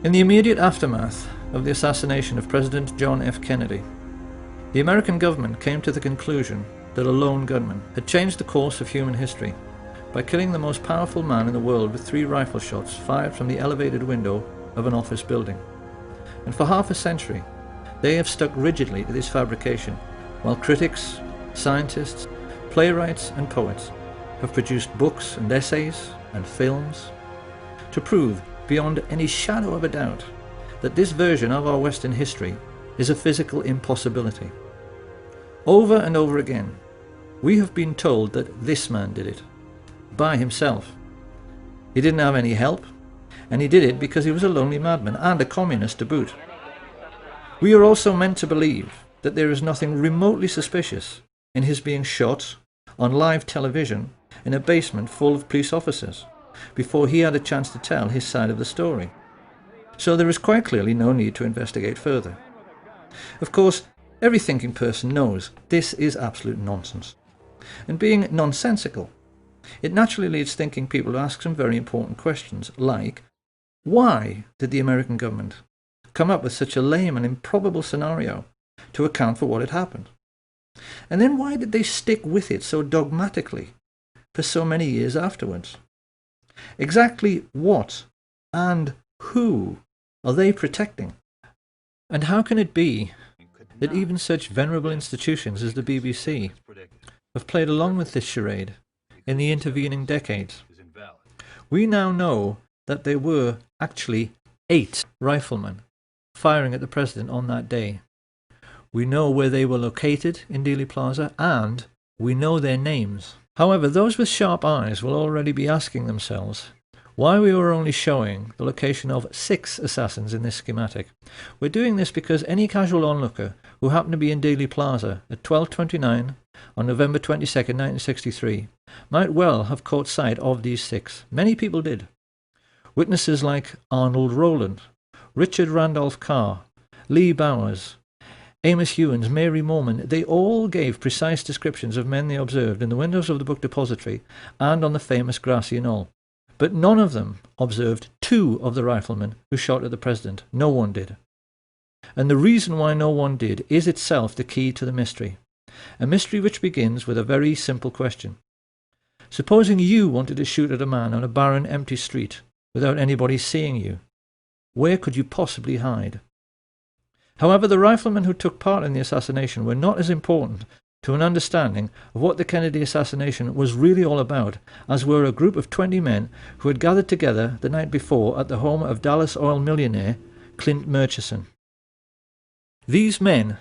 In the immediate aftermath of the assassination of President John F. Kennedy, the American government came to the conclusion that a lone gunman had changed the course of human history by killing the most powerful man in the world with 3 rifle shots fired from the elevated window of an office building. And for half a century, they have stuck rigidly to this fabrication, while critics, scientists, playwrights and poets have produced books and essays and films to prove beyond any shadow of a doubt that this version of our Western history is a physical impossibility. Over and over again, we have been told that this man did it, by himself. He didn't have any help, and he did it because he was a lonely madman and a communist to boot. We are also meant to believe that there is nothing remotely suspicious in his being shot on live television in a basement full of police officers before he had a chance to tell his side of the story. So there is quite clearly no need to investigate further. Of course, every thinking person knows this is absolute nonsense. And being nonsensical, it naturally leads thinking people to ask some very important questions, like, why did the American government come up with such a lame and improbable scenario to account for what had happened? And then why did they stick with it so dogmatically for so many years afterwards? Exactly what and who are they protecting? And how can it be that even such venerable institutions as the BBC have played along with this charade in the intervening decades? We now know that there were actually 8 riflemen firing at the president on that day. We know where they were located in Dealey Plaza, and we know their names. However, those with sharp eyes will already be asking themselves why we were only showing the location of 6 assassins in this schematic. We're doing this because any casual onlooker who happened to be in Dealey Plaza at 12:29 on November 22nd, 1963 might well have caught sight of these 6. Many people did. Witnesses like Arnold Rowland, Richard Randolph Carr, Lee Bowers, Amos Hewins, Mary Moorman, they all gave precise descriptions of men they observed in the windows of the book depository and on the famous grassy knoll. But none of them observed 2 of the riflemen who shot at the president. No one did. And the reason why no one did is itself the key to the mystery. A mystery which begins with a very simple question. Supposing you wanted to shoot at a man on a barren, empty street without anybody seeing you, where could you possibly hide? However, the riflemen who took part in the assassination were not as important to an understanding of what the Kennedy assassination was really all about as were a group of 20 men who had gathered together the night before at the home of Dallas oil millionaire Clint Murchison. These men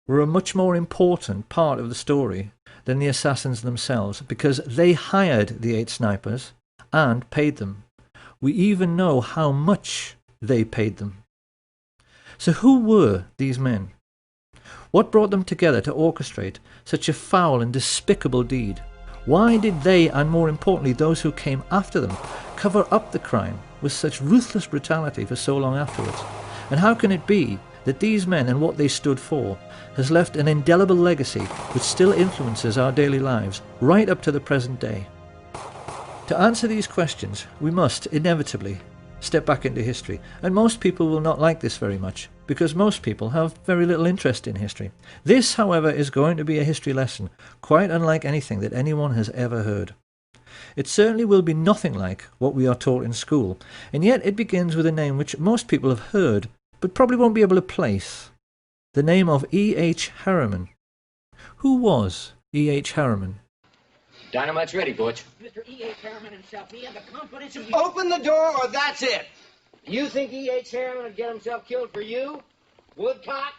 were a much more important part of the story than the assassins themselves, because they hired the 8 snipers and paid them. We even know how much they paid them. So who were these men? What brought them together to orchestrate such a foul and despicable deed? Why did they, and more importantly those who came after them, cover up the crime with such ruthless brutality for so long afterwards? And how can it be that these men and what they stood for has left an indelible legacy which still influences our daily lives right up to the present day? To answer these questions, we must inevitably step back into history, and most people will not like this very much, because most people have very little interest in history. This, however, is going to be a history lesson quite unlike anything that anyone has ever heard. It certainly will be nothing like what we are taught in school, and yet it begins with a name which most people have heard, but probably won't be able to place. The name of E. H. Harriman. Who was E. H. Harriman? Dynamite's ready, Butch. Mr. E.H. Harriman himself, he had the confidence of... Open the door or that's it! You think E.H. Harriman would get himself killed for you? Woodcock?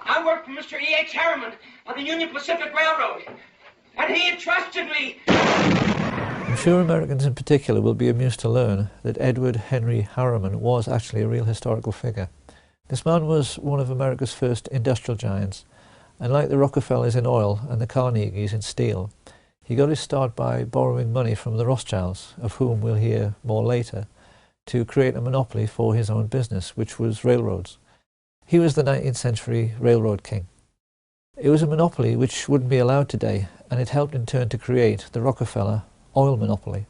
I worked for Mr. E.H. Harriman on the Union Pacific Railroad, and he entrusted me. I'm sure Americans in particular will be amused to learn that Edward Henry Harriman was actually a real historical figure. This man was one of America's first industrial giants, and like the Rockefellers in oil and the Carnegies in steel, he got his start by borrowing money from the Rothschilds, of whom we'll hear more later, to create a monopoly for his own business, which was railroads. He was the 19th century railroad king. It was a monopoly which wouldn't be allowed today, and it helped in turn to create the Rockefeller oil monopoly.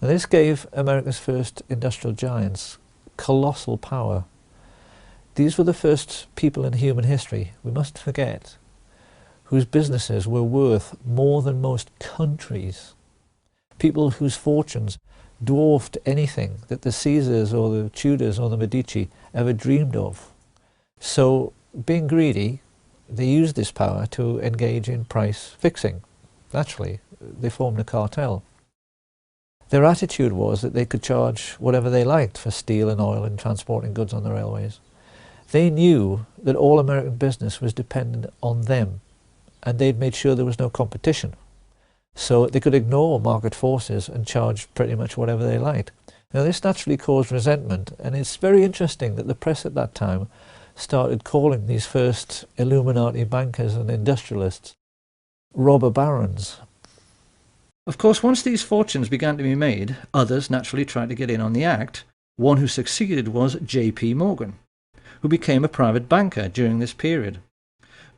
Now, this gave America's first industrial giants colossal power. These were the first people in human history, we mustn't forget, whose businesses were worth more than most countries. People whose fortunes dwarfed anything that the Caesars or the Tudors or the Medici ever dreamed of. So, being greedy, they used this power to engage in price fixing. Naturally, they formed a cartel. Their attitude was that they could charge whatever they liked for steel and oil and transporting goods on the railways. They knew that all American business was dependent on them, and they'd made sure there was no competition. So they could ignore market forces and charge pretty much whatever they liked. Now this naturally caused resentment, and it's very interesting that the press at that time started calling these first Illuminati bankers and industrialists robber barons. Of course, once these fortunes began to be made, others naturally tried to get in on the act. One who succeeded was J.P. Morgan, who became a private banker during this period.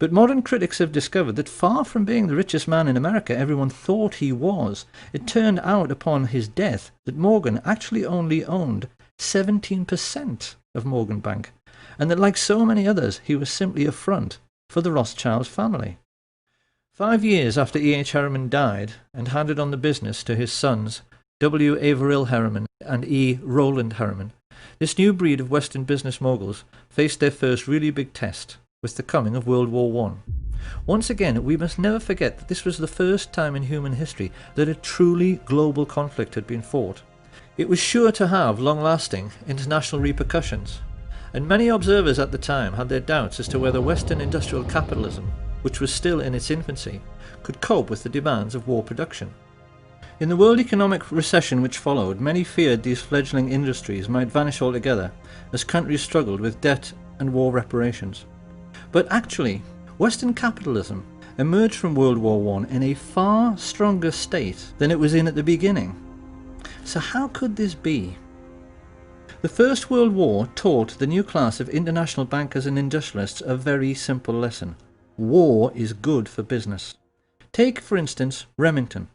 But modern critics have discovered that far from being the richest man in America everyone thought he was, it turned out upon his death that Morgan actually only owned 17% of Morgan Bank, and that like so many others he was simply a front for the Rothschild family. 5 years after E.H. Harriman died and handed on the business to his sons W. Averill Harriman and E. Rowland Harriman, this new breed of Western business moguls faced their first really big test with the coming of World War I. Once again, we must never forget that this was the first time in human history that a truly global conflict had been fought. It was sure to have long-lasting international repercussions, and many observers at the time had their doubts as to whether Western industrial capitalism, which was still in its infancy, could cope with the demands of war production. In the world economic recession which followed, many feared these fledgling industries might vanish altogether as countries struggled with debt and war reparations. But actually, Western capitalism emerged from World War I in a far stronger state than it was in at the beginning. So how could this be? The First World War taught the new class of international bankers and industrialists a very simple lesson. War is good for business. Take, for instance, Remington.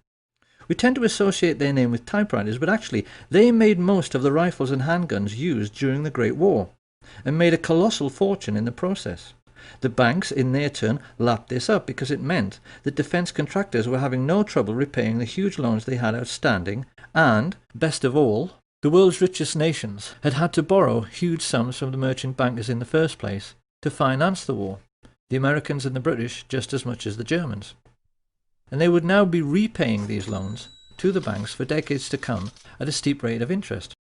We tend to associate their name with typewriters, but actually they made most of the rifles and handguns used during the Great War, and made a colossal fortune in the process. The banks, in their turn, lapped this up because it meant that defence contractors were having no trouble repaying the huge loans they had outstanding, and, best of all, the world's richest nations had had to borrow huge sums from the merchant bankers in the first place to finance the war, the Americans and the British just as much as the Germans. And they would now be repaying these loans to the banks for decades to come at a steep rate of interest.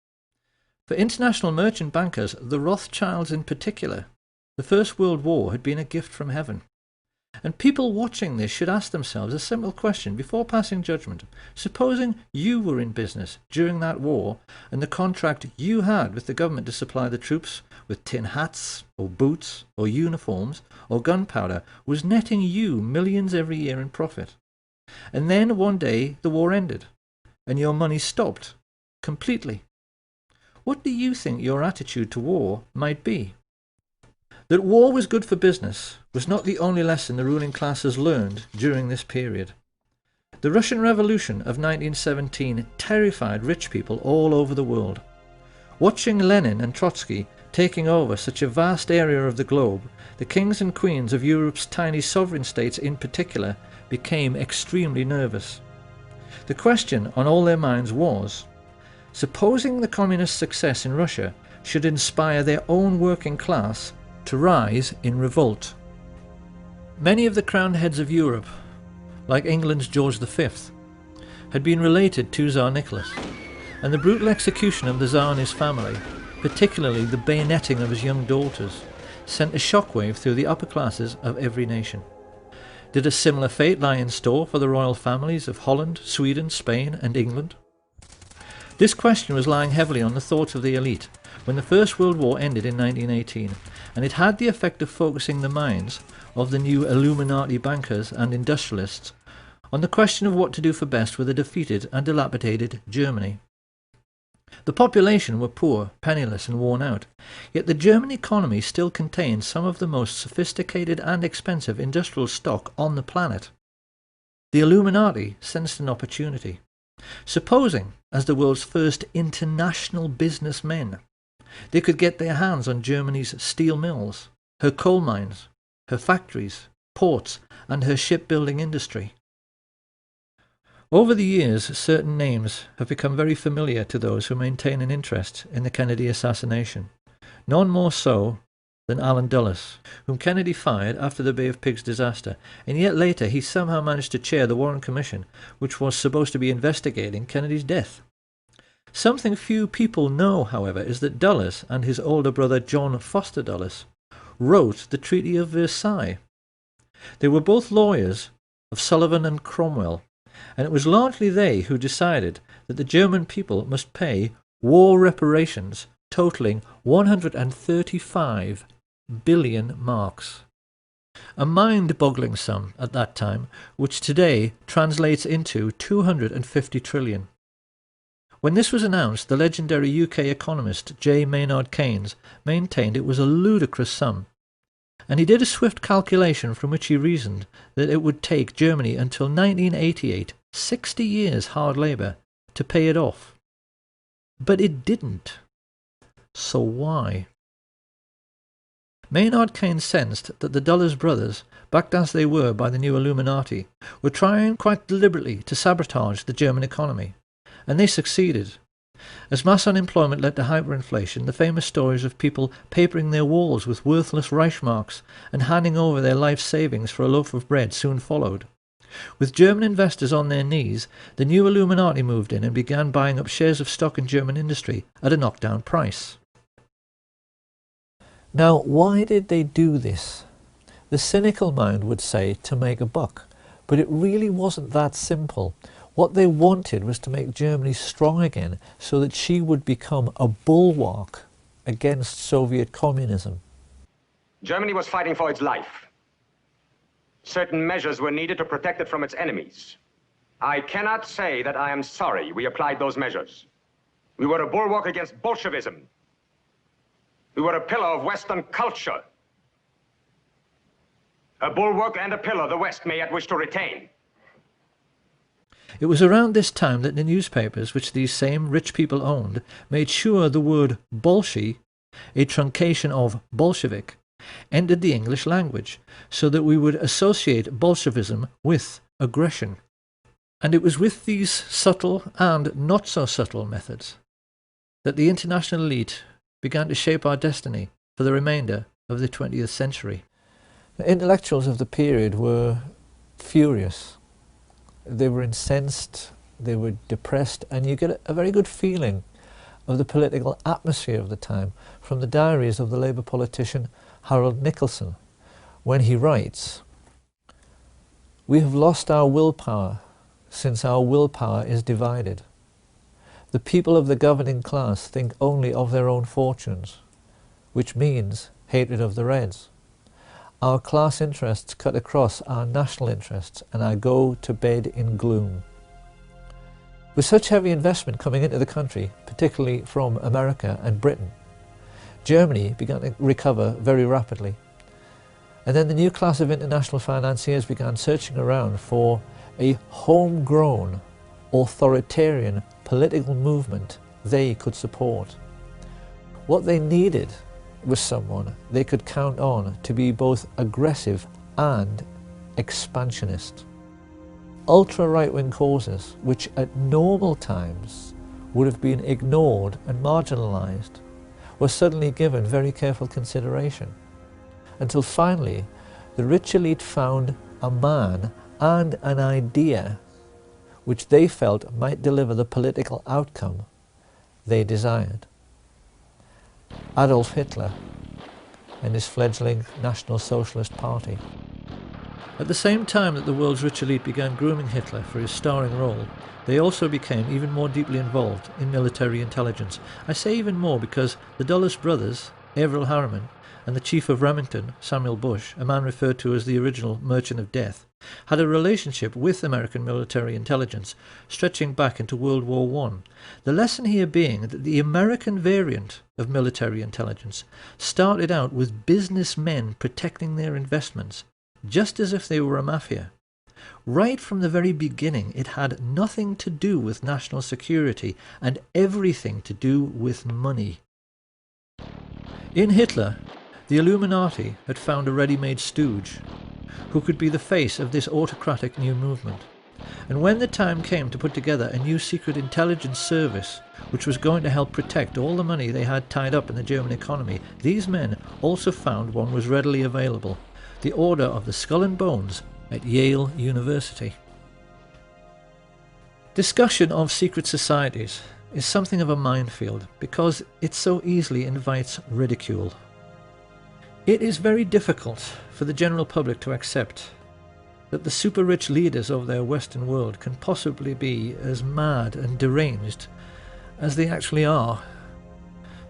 For international merchant bankers, the Rothschilds in particular, the First World War had been a gift from heaven. And people watching this should ask themselves a simple question before passing judgment. Supposing you were in business during that war, and the contract you had with the government to supply the troops with tin hats, or boots, or uniforms, or gunpowder was netting you millions every year in profit. And then one day the war ended, and your money stopped completely. What do you think your attitude to war might be? That war was good for business was not the only lesson the ruling classes learned during this period. The Russian Revolution of 1917 terrified rich people all over the world. Watching Lenin and Trotsky taking over such a vast area of the globe, the kings and queens of Europe's tiny sovereign states in particular became extremely nervous. The question on all their minds was, supposing the communist success in Russia should inspire their own working class to rise in revolt. Many of the crowned heads of Europe, like England's George V, had been related to Tsar Nicholas, and the brutal execution of the Tsar and his family, particularly the bayoneting of his young daughters, sent a shockwave through the upper classes of every nation. Did a similar fate lie in store for the royal families of Holland, Sweden, Spain and England? This question was lying heavily on the thoughts of the elite when the First World War ended in 1918, and it had the effect of focusing the minds of the new Illuminati bankers and industrialists on the question of what to do for best with a defeated and dilapidated Germany. The population were poor, penniless and worn out, yet the German economy still contained some of the most sophisticated and expensive industrial stock on the planet. The Illuminati sensed an opportunity. Supposing, as the world's first international businessmen, They could get their hands on Germany's steel mills, her coal mines, her factories, ports, and her shipbuilding industry. Over the years, certain names have become very familiar to those who maintain an interest in the Kennedy assassination. None more so than Allen Dulles, whom Kennedy fired after the Bay of Pigs disaster, and yet later he somehow managed to chair the Warren Commission, which was supposed to be investigating Kennedy's death. Something few people know, however, is that Dulles and his older brother John Foster Dulles wrote the Treaty of Versailles. They were both lawyers of Sullivan and Cromwell, and it was largely they who decided that the German people must pay war reparations totaling 135 billion marks. A mind-boggling sum at that time, which today translates into 250 trillion. When this was announced, the legendary UK economist J. Maynard Keynes maintained it was a ludicrous sum, and he did a swift calculation from which he reasoned that it would take Germany until 1988, 60 years hard labour, to pay it off. But it didn't. So why? Maynard Keynes sensed that the Dulles brothers, backed as they were by the new Illuminati, were trying quite deliberately to sabotage the German economy, and they succeeded. As mass unemployment led to hyperinflation, the famous stories of people papering their walls with worthless Reichsmarks and handing over their life savings for a loaf of bread soon followed. With German investors on their knees, the new Illuminati moved in and began buying up shares of stock in German industry at a knockdown price. Now, why did they do this? The cynical mind would say to make a buck, but it really wasn't that simple. What they wanted was to make Germany strong again so that she would become a bulwark against Soviet communism. Germany was fighting for its life. Certain measures were needed to protect it from its enemies. I cannot say that I am sorry we applied those measures. We were a bulwark against Bolshevism. We were a pillar of Western culture. A bulwark and a pillar the West may yet wish to retain. It was around this time that the newspapers, which these same rich people owned, made sure the word Bolshi, a truncation of Bolshevik, entered the English language, so that we would associate Bolshevism with aggression. And it was with these subtle and not so subtle methods that the international elite began to shape our destiny for the remainder of the 20th century. The intellectuals of the period were furious. They were incensed, they were depressed, and you get a very good feeling of the political atmosphere of the time from the diaries of the Labour politician Harold Nicolson, when he writes, "We have lost our willpower since our willpower is divided. The people of the governing class think only of their own fortunes, which means hatred of the Reds. Our class interests cut across our national interests, and I go to bed in gloom." With such heavy investment coming into the country, particularly from America and Britain, Germany began to recover very rapidly. And then the new class of international financiers began searching around for a homegrown, authoritarian political movement they could support. What they needed was someone they could count on to be both aggressive and expansionist. Ultra-right-wing causes, which at normal times would have been ignored and marginalised, were suddenly given very careful consideration, until finally the rich elite found a man and an idea which they felt might deliver the political outcome they desired. Adolf Hitler and his fledgling National Socialist Party. At the same time that the world's rich elite began grooming Hitler for his starring role, they also became even more deeply involved in military intelligence. I say even more because the Dulles brothers, Averell Harriman, and the chief of Remington, Samuel Bush, a man referred to as the original Merchant of Death, had a relationship with American military intelligence stretching back into World War I. The lesson here being that the American variant of military intelligence started out with businessmen protecting their investments, just as if they were a mafia. Right from the very beginning, it had nothing to do with national security and everything to do with money. In Hitler, the Illuminati had found a ready-made stooge who could be the face of this autocratic new movement. And when the time came to put together a new secret intelligence service which was going to help protect all the money they had tied up in the German economy, these men also found one was readily available: the Order of the Skull and Bones at Yale University. Discussion of secret societies is something of a minefield because it so easily invites ridicule. It is very difficult for the general public to accept that the super-rich leaders of their Western world can possibly be as mad and deranged as they actually are.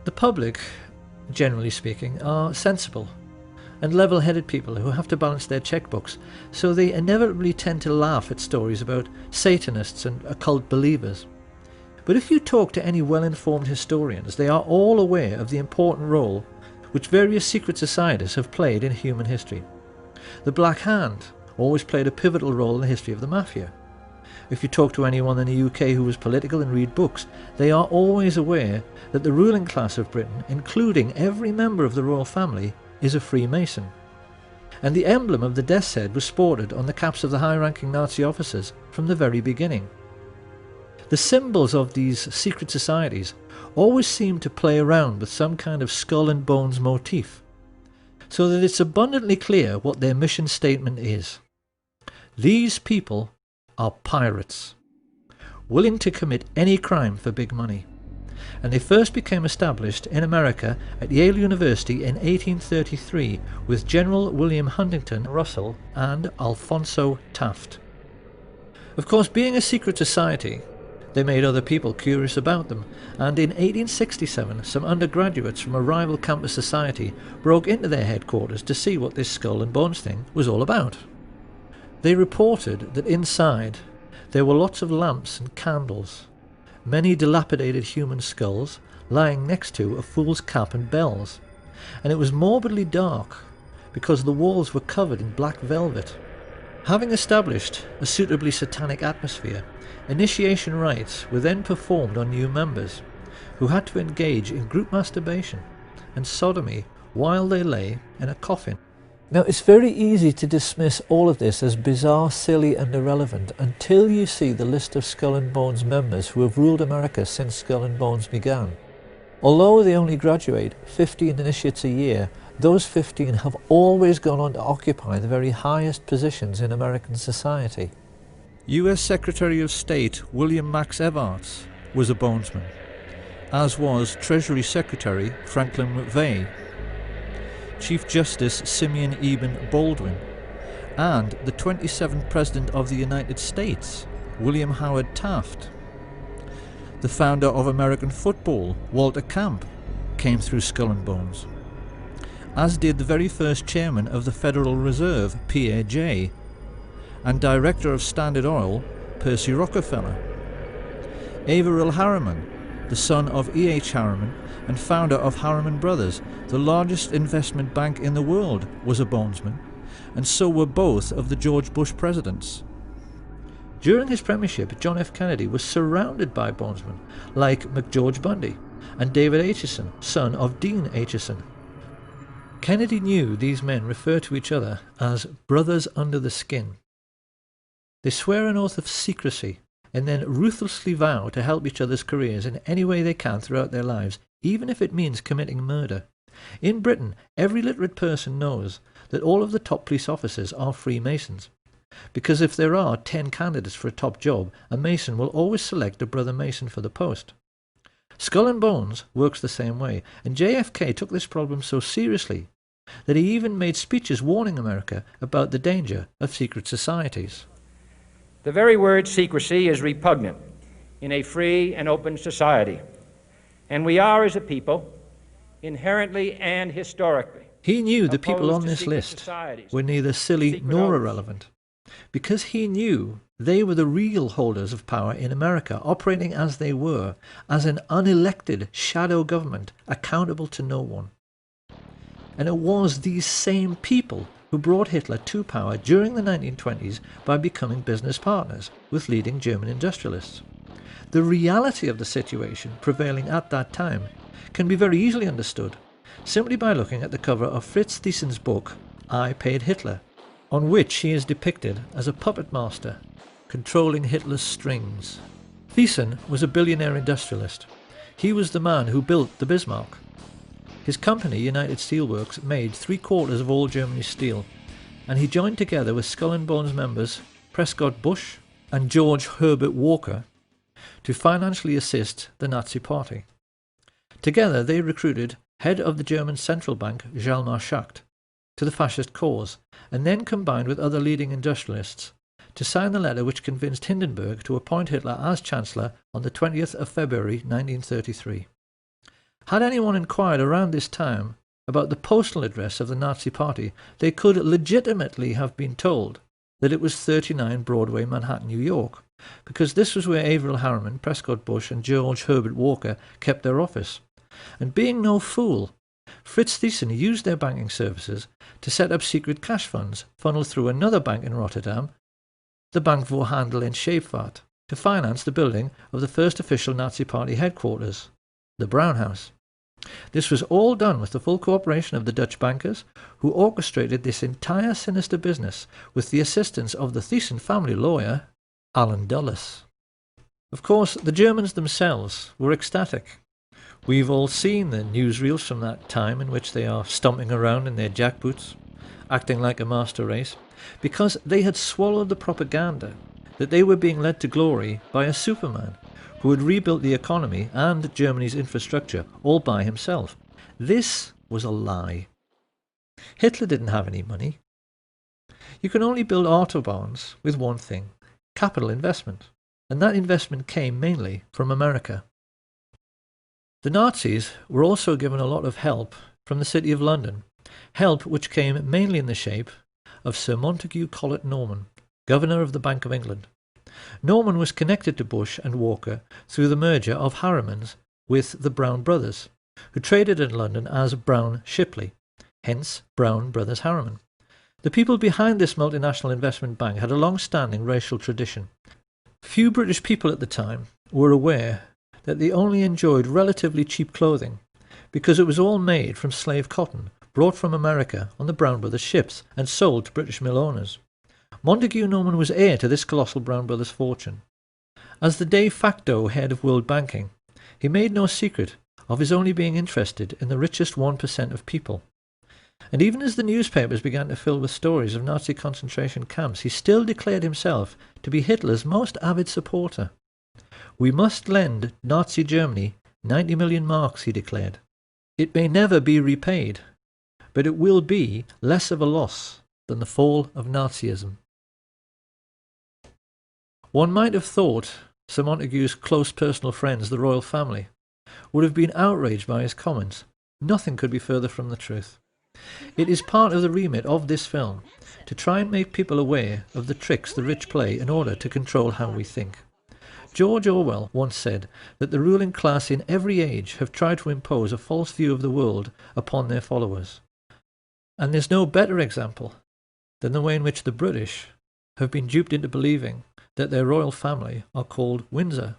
The public, generally speaking, are sensible and level-headed people who have to balance their checkbooks, so they inevitably tend to laugh at stories about Satanists and occult believers. But if you talk to any well-informed historians, they are all aware of the important role which various secret societies have played in human history. The Black Hand always played a pivotal role in the history of the Mafia. If you talk to anyone in the UK who is political and read books, they are always aware that the ruling class of Britain, including every member of the royal family, is a Freemason. And the emblem of the death's head was sported on the caps of the high-ranking Nazi officers from the very beginning. The symbols of these secret societies always seem to play around with some kind of skull and bones motif, so that it's abundantly clear what their mission statement is. These people are pirates, willing to commit any crime for big money. And they first became established in America at Yale University in 1833 with General William Huntington Russell and Alphonso Taft. Of course, being a secret society, they made other people curious about them, and in 1867 some undergraduates from a rival campus society broke into their headquarters to see what this skull and bones thing was all about. They reported that inside there were lots of lamps and candles, many dilapidated human skulls lying next to a fool's cap and bells, and it was morbidly dark because the walls were covered in black velvet. Having established a suitably satanic atmosphere, initiation rites were then performed on new members, who had to engage in group masturbation and sodomy while they lay in a coffin. Now, it's very easy to dismiss all of this as bizarre, silly and irrelevant until you see the list of Skull and Bones members who have ruled America since Skull and Bones began. Although they only graduate 15 initiates a year, those 15 have always gone on to occupy the very highest positions in American society. US Secretary of State William Max Evarts was a Bonesman, as was Treasury Secretary Franklin McVeigh, Chief Justice Simeon Eben Baldwin, and the 27th President of the United States, William Howard Taft. The founder of American football, Walter Camp, came through Skull and Bones, as did the very first chairman of the Federal Reserve, Pierre Jay, and director of Standard Oil, Percy Rockefeller. Averell Harriman, the son of E.H. Harriman and founder of Harriman Brothers, the largest investment bank in the world, was a Bonesman, and so were both of the George Bush presidents. During his premiership, John F. Kennedy was surrounded by Bonesmen like McGeorge Bundy and David Acheson, son of Dean Acheson. Kennedy knew these men refer to each other as brothers under the skin. They swear an oath of secrecy and then ruthlessly vow to help each other's careers in any way they can throughout their lives, even if it means committing murder. In Britain, every literate person knows that all of the top police officers are Freemasons, because if there are 10 candidates for a top job, a Mason will always select a brother Mason for the post. Skull and Bones works the same way, and JFK took this problem so seriously that he even made speeches warning America about the danger of secret societies. The very word secrecy is repugnant in a free and open society, and we are, as a people, inherently and historically. He knew the people on this list were neither silly nor irrelevant, because he knew they were the real holders of power in America, operating as they were, as an unelected shadow government accountable to no one. And it was these same people who brought Hitler to power during the 1920s by becoming business partners with leading German industrialists. The reality of the situation prevailing at that time can be very easily understood, simply by looking at the cover of Fritz Thiesen's book, I Paid Hitler, on which he is depicted as a puppet master, controlling Hitler's strings. Thiesen was a billionaire industrialist. He was the man who built the Bismarck. His company, United Steelworks, made 3/4 of all Germany's steel, and he joined together with Skull and Bones members Prescott Bush and George Herbert Walker to financially assist the Nazi Party. Together they recruited head of the German central bank Hjalmar Schacht to the fascist cause, and then combined with other leading industrialists to sign the letter which convinced Hindenburg to appoint Hitler as Chancellor on the 20th of February 1933. Had anyone inquired around this time about the postal address of the Nazi Party, they could legitimately have been told that it was 39 Broadway, Manhattan, New York, because this was where Averell Harriman, Prescott Bush and George Herbert Walker kept their office. And being no fool, Fritz Thyssen used their banking services to set up secret cash funds funneled through another bank in Rotterdam, the Bank voor Handel en Scheepvaart, to finance the building of the first official Nazi Party headquarters, the Brown House. This was all done with the full cooperation of the Dutch bankers, who orchestrated this entire sinister business with the assistance of the Thyssen family lawyer, Allen Dulles. Of course, the Germans themselves were ecstatic. We've all seen the newsreels from that time in which they are stomping around in their jackboots, acting like a master race, because they had swallowed the propaganda that they were being led to glory by a Superman who had rebuilt the economy and Germany's infrastructure all by himself. This was a lie. Hitler didn't have any money. You can only build autobahns with one thing: capital investment, and that investment came mainly from America. The Nazis were also given a lot of help from the City of London, help which came mainly in the shape of Sir Montague Collett Norman, Governor of the Bank of England. Norman was connected to Bush and Walker through the merger of Harriman's with the Brown Brothers, who traded in London as Brown Shipley, hence Brown Brothers Harriman. The people behind this multinational investment bank had a long-standing racial tradition. Few British people at the time were aware that they only enjoyed relatively cheap clothing, because it was all made from slave cotton brought from America on the Brown Brothers ships and sold to British mill owners. Montague Norman was heir to this colossal Brown Brothers fortune. As the de facto head of world banking, he made no secret of his only being interested in the richest 1% of people. And even as the newspapers began to fill with stories of Nazi concentration camps, he still declared himself to be Hitler's most avid supporter. "We must lend Nazi Germany 90 million marks," he declared. "It may never be repaid, but it will be less of a loss than the fall of Nazism." One might have thought Sir Montague's close personal friends, the royal family, would have been outraged by his comments. Nothing could be further from the truth. It is part of the remit of this film to try and make people aware of the tricks the rich play in order to control how we think. George Orwell once said that the ruling class in every age have tried to impose a false view of the world upon their followers. And there's no better example than the way in which the British have been duped into believing that their royal family are called Windsor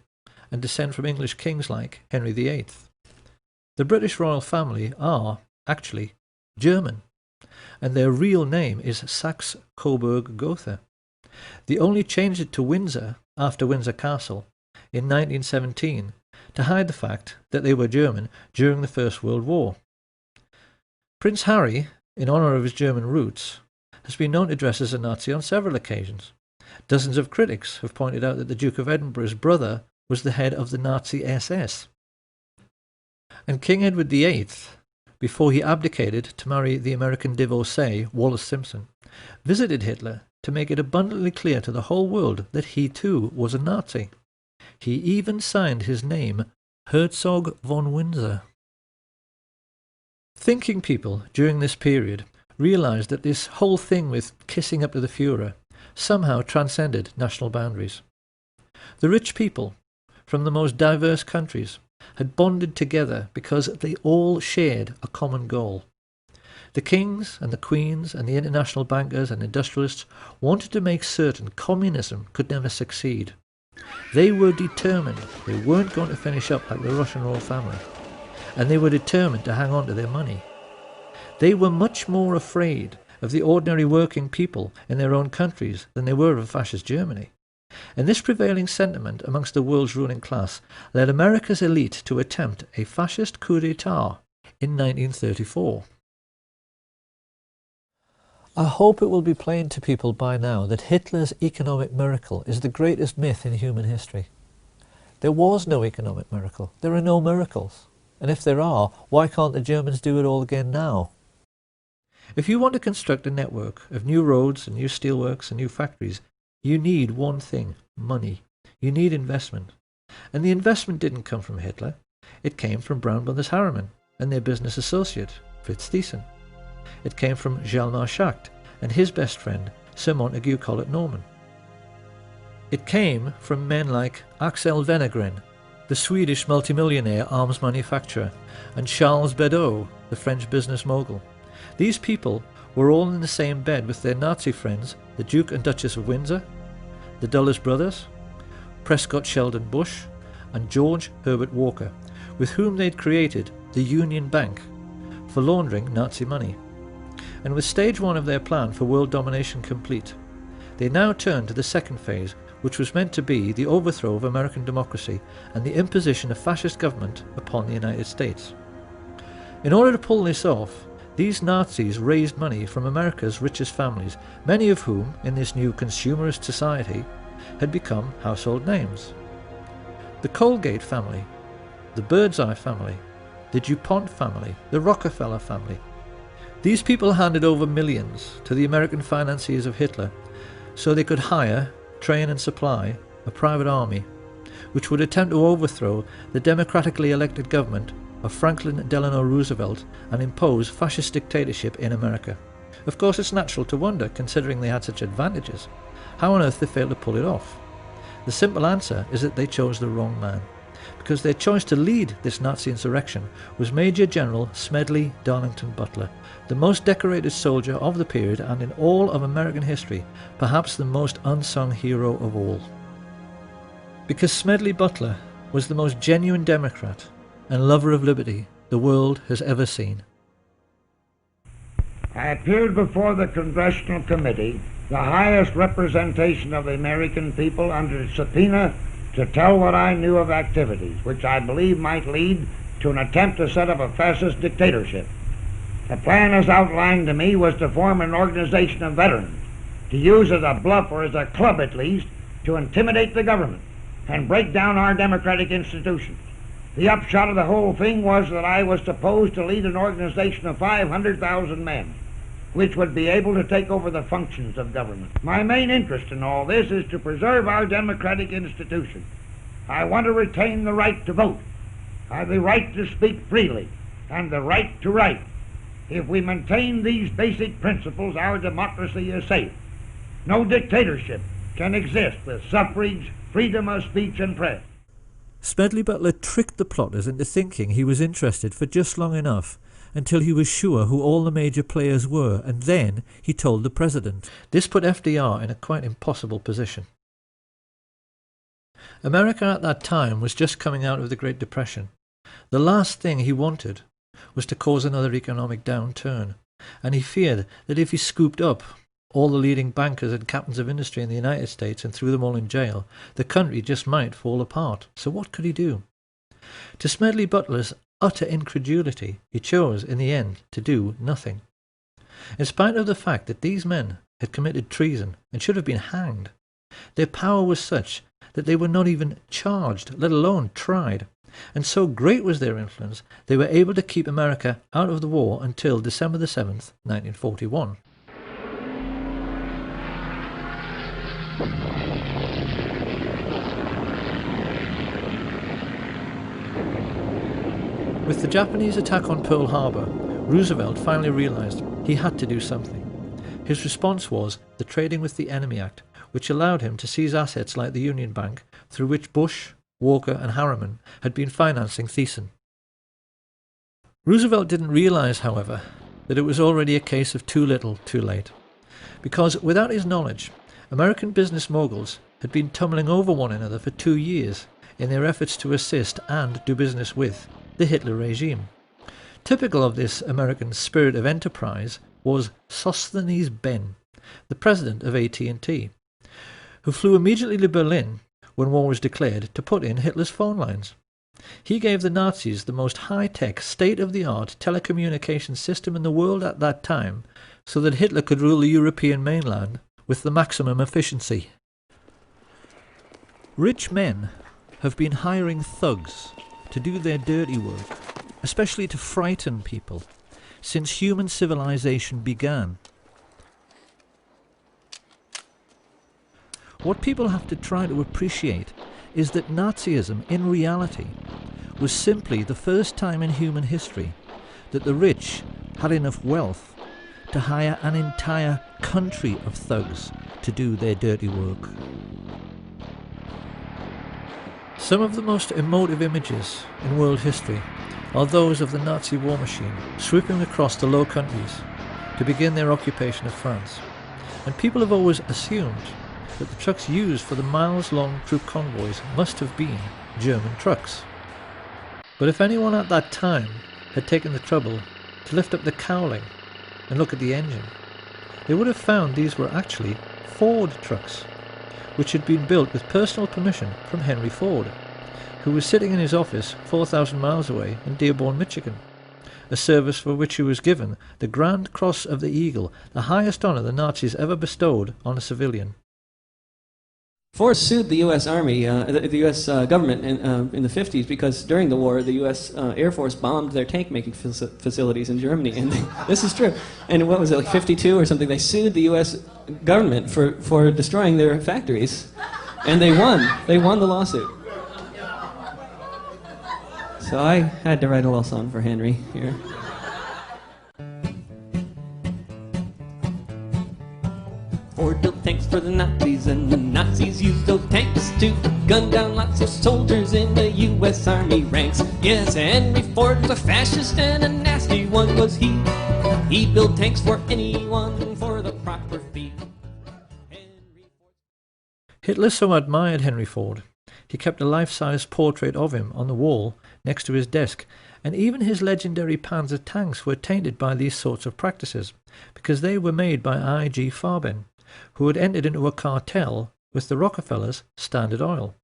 and descend from English kings like Henry VIII. The British royal family are, actually, German, and their real name is Saxe-Coburg-Gotha. They only changed it to Windsor after Windsor Castle in 1917 to hide the fact that they were German during the First World War. Prince Harry, in honour of his German roots, has been known to dress as a Nazi on several occasions. Dozens of critics have pointed out that the Duke of Edinburgh's brother was the head of the Nazi SS. And King Edward VIII, before he abdicated to marry the American divorcee Wallis Simpson, visited Hitler to make it abundantly clear to the whole world that he too was a Nazi. He even signed his name Herzog von Windsor. Thinking people during this period realized that this whole thing with kissing up to the Führer somehow transcended national boundaries. The rich people from the most diverse countries had bonded together because they all shared a common goal. The kings and the queens and the international bankers and industrialists wanted to make certain communism could never succeed. They were determined they weren't going to finish up like the Russian royal family. and they were determined to hang on to their money. They were much more afraid of the ordinary working people in their own countries than they were of fascist Germany. And this prevailing sentiment amongst the world's ruling class led America's elite to attempt a fascist coup d'etat in 1934. I hope it will be plain to people by now that Hitler's economic miracle is the greatest myth in human history. There was no economic miracle. There are no miracles. And if there are, why can't the Germans do it all again now? If you want to construct a network of new roads and new steelworks and new factories, you need one thing: money. You need investment. And the investment didn't come from Hitler. It came from Brown Brothers Harriman and their business associate, Fritz Thyssen. It came from Hjalmar Schacht and his best friend, Sir Montague Collett Norman. It came from men like Axel Wenner-Gren, the Swedish multimillionaire arms manufacturer, and Charles Beddoes, the French business mogul. These people were all in the same bed with their Nazi friends, the Duke and Duchess of Windsor, the Dulles brothers, Prescott Sheldon Bush, and George Herbert Walker, with whom they'd created the Union Bank for laundering Nazi money. And with stage one of their plan for world domination complete, they now turned to the second phase, which was meant to be the overthrow of American democracy and the imposition of fascist government upon the United States. In order to pull this off, these Nazis raised money from America's richest families, many of whom, in this new consumerist society, had become household names. The Colgate family, the Birdseye family, the DuPont family, the Rockefeller family. These people handed over millions to the American financiers of Hitler so they could hire, train and supply a private army which would attempt to overthrow the democratically elected government of Franklin Delano Roosevelt and impose fascist dictatorship in America. Of course, it's natural to wonder, considering they had such advantages, how on earth they failed to pull it off. The simple answer is that they chose the wrong man, because their choice to lead this Nazi insurrection was Major General Smedley Darlington Butler, the most decorated soldier of the period and in all of American history, perhaps the most unsung hero of all. Because Smedley Butler was the most genuine Democrat and lover of liberty the world has ever seen. I appeared before the Congressional Committee, the highest representation of the American people, under subpoena to tell what I knew of activities which I believe might lead to an attempt to set up a fascist dictatorship. The plan as outlined to me was to form an organization of veterans, to use as a bluff, or as a club at least, to intimidate the government and break down our democratic institutions. The upshot of the whole thing was that I was supposed to lead an organization of 500,000 men, which would be able to take over the functions of government. My main interest in all this is to preserve our democratic institutions. I want to retain the right to vote, the right to speak freely, and the right to write. If we maintain these basic principles, our democracy is safe. No dictatorship can exist with suffrage, freedom of speech and press. Smedley Butler tricked the plotters into thinking he was interested for just long enough until he was sure who all the major players were, and then he told the president. This put FDR in a quite impossible position. America at that time was just coming out of the Great Depression. The last thing he wanted was to cause another economic downturn, and he feared that if he scooped up all the leading bankers and captains of industry in the United States and threw them all in jail, the country just might fall apart. So what could he do? To Smedley Butler's utter incredulity, he chose in the end to do nothing. In spite of the fact that these men had committed treason and should have been hanged, their power was such that they were not even charged, let alone tried. And so great was their influence, they were able to keep America out of the war until December the 7th, 1941. With the Japanese attack on Pearl Harbor, Roosevelt finally realized he had to do something. His response was the Trading with the Enemy Act, which allowed him to seize assets like the Union Bank, through which Bush, Walker and Harriman had been financing Thyssen. Roosevelt didn't realize, however, that it was already a case of too little, too late. Because without his knowledge, American business moguls had been tumbling over one another for 2 years in their efforts to assist and do business with the Hitler regime. Typical of this American spirit of enterprise was Sosthenes Benn, the president of AT&T, who flew immediately to Berlin when war was declared to put in Hitler's phone lines. He gave the Nazis the most high-tech, state-of-the-art telecommunications system in the world at that time, so that Hitler could rule the European mainland with the maximum efficiency. Rich men have been hiring thugs to do their dirty work, especially to frighten people, since human civilization began. What people have to try to appreciate is that Nazism, in reality, was simply the first time in human history that the rich had enough wealth to hire an entire country of thugs to do their dirty work. Some of the most emotive images in world history are those of the Nazi war machine sweeping across the Low Countries to begin their occupation of France. And people have always assumed that the trucks used for the miles-long troop convoys must have been German trucks. But if anyone at that time had taken the trouble to lift up the cowling and look at the engine, they would have found these were actually Ford trucks, which had been built with personal permission from Henry Ford, who was sitting in his office 4,000 miles away in Dearborn, Michigan, a service for which he was given the Grand Cross of the Eagle, the highest honor the Nazis ever bestowed on a civilian. Ford sued the U.S. Army, the U.S. government in the 50s because during the war the U.S. Air Force bombed their tank-making facilities in Germany, and this is true. And what was it, like 52 or something? They sued the U.S. government for destroying their factories, and they won. They won the lawsuit. So I had to write a little song for Henry here. Ford built tanks for the Nazis, and the Nazis used those tanks to gun down lots of soldiers in the U.S. Army ranks. Yes, Henry Ford was a fascist, and a nasty one was he. He built tanks for anyone for the proper fee. Hitler so admired Henry Ford, he kept a life-size portrait of him on the wall next to his desk, and even his legendary Panzer tanks were tainted by these sorts of practices, because they were made by I.G. Farben, who had entered into a cartel with the Rockefellers' Standard Oil.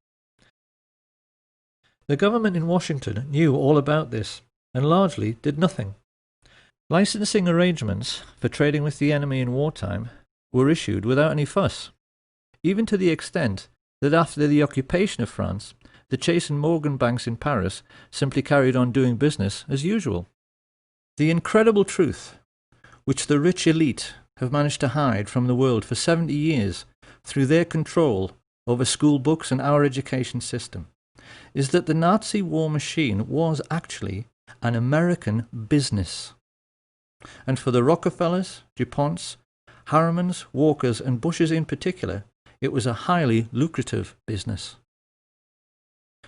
The government in Washington knew all about this, and largely did nothing. Licensing arrangements for trading with the enemy in wartime were issued without any fuss, even to the extent that after the occupation of France, the Chase and Morgan banks in Paris simply carried on doing business as usual. The incredible truth, which the rich elite have managed to hide from the world for 70 years through their control over school books and our education system, is that the Nazi war machine was actually an American business. And for the Rockefellers, DuPonts, Harrimans, Walkers and Bushes in particular, it was a highly lucrative business.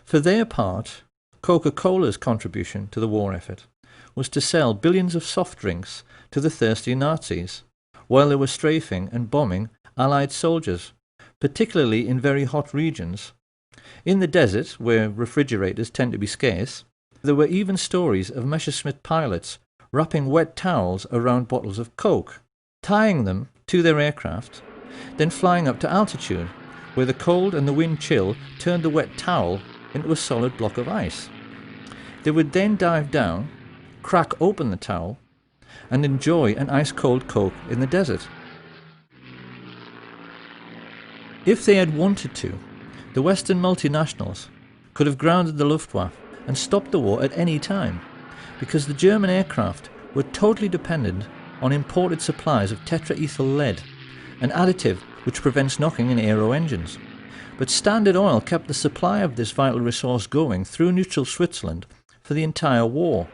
For their part, Coca-Cola's contribution to the war effort was to sell billions of soft drinks to the thirsty Nazis, while they were strafing and bombing Allied soldiers, particularly in very hot regions. In the desert, where refrigerators tend to be scarce, there were even stories of Messerschmitt pilots wrapping wet towels around bottles of Coke, tying them to their aircraft, then flying up to altitude, where the cold and the wind chill turned the wet towel into a solid block of ice. They would then dive down, crack open the towel, and enjoy an ice-cold Coke in the desert. If they had wanted to, the Western multinationals could have grounded the Luftwaffe and stopped the war at any time, because the German aircraft were totally dependent on imported supplies of tetraethyl lead, an additive which prevents knocking in aero engines. But Standard Oil kept the supply of this vital resource going through neutral Switzerland for the entire war.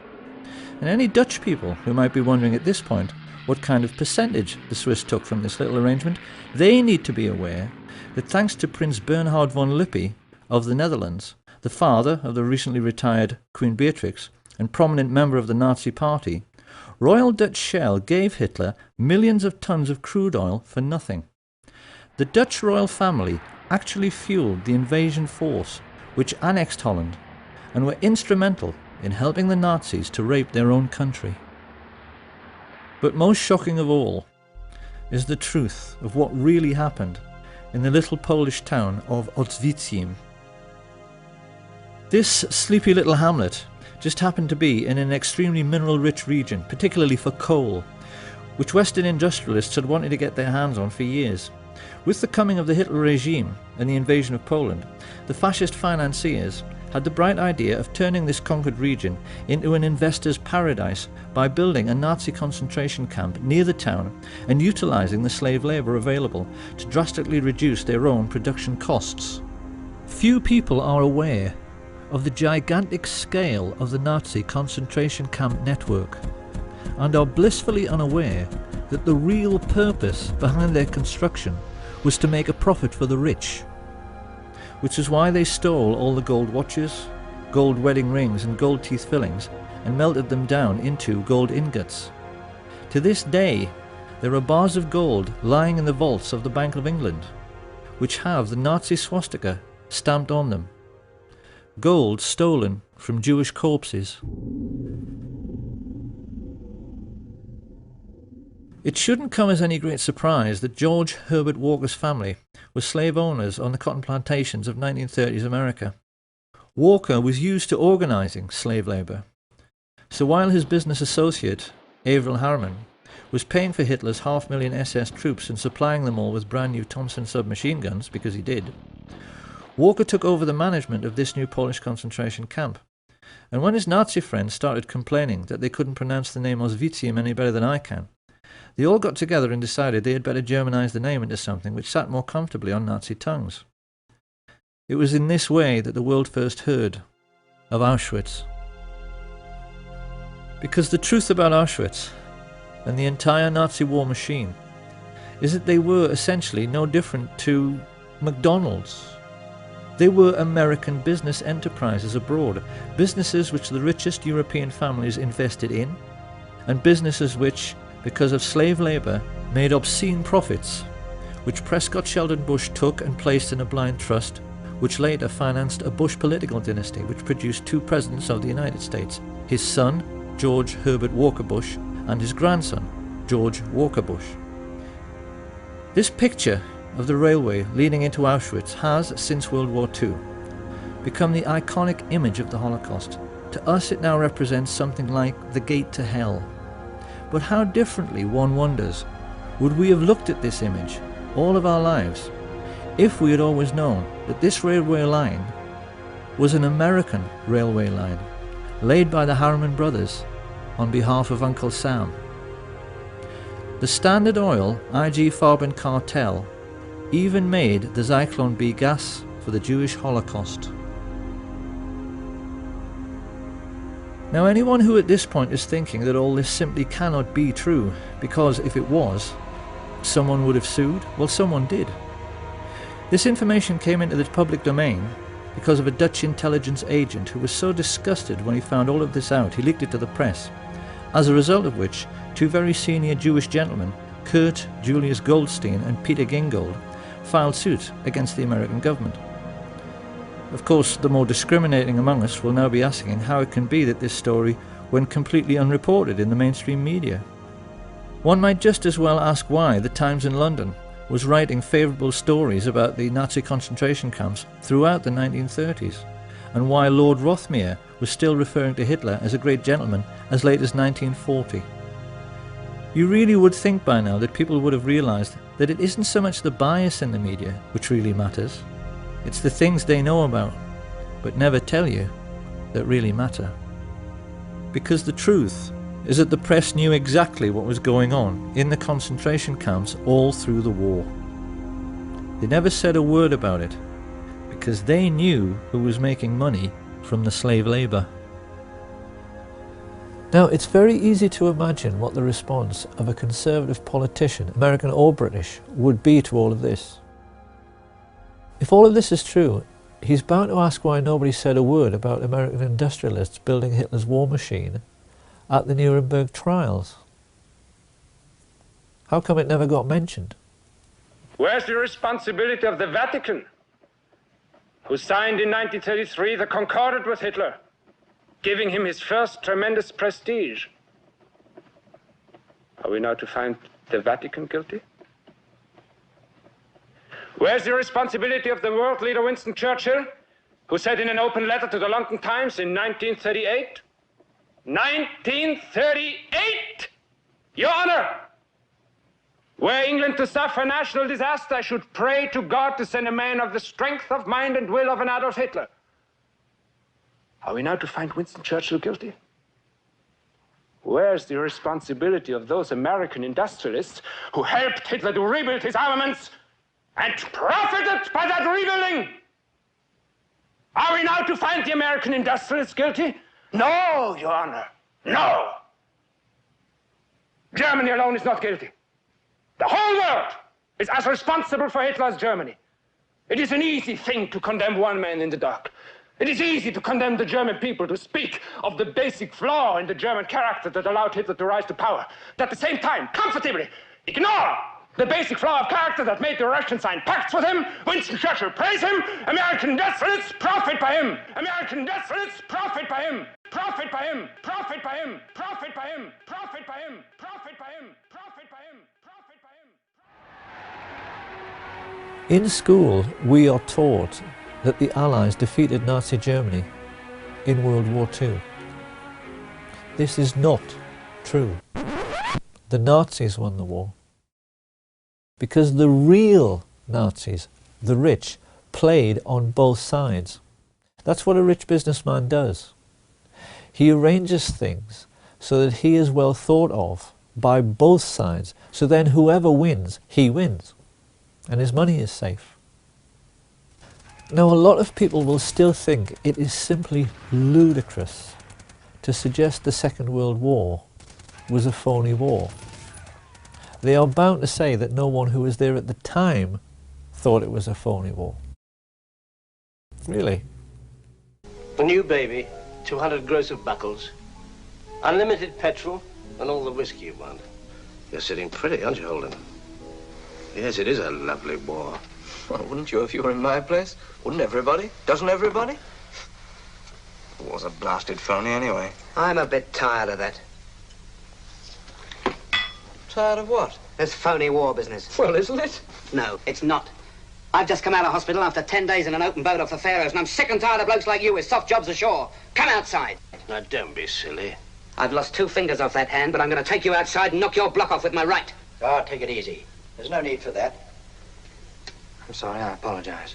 And any Dutch people who might be wondering at this point what kind of percentage the Swiss took from this little arrangement, they need to be aware that thanks to Prince Bernhard von Lippe of the Netherlands, the father of the recently retired Queen Beatrix and prominent member of the Nazi Party, Royal Dutch Shell gave Hitler millions of tons of crude oil for nothing. The Dutch royal family actually fueled the invasion force which annexed Holland and were instrumental in helping the Nazis to rape their own country. But most shocking of all is the truth of what really happened in the little Polish town of Oświęcim. This sleepy little hamlet just happened to be in an extremely mineral-rich region, particularly for coal, which Western industrialists had wanted to get their hands on for years. With the coming of the Hitler regime and the invasion of Poland, the fascist financiers had the bright idea of turning this conquered region into an investor's paradise by building a Nazi concentration camp near the town and utilising the slave labour available to drastically reduce their own production costs. Few people are aware of the gigantic scale of the Nazi concentration camp network and are blissfully unaware that the real purpose behind their construction was to make a profit for the rich, which is why they stole all the gold watches, gold wedding rings and gold teeth fillings and melted them down into gold ingots. To this day, there are bars of gold lying in the vaults of the Bank of England, which have the Nazi swastika stamped on them. Gold stolen from Jewish corpses. It shouldn't come as any great surprise that George Herbert Walker's family were slave owners on the cotton plantations of 1930s America. Walker was used to organising slave labour. So while his business associate, Averell Harriman, was paying for Hitler's 500,000 SS troops and supplying them all with brand new Thompson submachine guns, because he did, Walker took over the management of this new Polish concentration camp. And when his Nazi friends started complaining that they couldn't pronounce the name Oświęcim any better than I can, they all got together and decided they had better Germanize the name into something which sat more comfortably on Nazi tongues. It was in this way that the world first heard of Auschwitz. Because the truth about Auschwitz and the entire Nazi war machine is that they were essentially no different to McDonald's. They were American business enterprises abroad, businesses which the richest European families invested in, and businesses which, because of slave labour, made obscene profits, which Prescott Sheldon Bush took and placed in a blind trust, which later financed a Bush political dynasty which produced two presidents of the United States, his son, George Herbert Walker Bush, and his grandson, George Walker Bush. This picture of the railway leading into Auschwitz has, since World War II, become the iconic image of the Holocaust. To us it now represents something like the gate to hell. But how differently, one wonders, would we have looked at this image all of our lives if we had always known that this railway line was an American railway line laid by the Harriman brothers on behalf of Uncle Sam. The Standard Oil IG Farben cartel even made the Zyklon B gas for the Jewish Holocaust. Now, anyone who at this point is thinking that all this simply cannot be true, because if it was, someone would have sued, well, someone did. This information came into the public domain because of a Dutch intelligence agent who was so disgusted when he found all of this out, he leaked it to the press, as a result of which two very senior Jewish gentlemen, Kurt Julius Goldstein and Peter Gingold, filed suit against the American government. Of course, the more discriminating among us will now be asking how it can be that this story went completely unreported in the mainstream media. One might just as well ask why the Times in London was writing favourable stories about the Nazi concentration camps throughout the 1930s, and why Lord Rothermere was still referring to Hitler as a great gentleman as late as 1940. You really would think by now that people would have realised that it isn't so much the bias in the media which really matters, it's the things they know about, but never tell you, that really matter. Because the truth is that the press knew exactly what was going on in the concentration camps all through the war. They never said a word about it, because they knew who was making money from the slave labour. Now, it's very easy to imagine what the response of a conservative politician, American or British, would be to all of this. If all of this is true, he's bound to ask why nobody said a word about American industrialists building Hitler's war machine at the Nuremberg trials. How come it never got mentioned? Where's the responsibility of the Vatican, who signed in 1933 the Concordat with Hitler? giving him his first tremendous prestige. Are we now to find the Vatican guilty? Where's the responsibility of the world leader Winston Churchill, who said in an open letter to the London Times in 1938, 1938, Your Honor, were England to suffer national disaster, I should pray to God to send a man of the strength of mind and will of an Adolf Hitler. Are we now to find Winston Churchill guilty? Where's the responsibility of those American industrialists who helped Hitler to rebuild his armaments and profited by that rebuilding? Are we now to find the American industrialists guilty? No, Your Honor, no. Germany alone is not guilty. The whole world is as responsible for Hitler as Germany. It is an easy thing to condemn one man in the dark. It is easy to condemn the German people, to speak of the basic flaw in the German character that allowed Hitler to rise to power. But at the same time, comfortably ignore the basic flaw of character that made the Russians sign pacts with him. Winston Churchill praise him. American industrialists profit by him. American industrialists profit by him. Profit by him. Profit by him. Profit by him. Profit by him. Profit by him. Profit by him. Profit by him. In school, we are taught that the Allies defeated Nazi Germany in World War II. This is not true. The Nazis won the war. Because the real Nazis, the rich, played on both sides. That's what a rich businessman does. He arranges things so that he is well thought of by both sides, so then whoever wins, he wins, and his money is safe. Now, a lot of people will still think it is simply ludicrous to suggest the Second World War was a phony war. They are bound to say that no one who was there at the time thought it was a phony war. Really? A new baby, 200 gross of buckles, unlimited petrol, and all the whiskey you want. You're sitting pretty, aren't you, Holden? Yes, it is a lovely war. Well, wouldn't you if you were in my place? Wouldn't everybody? Doesn't everybody? The war's a blasted phony anyway. I'm a bit tired of that. Tired of what? This phony war business. Well, isn't it? No, it's not. I've just come out of hospital after 10 days in an open boat off the Faroes, and I'm sick and tired of blokes like you with soft jobs ashore. Come outside. Now, don't be silly. I've lost 2 fingers off that hand, but I'm going to take you outside and knock your block off with my right. Ah, take it easy. There's no need for that. I'm sorry, I apologize.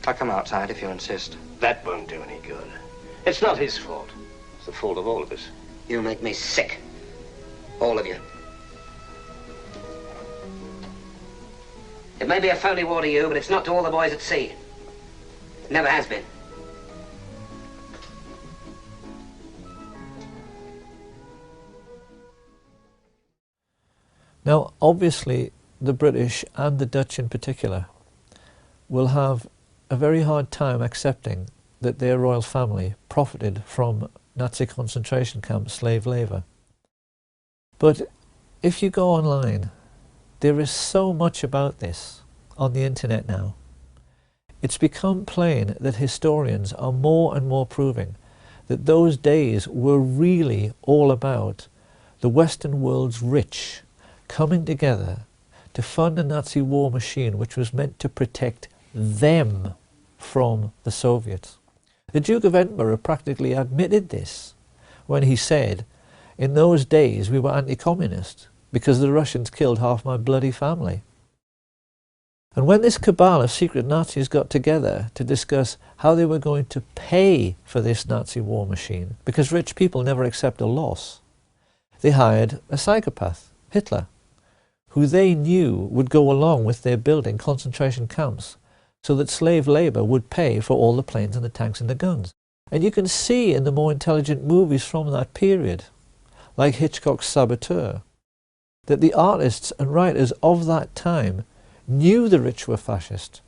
I'll come outside if you insist. That won't do any good. It's not his fault. It's the fault of all of us. You make me sick. All of you. It may be a phony war to you, but it's not to all the boys at sea. It never has been. Now, obviously, the British and the Dutch in particular will have a very hard time accepting that their royal family profited from Nazi concentration camp slave labour. But if you go online, there is so much about this on the internet now. It's become plain that historians are more and more proving that those days were really all about the Western world's rich coming together to fund a Nazi war machine which was meant to protect them from the Soviets. The Duke of Edinburgh practically admitted this when he said, "In those days we were anti-communist because the Russians killed half my bloody family." And when this cabal of secret Nazis got together to discuss how they were going to pay for this Nazi war machine, because rich people never accept a loss, they hired a psychopath, Hitler, who they knew would go along with their building concentration camps so that slave labour would pay for all the planes and the tanks and the guns. And you can see in the more intelligent movies from that period, like Hitchcock's Saboteur, that the artists and writers of that time knew the rich were fascist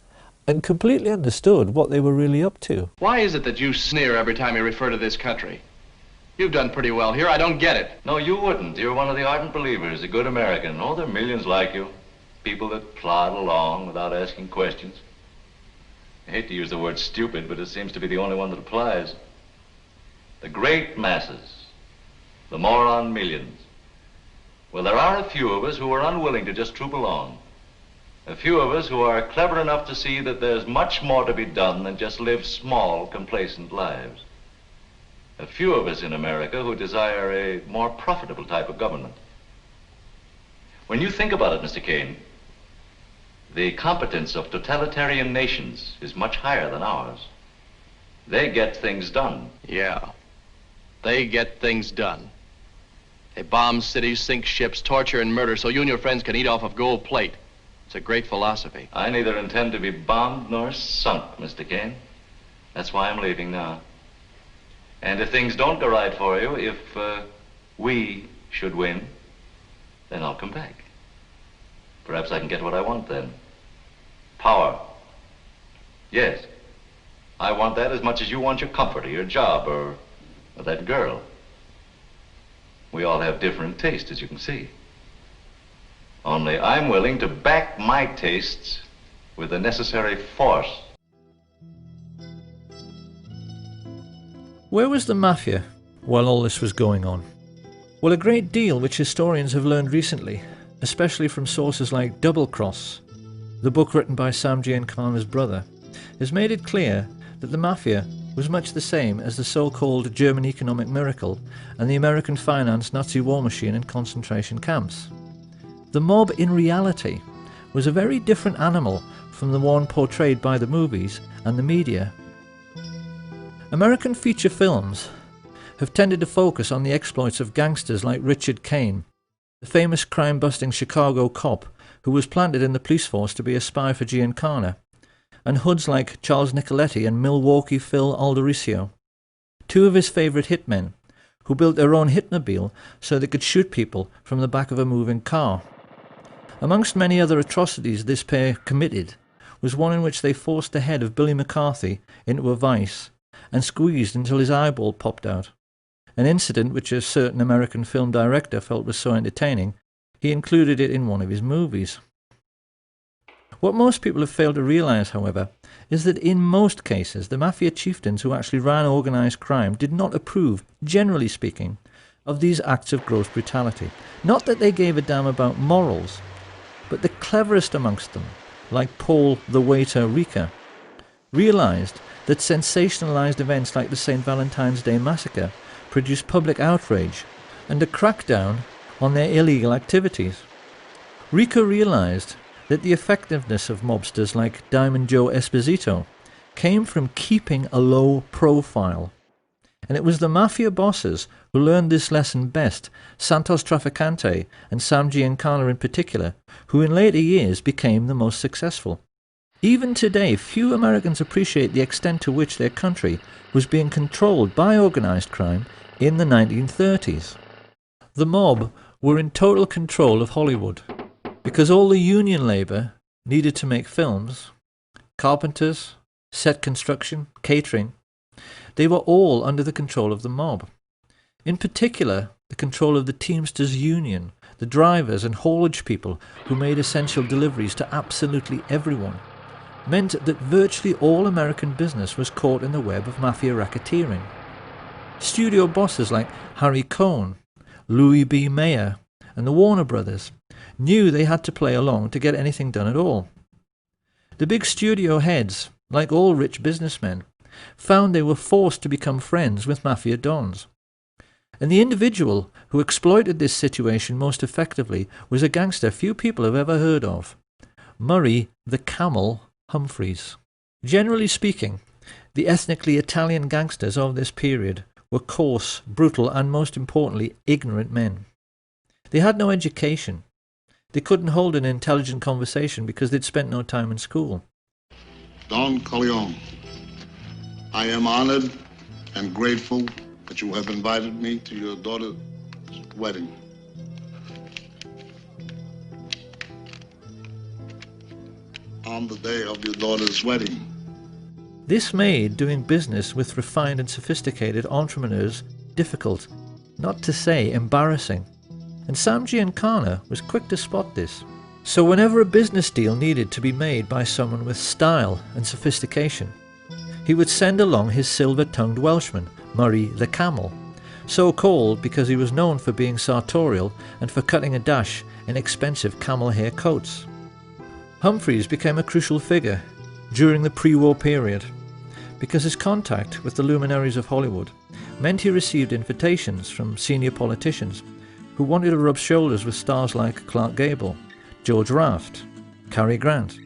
and completely understood what they were really up to. Why is it that you sneer every time you refer to this country? You've done pretty well here. I don't get it. No, you wouldn't. You're one of the ardent believers, a good American. Oh, there are millions like you. People that plod along without asking questions. I hate to use the word stupid, but it seems to be the only one that applies. the great masses, the moron millions. Well, there are a few of us who are unwilling to just troop along. A few of us who are clever enough to see that there's much more to be done than just live small, complacent lives. A few of us in America who desire a more profitable type of government. When you think about it, Mr. Kane, the competence of totalitarian nations is much higher than ours. They get things done. Yeah, they get things done. They bomb cities, sink ships, torture and murder so you and your friends can eat off of gold plate. It's a great philosophy. I neither intend to be bombed nor sunk, Mr. Kane. That's why I'm leaving now. And if things don't go right for you, if we should win, then I'll come back. Perhaps I can get what I want then. Power. Yes. I want that as much as you want your comfort or your job or that girl. We all have different tastes, as you can see. Only I'm willing to back my tastes with the necessary force. Where was the mafia while all this was going on? Well, a great deal which historians have learned recently, especially from sources like Double Cross, the book written by Sam Giancana's brother, has made it clear that the mafia was much the same as the so-called German economic miracle and the American finance Nazi war machine in concentration camps. The mob in reality was a very different animal from the one portrayed by the movies and the media. American feature films have tended to focus on the exploits of gangsters like Richard Kane, the famous crime-busting Chicago cop who was planted in the police force to be a spy for Giancana, and hoods like Charles Nicoletti and Milwaukee Phil Aldericio, two of his favourite hitmen, who built their own hitmobile so they could shoot people from the back of a moving car. Amongst many other atrocities this pair committed was one in which they forced the head of Billy McCarthy into a vice and squeezed until his eyeball popped out, an incident which a certain American film director felt was so entertaining he included it in one of his movies. What most people have failed to realise, however, is that in most cases the mafia chieftains who actually ran organised crime did not approve, generally speaking, of these acts of gross brutality. Not that they gave a damn about morals, but the cleverest amongst them, like Paul the waiter Ricca, realised that sensationalised events like the St. Valentine's Day massacre produced public outrage and a crackdown on their illegal activities. Ricca realised that the effectiveness of mobsters like Diamond Joe Esposito came from keeping a low profile. And it was the mafia bosses who learned this lesson best, Santos Trafficante and Sam Giancana in particular, who in later years became the most successful. Even today, few Americans appreciate the extent to which their country was being controlled by organised crime in the 1930s. The mob were in total control of Hollywood, because all the union labour needed to make films, carpenters, set construction, catering, they were all under the control of the mob. In particular, the control of the Teamsters Union, the drivers and haulage people who made essential deliveries to absolutely everyone, meant that virtually all American business was caught in the web of mafia racketeering. Studio bosses like Harry Cohn, Louis B. Mayer, and the Warner Brothers knew they had to play along to get anything done at all. The big studio heads, like all rich businessmen, found they were forced to become friends with mafia dons. And the individual who exploited this situation most effectively was a gangster few people have ever heard of, Murray the Camel Humphreys. Generally speaking, the ethnically Italian gangsters of this period were coarse, brutal, and most importantly, ignorant men. They had no education. They couldn't hold an intelligent conversation because they'd spent no time in school. Don Corleone, I am honored and grateful that you have invited me to your daughter's wedding. On the day of your daughter's wedding. This made doing business with refined and sophisticated entrepreneurs difficult, not to say embarrassing. And Sam Giancana was quick to spot this. So whenever a business deal needed to be made by someone with style and sophistication, he would send along his silver-tongued Welshman, Murray the Camel, so called because he was known for being sartorial and for cutting a dash in expensive camel hair coats. Humphreys became a crucial figure during the pre-war period because his contact with the luminaries of Hollywood meant he received invitations from senior politicians who wanted to rub shoulders with stars like Clark Gable, George Raft, Cary Grant,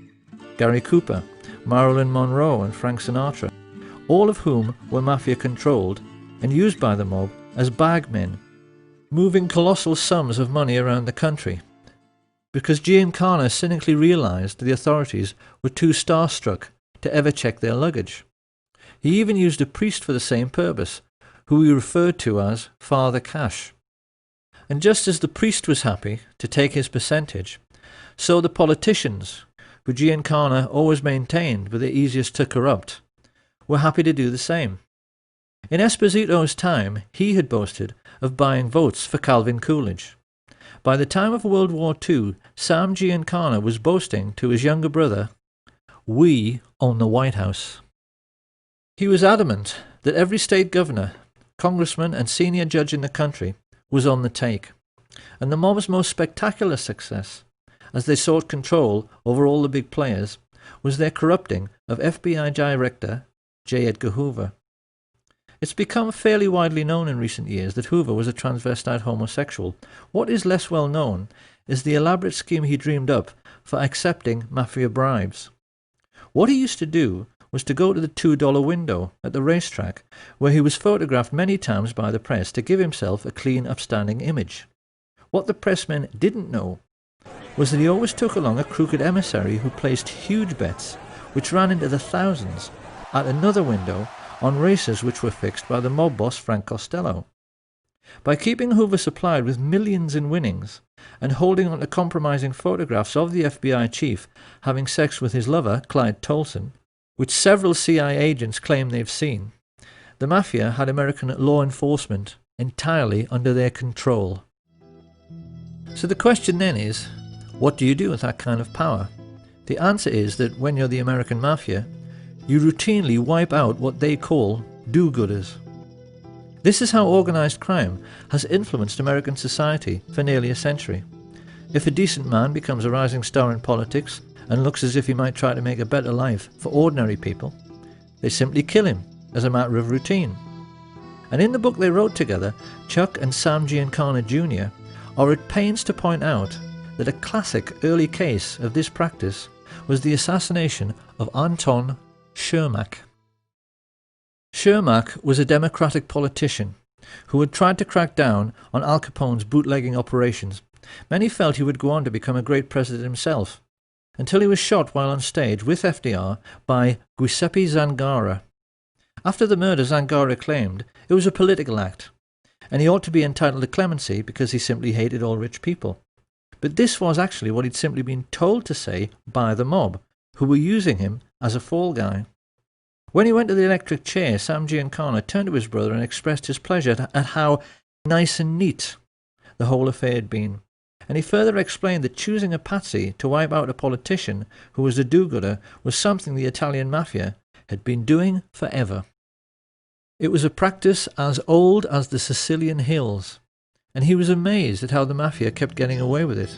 Gary Cooper, Marilyn Monroe and Frank Sinatra, all of whom were mafia-controlled and used by the mob as bagmen, moving colossal sums of money around the country, because Giancana cynically realized the authorities were too starstruck to ever check their luggage. He even used a priest for the same purpose, who he referred to as Father Cash. And just as the priest was happy to take his percentage, so the politicians, who Giancana always maintained were the easiest to corrupt, were happy to do the same. In Esposito's time, he had boasted of buying votes for Calvin Coolidge. By the time of World War II, Sam Giancana was boasting to his younger brother, "We own the White House." He was adamant that every state governor, congressman and senior judge in the country was on the take, and the mob's most spectacular success, as they sought control over all the big players, was their corrupting of FBI Director J. Edgar Hoover. It's become fairly widely known in recent years that Hoover was a transvestite homosexual. What is less well known is the elaborate scheme he dreamed up for accepting mafia bribes. What he used to do was to go to the $2 window at the racetrack, where he was photographed many times by the press to give himself a clean, upstanding image. What the pressmen didn't know was that he always took along a crooked emissary who placed huge bets, which ran into the thousands, at another window on races which were fixed by the mob boss Frank Costello. By keeping Hoover supplied with millions in winnings and holding on to compromising photographs of the FBI chief having sex with his lover, Clyde Tolson, which several CIA agents claim they've seen, the mafia had American law enforcement entirely under their control. So the question then is, what do you do with that kind of power? The answer is that when you're the American mafia, you routinely wipe out what they call do-gooders. This is how organized crime has influenced American society for nearly a century. If a decent man becomes a rising star in politics and looks as if he might try to make a better life for ordinary people, they simply kill him as a matter of routine. And in the book they wrote together, Chuck and Sam Giancana Jr. are at pains to point out that a classic early case of this practice was the assassination of Anton Shermack. Shermack was a Democratic politician who had tried to crack down on Al Capone's bootlegging operations. Many felt he would go on to become a great president himself, until he was shot while on stage with FDR by Giuseppe Zangara. After the murder, Zangara claimed it was a political act, and he ought to be entitled to clemency because he simply hated all rich people. But this was actually what he'd simply been told to say by the mob, who were using him as a fall guy. When he went to the electric chair, Sam Giancana turned to his brother and expressed his pleasure at how nice and neat the whole affair had been. And he further explained that choosing a patsy to wipe out a politician who was a do-gooder was something the Italian mafia had been doing forever. It was a practice as old as the Sicilian hills, and he was amazed at how the mafia kept getting away with it,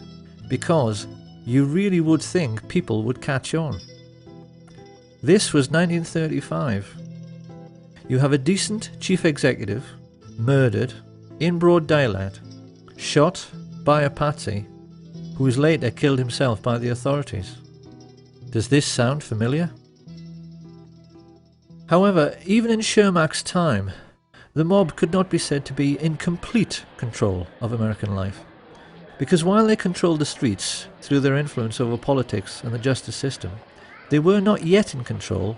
because you really would think people would catch on. This was 1935. You have a decent chief executive murdered in broad daylight, shot by a patsy who was later killed himself by the authorities. Does this sound familiar? However, even in Shermack's time, the mob could not be said to be in complete control of American life, because while they controlled the streets through their influence over politics and the justice system, they were not yet in control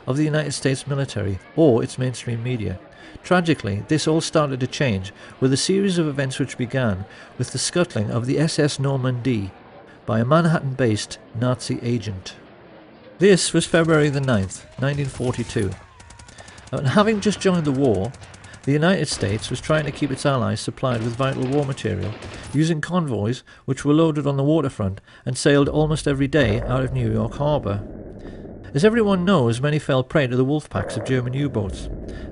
of the United States military or its mainstream media. Tragically, this all started to change with a series of events which began with the scuttling of the SS Normandie by a Manhattan-based Nazi agent. This was February the 9th, 1942. And having just joined the war, the United States was trying to keep its allies supplied with vital war material, using convoys which were loaded on the waterfront and sailed almost every day out of New York Harbor. As everyone knows, many fell prey to the wolf packs of German U-boats,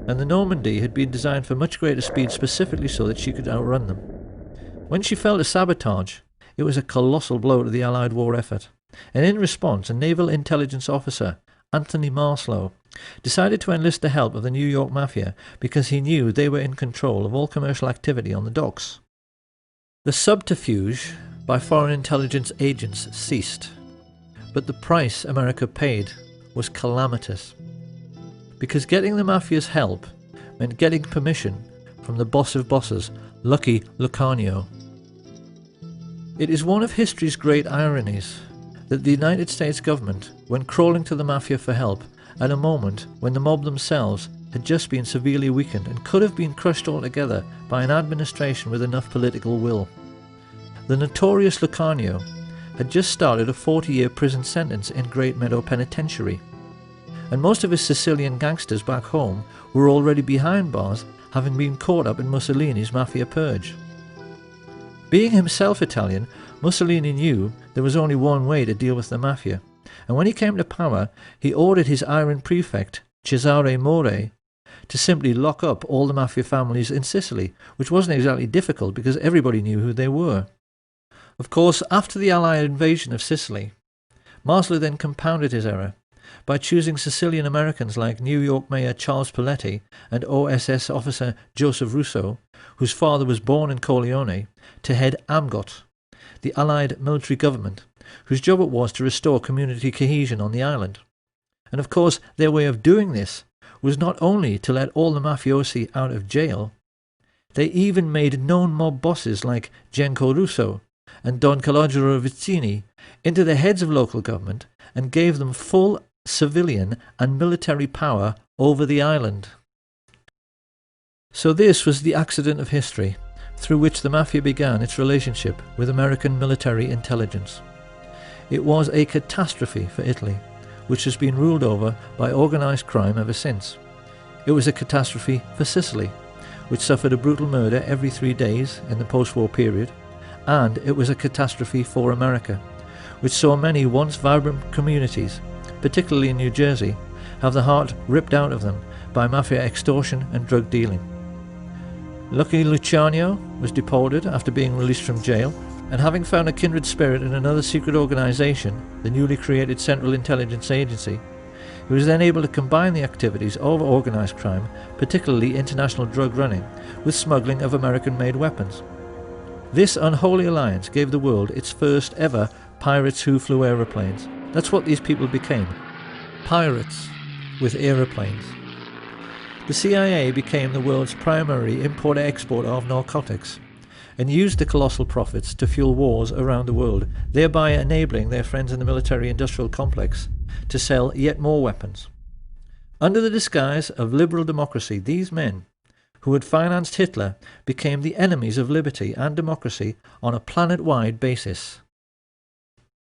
and the Normandy had been designed for much greater speed specifically so that she could outrun them. When she fell to sabotage, it was a colossal blow to the Allied war effort, and in response a naval intelligence officer, Anthony Marslow, decided to enlist the help of the New York Mafia because he knew they were in control of all commercial activity on the docks. The subterfuge by foreign intelligence agents ceased, but the price America paid was calamitous, because getting the Mafia's help meant getting permission from the boss of bosses, Lucky Lucanio. It is one of history's great ironies that the United States government went crawling to the Mafia for help at a moment when the mob themselves had just been severely weakened and could have been crushed altogether by an administration with enough political will. The notorious Lucanio had just started a 40-year prison sentence in Great Meadow Penitentiary, and most of his Sicilian gangsters back home were already behind bars, having been caught up in Mussolini's Mafia purge. Being himself Italian, Mussolini knew there was only one way to deal with the Mafia, and when he came to power, he ordered his iron prefect, Cesare More, to simply lock up all the Mafia families in Sicily, which wasn't exactly difficult because everybody knew who they were. Of course, after the Allied invasion of Sicily, Marslow then compounded his error by choosing Sicilian Americans like New York Mayor Charles Paletti and OSS officer Joseph Russo, whose father was born in Corleone, to head AMGOT, the Allied military government, whose job it was to restore community cohesion on the island. And of course, their way of doing this was not only to let all the mafiosi out of jail, they even made known mob bosses like Genco Russo and Don Calogero Vizzini into the heads of local government and gave them full civilian and military power over the island. So this was the accident of history through which the Mafia began its relationship with American military intelligence. It was a catastrophe for Italy, which has been ruled over by organised crime ever since. It was a catastrophe for Sicily, which suffered a brutal murder every 3 days in the post-war period, and it was a catastrophe for America, which saw many once vibrant communities, particularly in New Jersey, have the heart ripped out of them by Mafia extortion and drug dealing. Lucky Lucanio was deported after being released from jail, and having found a kindred spirit in another secret organisation, the newly created Central Intelligence Agency, he was then able to combine the activities of organised crime, particularly international drug running, with smuggling of American-made weapons. This unholy alliance gave the world its first ever pirates who flew aeroplanes. That's what these people became. Pirates with aeroplanes. The CIA became the world's primary importer-exporter of narcotics, and used the colossal profits to fuel wars around the world, thereby enabling their friends in the military-industrial complex to sell yet more weapons. Under the disguise of liberal democracy, these men, who had financed Hitler, became the enemies of liberty and democracy on a planet-wide basis.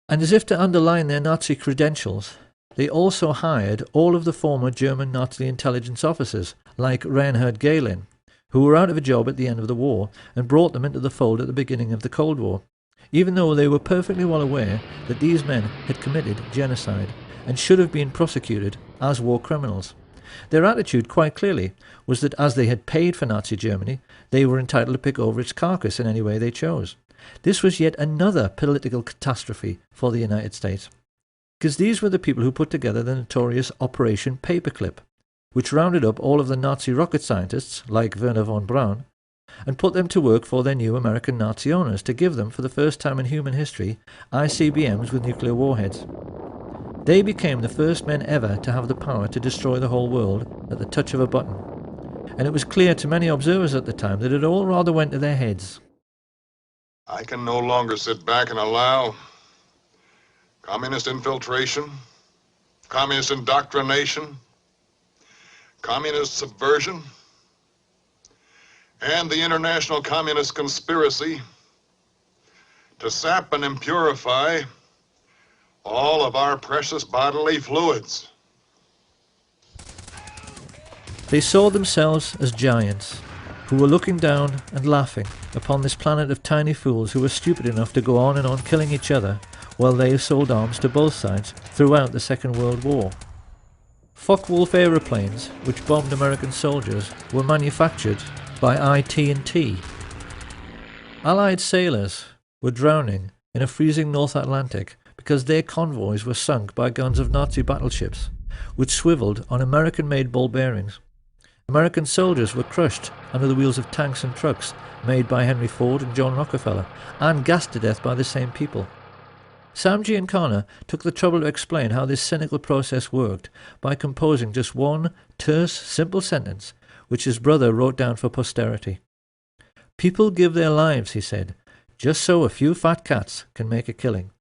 And as if to underline their Nazi credentials, they also hired all of the former German Nazi intelligence officers, like Reinhard Gehlen, who were out of a job at the end of the war, and brought them into the fold at the beginning of the Cold War, even though they were perfectly well aware that these men had committed genocide and should have been prosecuted as war criminals. Their attitude, quite clearly, was that as they had paid for Nazi Germany, they were entitled to pick over its carcass in any way they chose. This was yet another political catastrophe for the United States, because these were the people who put together the notorious Operation Paperclip, which rounded up all of the Nazi rocket scientists, like Wernher von Braun, and put them to work for their new American Nazi owners to give them, for the first time in human history, ICBMs with nuclear warheads. They became the first men ever to have the power to destroy the whole world at the touch of a button, and it was clear to many observers at the time that it all rather went to their heads. I can no longer sit back and allow communist infiltration, communist indoctrination, communist subversion, and the international communist conspiracy to sap and impurify all of our precious bodily fluids. They saw themselves as giants, who were looking down and laughing upon this planet of tiny fools who were stupid enough to go on and on killing each other while they sold arms to both sides throughout the Second World War. Focke-Wulf aeroplanes, which bombed American soldiers, were manufactured by IT&T. Allied sailors were drowning in a freezing North Atlantic because their convoys were sunk by guns of Nazi battleships, which swiveled on American-made ball bearings. American soldiers were crushed under the wheels of tanks and trucks made by Henry Ford and John Rockefeller, and gassed to death by the same people. Sam Giancana took the trouble to explain how this cynical process worked by composing just one terse, simple sentence, which his brother wrote down for posterity. "People give their lives," he said, "just so a few fat cats can make a killing."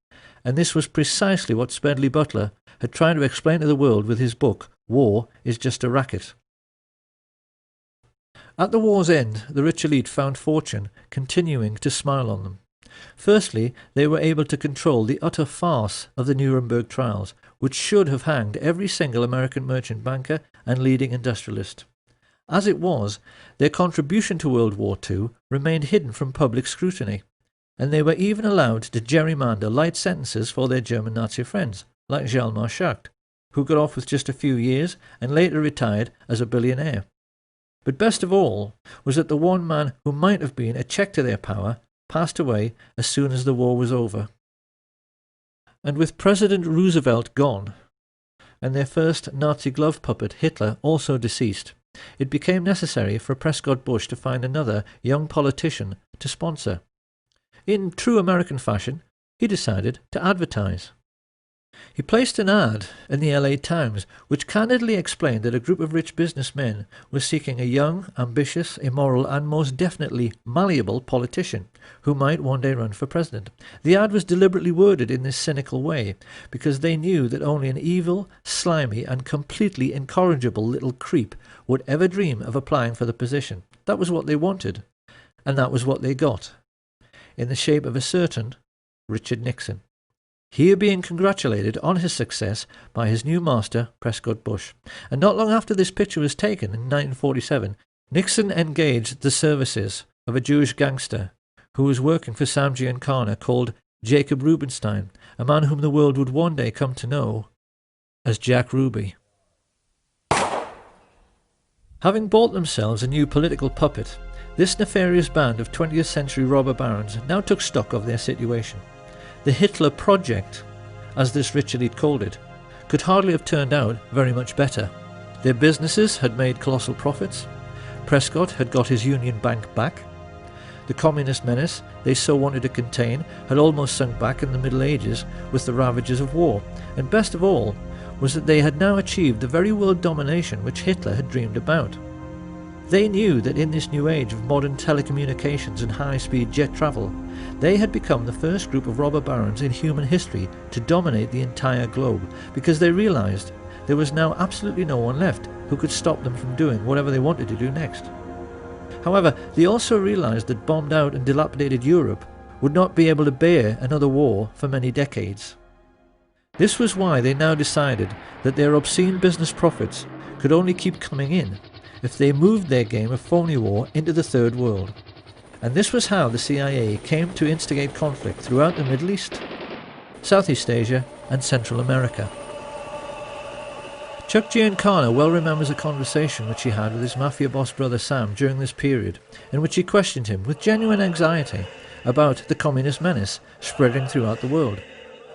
And this was precisely what Smedley Butler had tried to explain to the world with his book, War is Just a Racket. At the war's end, the rich elite found fortune continuing to smile on them. Firstly, they were able to control the utter farce of the Nuremberg trials, which should have hanged every single American merchant banker and leading industrialist. As it was, their contribution to World War II remained hidden from public scrutiny, and they were even allowed to gerrymander light sentences for their German Nazi friends, like Hjalmar Schacht, who got off with just a few years and later retired as a billionaire. But best of all was that the one man who might have been a check to their power passed away as soon as the war was over. And with President Roosevelt gone, and their first Nazi glove puppet Hitler also deceased, it became necessary for Prescott Bush to find another young politician to sponsor. In true American fashion, he decided to advertise. He placed an ad in the LA Times which candidly explained that a group of rich businessmen was seeking a young, ambitious, immoral and most definitely malleable politician who might one day run for president. The ad was deliberately worded in this cynical way because they knew that only an evil, slimy and completely incorrigible little creep would ever dream of applying for the position. That was what they wanted, and that was what they got, in the shape of a certain Richard Nixon. Here being congratulated on his success by his new master, Prescott Bush. And not long after this picture was taken in 1947, Nixon engaged the services of a Jewish gangster who was working for Sam Giancana called Jacob Rubenstein, a man whom the world would one day come to know as Jack Ruby. Having bought themselves a new political puppet, this nefarious band of 20th century robber barons now took stock of their situation. The Hitler Project, as this rich elite called it, could hardly have turned out very much better. Their businesses had made colossal profits. Prescott had got his Union Bank back. The communist menace they so wanted to contain had almost sunk back in the Middle Ages with the ravages of war. And best of all was that they had now achieved the very world domination which Hitler had dreamed about. They knew that in this new age of modern telecommunications and high-speed jet travel, they had become the first group of robber barons in human history to dominate the entire globe, because they realized there was now absolutely no one left who could stop them from doing whatever they wanted to do next. However, they also realized that bombed out and dilapidated Europe would not be able to bear another war for many decades. This was why they now decided that their obscene business profits could only keep coming in if they moved their game of phony war into the Third World. And this was how the CIA came to instigate conflict throughout the Middle East, Southeast Asia and Central America. Chuck Giancana well remembers a conversation which he had with his mafia boss brother Sam during this period, in which he questioned him with genuine anxiety about the communist menace spreading throughout the world.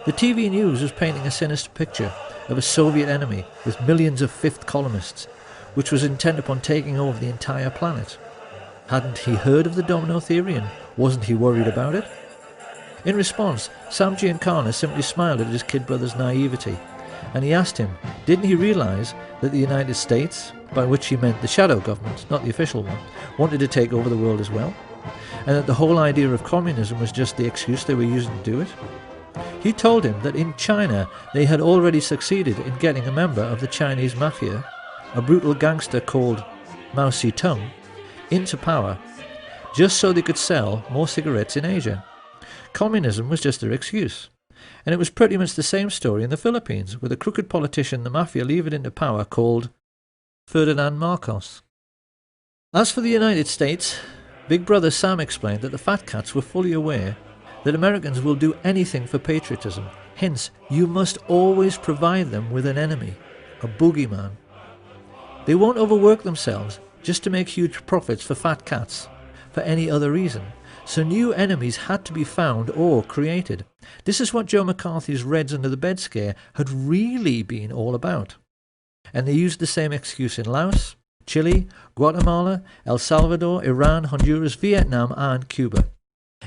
The TV news was painting a sinister picture of a Soviet enemy with millions of fifth columnists, which was intent upon taking over the entire planet. Hadn't he heard of the domino theory, and wasn't he worried about it? In response, Sam Giancana simply smiled at his kid brother's naivety, and he asked him, didn't he realize that the United States, by which he meant the shadow government, not the official one, wanted to take over the world as well, and that the whole idea of communism was just the excuse they were using to do it? He told him that in China they had already succeeded in getting a member of the Chinese mafia, a brutal gangster called Mao Zedong, into power, just so they could sell more cigarettes in Asia. Communism was just their excuse. And it was pretty much the same story in the Philippines, with a crooked politician the mafia levered into power called Ferdinand Marcos. As for the United States, Big Brother Sam explained that the fat cats were fully aware that Americans will do anything for patriotism. Hence, you must always provide them with an enemy. a boogeyman. They won't overwork themselves just to make huge profits for fat cats, for any other reason. So new enemies had to be found or created. This is what Joe McCarthy's Reds Under the Bed scare had really been all about. And they used the same excuse in Laos, Chile, Guatemala, El Salvador, Iran, Honduras, Vietnam and Cuba.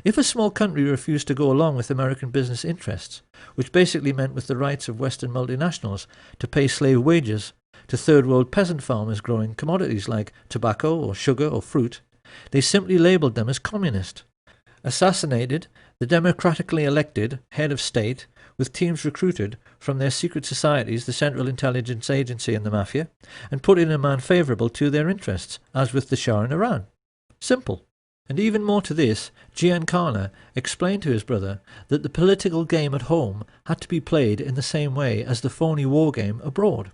If a small country refused to go along with American business interests, which basically meant with the rights of Western multinationals to pay slave wages to third world peasant farmers growing commodities like tobacco or sugar or fruit, they simply labelled them as communist, assassinated the democratically elected head of state with teams recruited from their secret societies, the Central Intelligence Agency and the Mafia, and put in a man favourable to their interests, as with the Shah in Iran. Simple. And even more to this, Giancana explained to his brother that the political game at home had to be played in the same way as the phony war game abroad.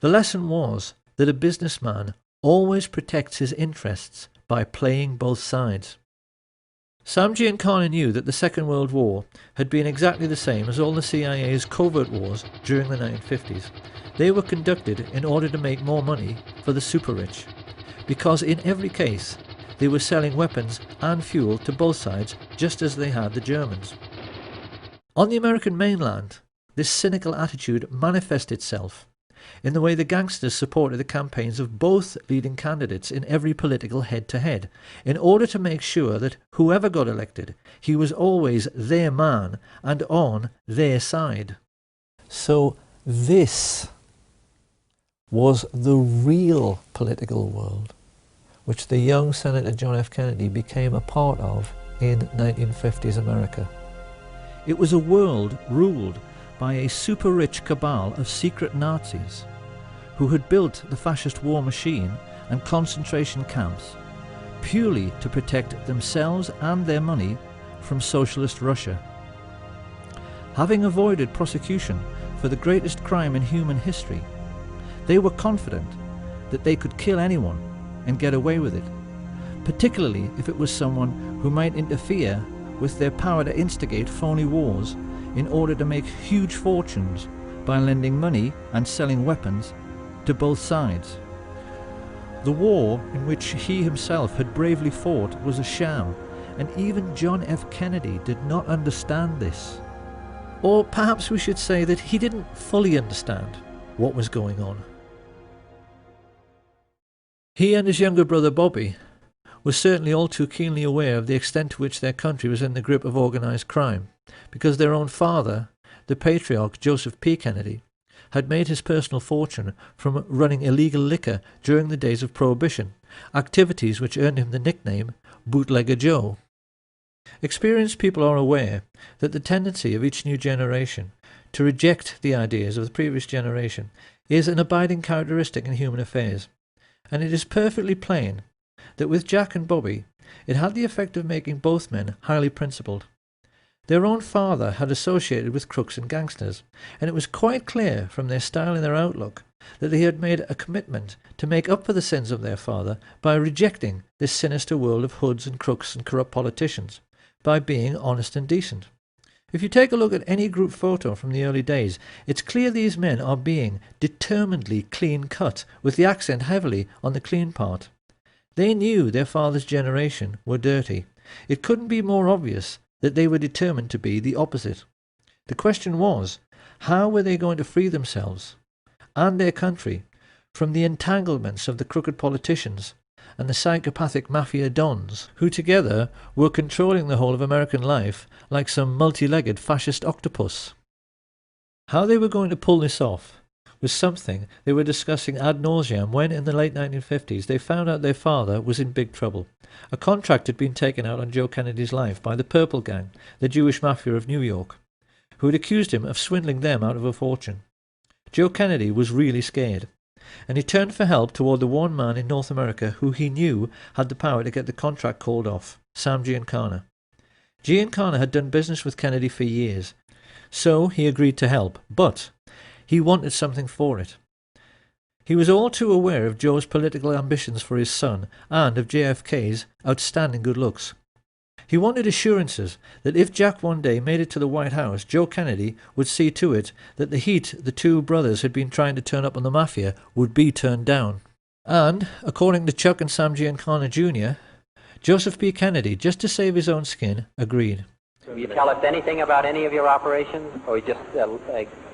The lesson was that a businessman always protects his interests by playing both sides. Sam Giancana knew that the Second World War had been exactly the same as all the CIA's covert wars during the 1950s. They were conducted in order to make more money for the super-rich, because in every case they were selling weapons and fuel to both sides just as they had the Germans. On the American mainland, this cynical attitude manifested itself in the way the gangsters supported the campaigns of both leading candidates in every political head-to-head, in order to make sure that whoever got elected, he was always their man and on their side. So this was the real political world which the young Senator John F. Kennedy became a part of in 1950s America. It was a world ruled by a super-rich cabal of secret Nazis who had built the fascist war machine and concentration camps purely to protect themselves and their money from socialist Russia. Having avoided prosecution for the greatest crime in human history, they were confident that they could kill anyone and get away with it, particularly if it was someone who might interfere with their power to instigate phony wars in order to make huge fortunes by lending money and selling weapons to both sides. The war in which he himself had bravely fought was a sham, and even John F. Kennedy did not understand this. Or perhaps we should say that he didn't fully understand what was going on. He and his younger brother Bobby were certainly all too keenly aware of the extent to which their country was in the grip of organised crime, because their own father, the patriarch Joseph P. Kennedy, had made his personal fortune from running illegal liquor during the days of Prohibition, activities which earned him the nickname Bootlegger Joe. Experienced people are aware that the tendency of each new generation to reject the ideas of the previous generation is an abiding characteristic in human affairs, and it is perfectly plain that with Jack and Bobby it had the effect of making both men highly principled. Their own father had associated with crooks and gangsters, and it was quite clear from their style and their outlook that they had made a commitment to make up for the sins of their father by rejecting this sinister world of hoods and crooks and corrupt politicians, by being honest and decent. If you take a look at any group photo from the early days, it's clear these men are being determinedly clean-cut, with the accent heavily on the clean part. They knew their father's generation were dirty. It couldn't be more obvious that they were determined to be the opposite. The question was, how were they going to free themselves and their country from the entanglements of the crooked politicians and the psychopathic mafia dons, who together were controlling the whole of American life like some multi-legged fascist octopus? How they were going to pull this off was something they were discussing ad nauseam when, in the late 1950s, they found out their father was in big trouble. A contract had been taken out on Joe Kennedy's life by the Purple Gang, the Jewish mafia of New York, who had accused him of swindling them out of a fortune. Joe Kennedy was really scared, and he turned for help toward the one man in North America who he knew had the power to get the contract called off, Sam Giancana. Giancana had done business with Kennedy for years, so he agreed to help, but he wanted something for it. He was all too aware of Joe's political ambitions for his son and of JFK's outstanding good looks. He wanted assurances that if Jack one day made it to the White House, Joe Kennedy would see to it that the heat the two brothers had been trying to turn up on the Mafia would be turned down. And, according to Chuck and Sam Giancana Jr., Joseph P. Kennedy, just to save his own skin, agreed. Will you tell us anything about any of your operations, or you just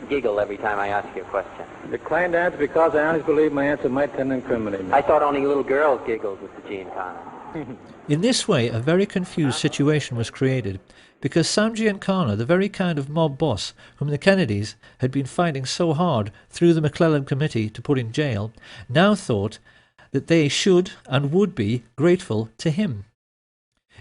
giggle every time I ask you a question? I decline to answer because I honestly believe my answer might tend to incriminate me. I thought only little girls giggled with the Giancana. In this way, a very confused situation was created, because Sam Giancana, the very kind of mob boss whom the Kennedys had been fighting so hard through the McClellan Committee to put in jail, now thought that they should and would be grateful to him.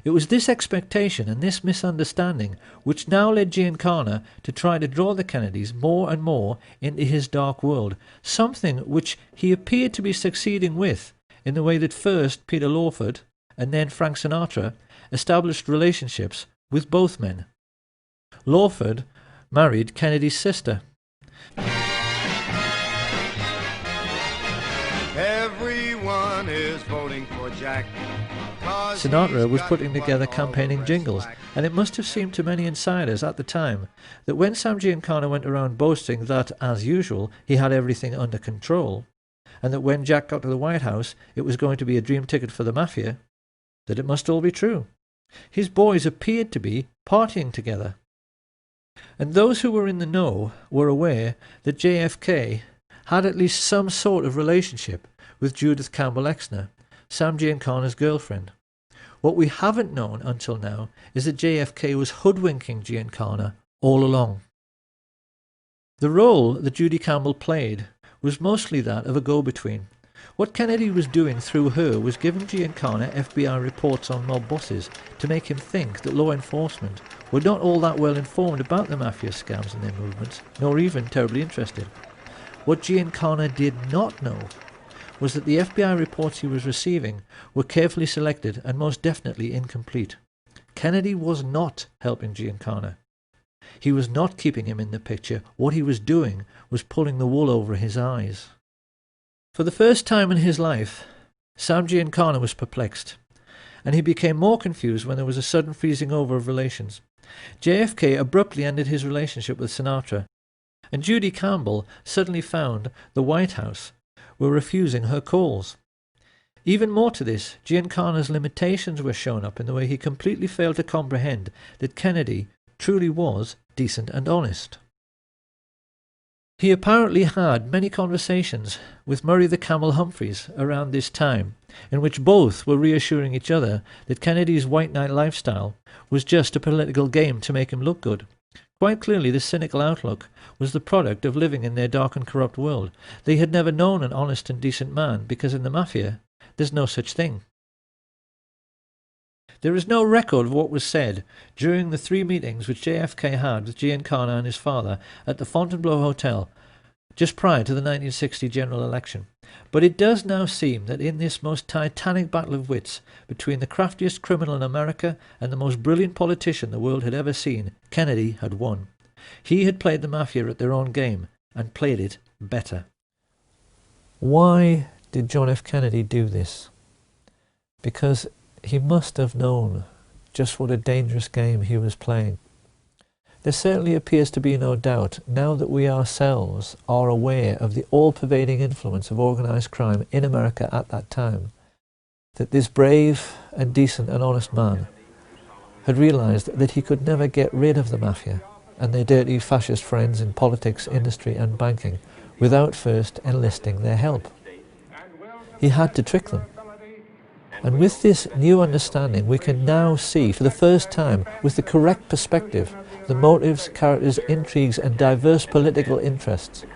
It was this expectation and this misunderstanding which now led Giancana to try to draw the Kennedys more and more into his dark world, something which he appeared to be succeeding with in the way that first Peter Lawford and then Frank Sinatra established relationships with both men. Lawford married Kennedy's sister. Everyone is voting for Jack. Sinatra was putting together campaigning jingles, and it must have seemed to many insiders at the time that when Sam Giancana went around boasting that, as usual, he had everything under control, and that when Jack got to the White House it was going to be a dream ticket for the Mafia, that it must all be true. His boys appeared to be partying together. And those who were in the know were aware that JFK had at least some sort of relationship with Judith Campbell Exner, Sam Giancana's girlfriend. What we haven't known until now is that JFK was hoodwinking Giancana all along. The role that Judy Campbell played was mostly that of a go-between. What Kennedy was doing through her was giving Giancana FBI reports on mob bosses to make him think that law enforcement were not all that well informed about the Mafia scams and their movements, nor even terribly interested. What Giancana did not know was that the FBI reports he was receiving were carefully selected and most definitely incomplete. Kennedy was not helping Giancana. He was not keeping him in the picture. What he was doing was pulling the wool over his eyes. For the first time in his life, Sam Giancana was perplexed, and he became more confused when there was a sudden freezing over of relations. JFK abruptly ended his relationship with Sinatra, and Judy Campbell suddenly found the White House were refusing her calls. Even more to this, Giancana's limitations were shown up in the way he completely failed to comprehend that Kennedy truly was decent and honest. He apparently had many conversations with Murray the Camel Humphreys around this time, in which both were reassuring each other that Kennedy's white knight lifestyle was just a political game to make him look good. Quite clearly, this cynical outlook was the product of living in their dark and corrupt world. They had never known an honest and decent man, because in the Mafia there's no such thing. There is no record of what was said during the 3 meetings which JFK had with Giancana and his father at the Fontainebleau Hotel just prior to the 1960 general election. But it does now seem that in this most titanic battle of wits between the craftiest criminal in America and the most brilliant politician the world had ever seen, Kennedy had won. He had played the Mafia at their own game, and played it better. Why did John F. Kennedy do this? Because he must have known just what a dangerous game he was playing. There certainly appears to be no doubt, now that we ourselves are aware of the all-pervading influence of organised crime in America at that time, that this brave and decent and honest man had realised that he could never get rid of the Mafia and their dirty fascist friends in politics, industry and banking without first enlisting their help. He had to trick them. And with this new understanding, we can now see for the first time, with the correct perspective, the motives, characters, intrigues and diverse political interests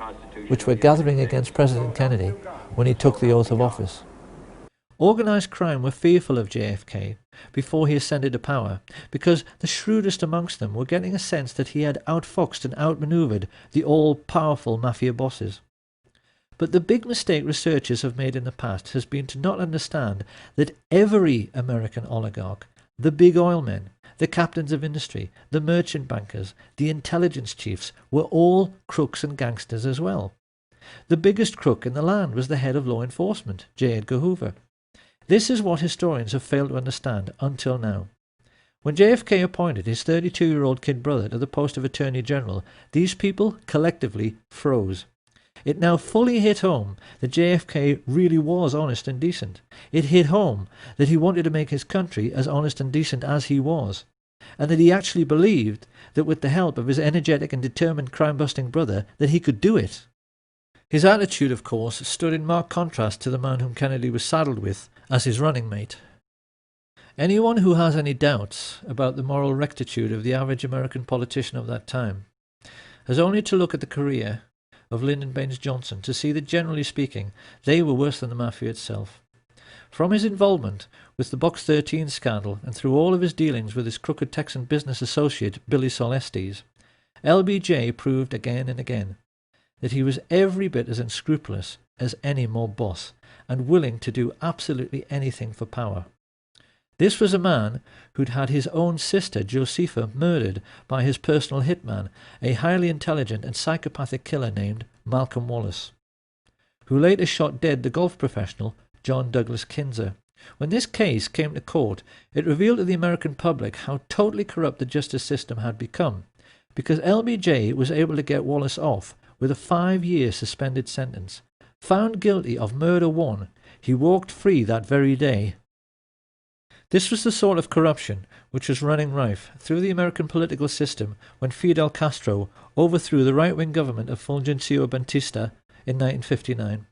which were gathering against President Kennedy when he took the oath of office. Organised crime were fearful of JFK before he ascended to power, because the shrewdest amongst them were getting a sense that he had outfoxed and outmanoeuvred the all-powerful Mafia bosses. But the big mistake researchers have made in the past has been to not understand that every American oligarch, the big oil men, the captains of industry, the merchant bankers, the intelligence chiefs, were all crooks and gangsters as well. The biggest crook in the land was the head of law enforcement, J. Edgar Hoover. This is what historians have failed to understand until now. When JFK appointed his 32-year-old kid brother to the post of Attorney General, these people collectively froze. It now fully hit home that JFK really was honest and decent. It hit home that he wanted to make his country as honest and decent as he was, and that he actually believed that with the help of his energetic and determined crime-busting brother that he could do it. His attitude, of course, stood in marked contrast to the man whom Kennedy was saddled with as his running mate. Anyone who has any doubts about the moral rectitude of the average American politician of that time has only to look at the career of Lyndon Baines Johnson to see that, generally speaking, they were worse than the Mafia itself. From his involvement with the Box 13 scandal and through all of his dealings with his crooked Texan business associate Billy Solestes, LBJ proved again and again that he was every bit as unscrupulous as any mob boss and willing to do absolutely anything for power. This was a man who'd had his own sister, Josepha, murdered by his personal hitman, a highly intelligent and psychopathic killer named Malcolm Wallace, who later shot dead the golf professional John Douglas Kinzer. When this case came to court, it revealed to the American public how totally corrupt the justice system had become, because LBJ was able to get Wallace off with a 5-year suspended sentence. Found guilty of murder one, he walked free that very day. This was the sort of corruption which was running rife through the American political system when Fidel Castro overthrew the right-wing government of Fulgencio Batista in 1959.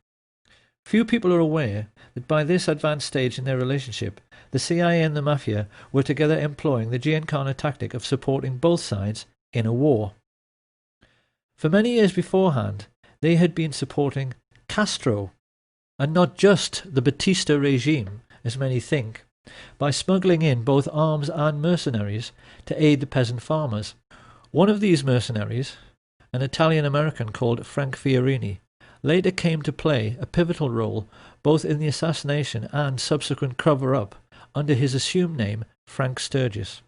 Few people are aware that by this advanced stage in their relationship, the CIA and the Mafia were together employing the Giancana tactic of supporting both sides in a war. For many years beforehand, they had been supporting Castro, and not just the Batista regime, as many think, by smuggling in both arms and mercenaries to aid the peasant farmers. One of these mercenaries, an Italian-American called Frank Fiorini, later came to play a pivotal role both in the assassination and subsequent cover-up under his assumed name Frank Sturgis.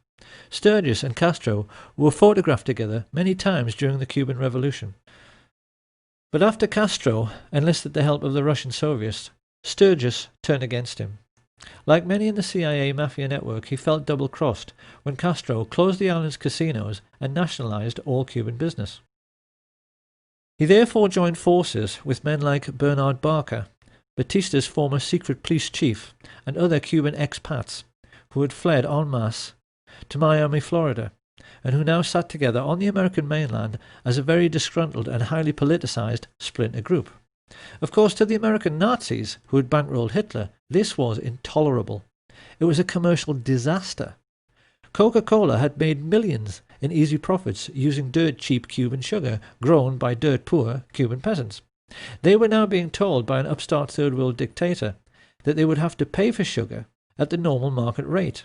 Sturgis and Castro were photographed together many times during the Cuban Revolution. But after Castro enlisted the help of the Russian Soviets, Sturgis turned against him. Like many in the CIA Mafia network, he felt double-crossed when Castro closed the island's casinos and nationalized all Cuban business. He therefore joined forces with men like Bernard Barker, Batista's former secret police chief, and other Cuban expats who had fled en masse to Miami, Florida, and who now sat together on the American mainland as a very disgruntled and highly politicized splinter group. Of course, to the American Nazis who had bankrolled Hitler, this was intolerable. It was a commercial disaster. Coca-Cola had made millions in easy profits using dirt-cheap Cuban sugar grown by dirt-poor Cuban peasants. They were now being told by an upstart third-world dictator that they would have to pay for sugar at the normal market rate,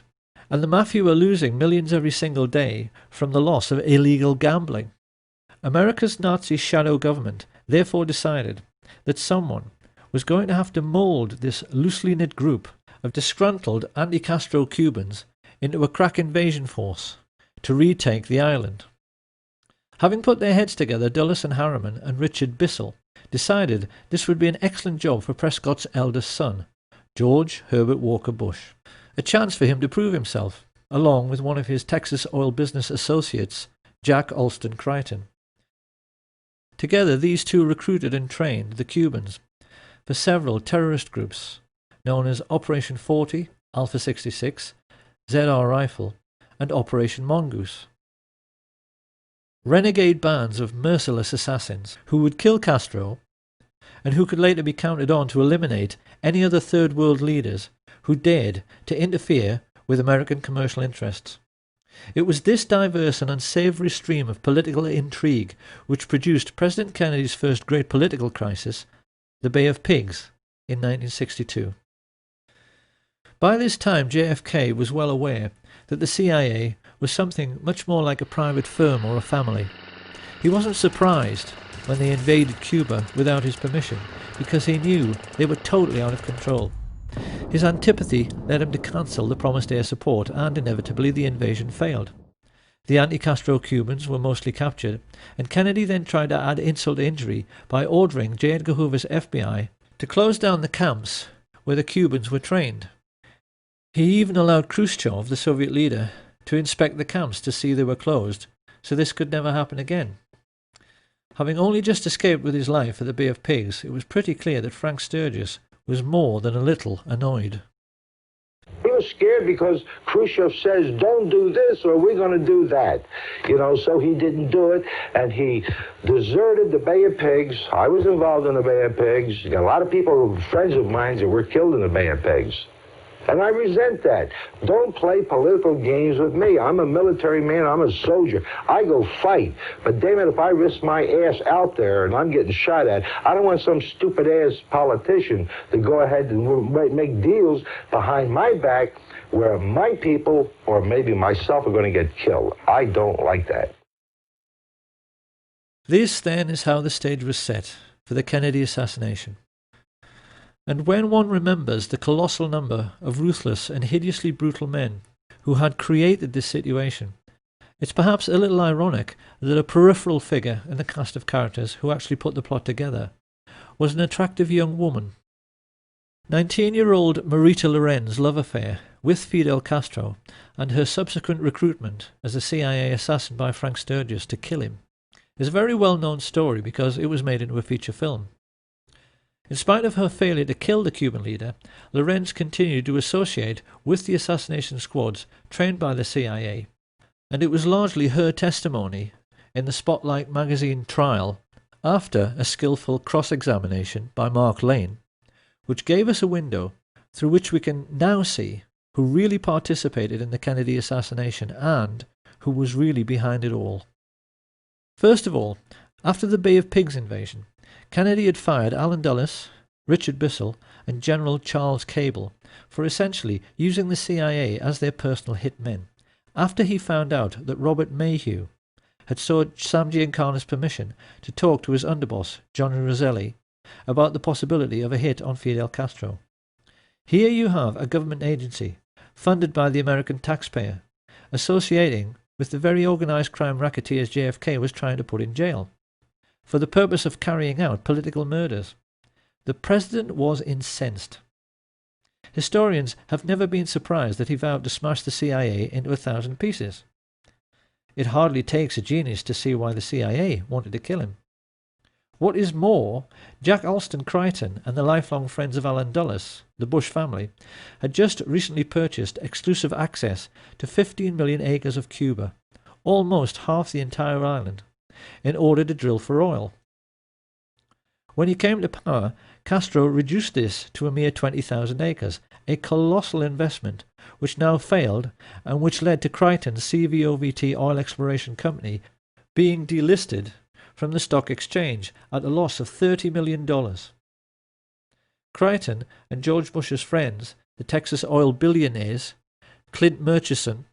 and the Mafia were losing millions every single day from the loss of illegal gambling. America's Nazi shadow government therefore decided that someone was going to have to mould this loosely knit group of disgruntled anti-Castro Cubans into a crack invasion force to retake the island. Having put their heads together, Dulles and Harriman and Richard Bissell decided this would be an excellent job for Prescott's eldest son, George Herbert Walker Bush, a chance for him to prove himself, along with one of his Texas oil business associates, Jack Alston Crichton. Together, these two recruited and trained the Cubans for several terrorist groups known as Operation 40, Alpha 66, ZR Rifle, and Operation Mongoose. Renegade bands of merciless assassins who would kill Castro and who could later be counted on to eliminate any other third world leaders who dared to interfere with American commercial interests. It was this diverse and unsavory stream of political intrigue which produced President Kennedy's first great political crisis, the Bay of Pigs, in 1962. By this time, JFK was well aware that the CIA was something much more like a private firm or a family. He wasn't surprised when they invaded Cuba without his permission, because he knew they were totally out of control. His antipathy led him to cancel the promised air support, and inevitably the invasion failed. The anti-Castro Cubans were mostly captured, and Kennedy then tried to add insult to injury by ordering J. Edgar Hoover's FBI to close down the camps where the Cubans were trained. He even allowed Khrushchev, the Soviet leader, to inspect the camps to see they were closed, so this could never happen again. Having only just escaped with his life at the Bay of Pigs, it was pretty clear that Frank Sturgis was more than a little annoyed. He was scared because Khrushchev says, don't do this or we're going to do that. You know, so he didn't do it, and he deserted the Bay of Pigs. I was involved in the Bay of Pigs. You got a lot of people, friends of mine, that were killed in the Bay of Pigs. And I resent that. Don't play political games with me. I'm a military man. I'm a soldier. I go fight. But damn it, if I risk my ass out there and I'm getting shot at, I don't want some stupid-ass politician to go ahead and make deals behind my back where my people, or maybe myself, are going to get killed. I don't like that. This, then, is how the stage was set for the Kennedy assassination. And when one remembers the colossal number of ruthless and hideously brutal men who had created this situation, it's perhaps a little ironic that a peripheral figure in the cast of characters who actually put the plot together was an attractive young woman. 19-year-old Marita Loren's love affair with Fidel Castro and her subsequent recruitment as a CIA assassin by Frank Sturgis to kill him is a very well-known story because it was made into a feature film. In spite of her failure to kill the Cuban leader, Lorenz continued to associate with the assassination squads trained by the CIA, and it was largely her testimony in the Spotlight magazine trial after a skillful cross-examination by Mark Lane, which gave us a window through which we can now see who really participated in the Kennedy assassination and who was really behind it all. First of all, after the Bay of Pigs invasion, Kennedy had fired Allen Dulles, Richard Bissell, and General Charles Cable for essentially using the CIA as their personal hitmen, after he found out that Robert Mayhew had sought Sam Giancana's permission to talk to his underboss, Johnny Roselli, about the possibility of a hit on Fidel Castro. Here you have a government agency, funded by the American taxpayer, associating with the very organized crime racketeers JFK was trying to put in jail, for the purpose of carrying out political murders. The president was incensed. Historians have never been surprised that he vowed to smash the CIA into 1,000 pieces. It hardly takes a genius to see why the CIA wanted to kill him. What is more, Jack Alston Crichton and the lifelong friends of Allen Dulles, the Bush family, had just recently purchased exclusive access to 15 million acres of Cuba, almost half the entire island, in order to drill for oil. When he came to power, Castro reduced this to a mere 20,000 acres, a colossal investment which now failed and which led to Crichton's CVOVT Oil Exploration Company being delisted from the stock exchange at a loss of $30 million. Crichton and George Bush's friends, the Texas oil billionaires, Clint Murchison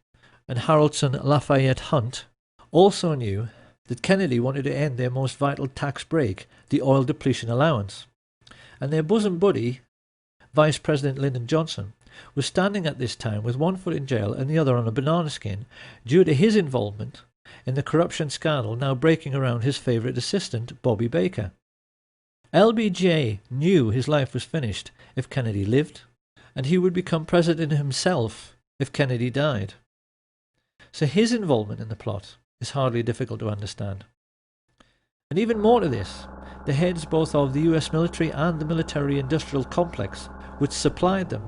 and Haroldson Lafayette Hunt, also knew that Kennedy wanted to end their most vital tax break, the oil depletion allowance, and their bosom buddy, Vice President Lyndon Johnson, was standing at this time with one foot in jail and the other on a banana skin due to his involvement in the corruption scandal now breaking around his favourite assistant, Bobby Baker. LBJ knew his life was finished if Kennedy lived, and he would become president himself if Kennedy died. So his involvement in the plot is hardly difficult to understand. And even more to this, the heads both of the US military and the military-industrial complex which supplied them,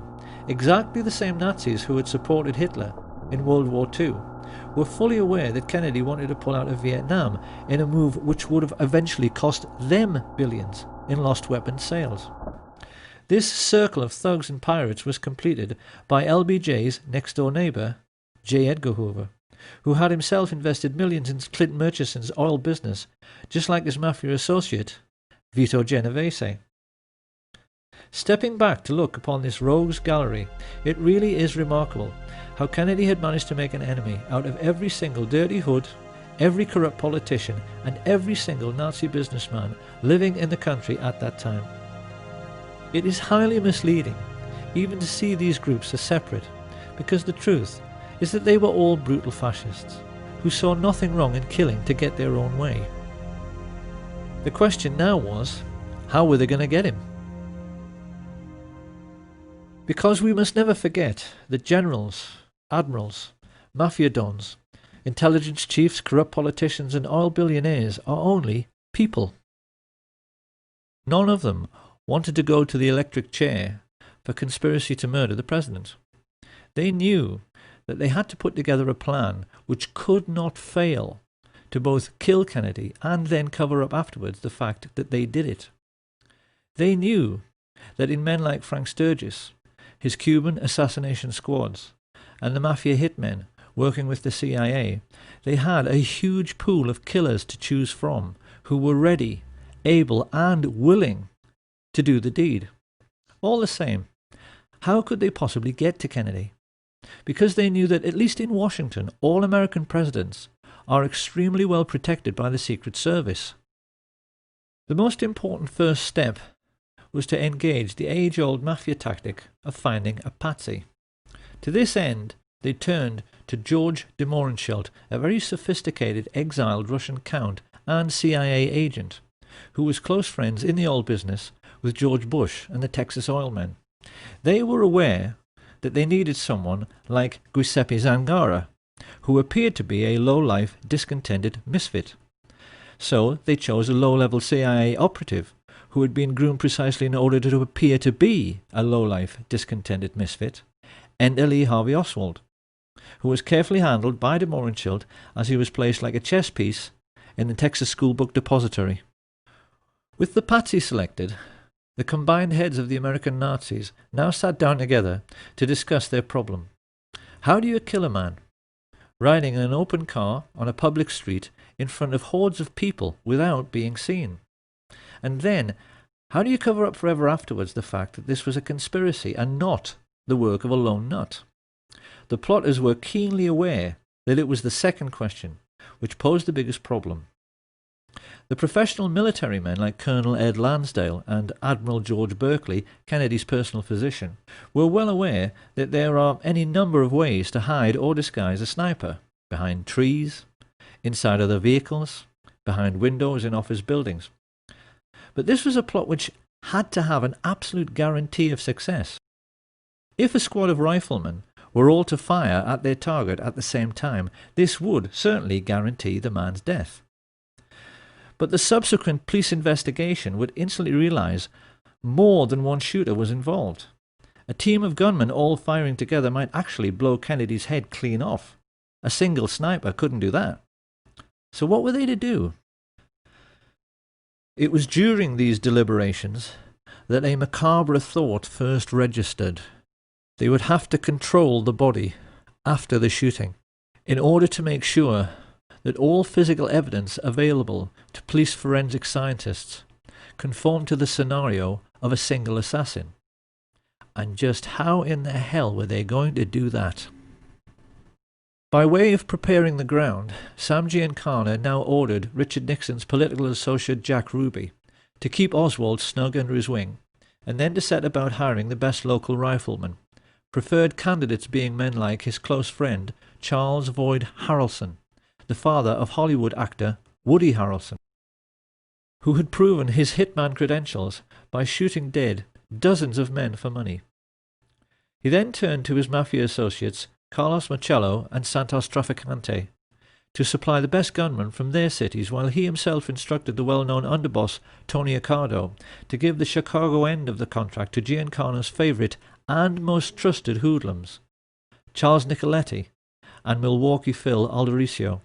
exactly the same Nazis who had supported Hitler in World War II, were fully aware that Kennedy wanted to pull out of Vietnam in a move which would have eventually cost them billions in lost weapons sales. This circle of thugs and pirates was completed by LBJ's next-door neighbour, J. Edgar Hoover, who had himself invested millions in Clint Murchison's oil business, just like his mafia associate, Vito Genovese. Stepping back to look upon this rogues gallery, it really is remarkable how Kennedy had managed to make an enemy out of every single dirty hood, every corrupt politician, and every single Nazi businessman living in the country at that time. It is highly misleading even to see these groups as separate, because the truth is that they were all brutal fascists, who saw nothing wrong in killing to get their own way. The question now was, how were they going to get him? Because we must never forget that generals, admirals, mafia dons, intelligence chiefs, corrupt politicians and oil billionaires are only people. None of them wanted to go to the electric chair for conspiracy to murder the president. They knew that they had to put together a plan which could not fail to both kill Kennedy and then cover up afterwards the fact that they did it. They knew that in men like Frank Sturgis, his Cuban assassination squads, and the mafia hitmen working with the CIA, they had a huge pool of killers to choose from who were ready, able and willing to do the deed. All the same, how could they possibly get to Kennedy? Because they knew that, at least in Washington, all American presidents are extremely well protected by the Secret Service. The most important first step was to engage the age-old mafia tactic of finding a patsy. To this end, they turned to George de Mohrenschildt, a very sophisticated exiled Russian count and CIA agent, who was close friends in the oil business with George Bush and the Texas oil men. They were aware that they needed someone like Giuseppe Zangara, who appeared to be a low-life, discontented misfit. So they chose a low-level CIA operative who had been groomed precisely in order to appear to be a low-life, discontented misfit, Enter Lee Harvey Oswald, who was carefully handled by de Mohrenschildt as he was placed like a chess piece in the Texas School Book Depository. With the patsy selected, the combined heads of the American Nazis now sat down together to discuss their problem. How do you kill a man? Riding in an open car on a public street in front of hordes of people without being seen. And then, how do you cover up forever afterwards the fact that this was a conspiracy and not the work of a lone nut? The plotters were keenly aware that it was the second question which posed the biggest problem. The professional military men like Colonel Ed Lansdale and Admiral George Berkeley, Kennedy's personal physician, were well aware that there are any number of ways to hide or disguise a sniper: behind trees, inside other vehicles, behind windows in office buildings. But this was a plot which had to have an absolute guarantee of success. If a squad of riflemen were all to fire at their target at the same time, this would certainly guarantee the man's death. But the subsequent police investigation would instantly realize more than one shooter was involved. A team of gunmen all firing together might actually blow Kennedy's head clean off. A single sniper couldn't do that. So what were they to do? It was during these deliberations that a macabre thought first registered. They would have to control the body after the shooting in order to make sure that all physical evidence available to police forensic scientists conformed to the scenario of a single assassin. And just how in the hell were they going to do that? By way of preparing the ground, Sam Giancana now ordered Richard Nixon's political associate Jack Ruby to keep Oswald snug under his wing, and then to set about hiring the best local riflemen, preferred candidates being men like his close friend Charles Boyd Harrelson, the father of Hollywood actor Woody Harrelson, who had proven his hitman credentials by shooting dead dozens of men for money. He then turned to his mafia associates Carlos Marcello and Santos Trafficante to supply the best gunmen from their cities, while he himself instructed the well-known underboss Tony Accardo to give the Chicago end of the contract to Giancana's favourite and most trusted hoodlums, Charles Nicoletti and Milwaukee Phil Aldericio.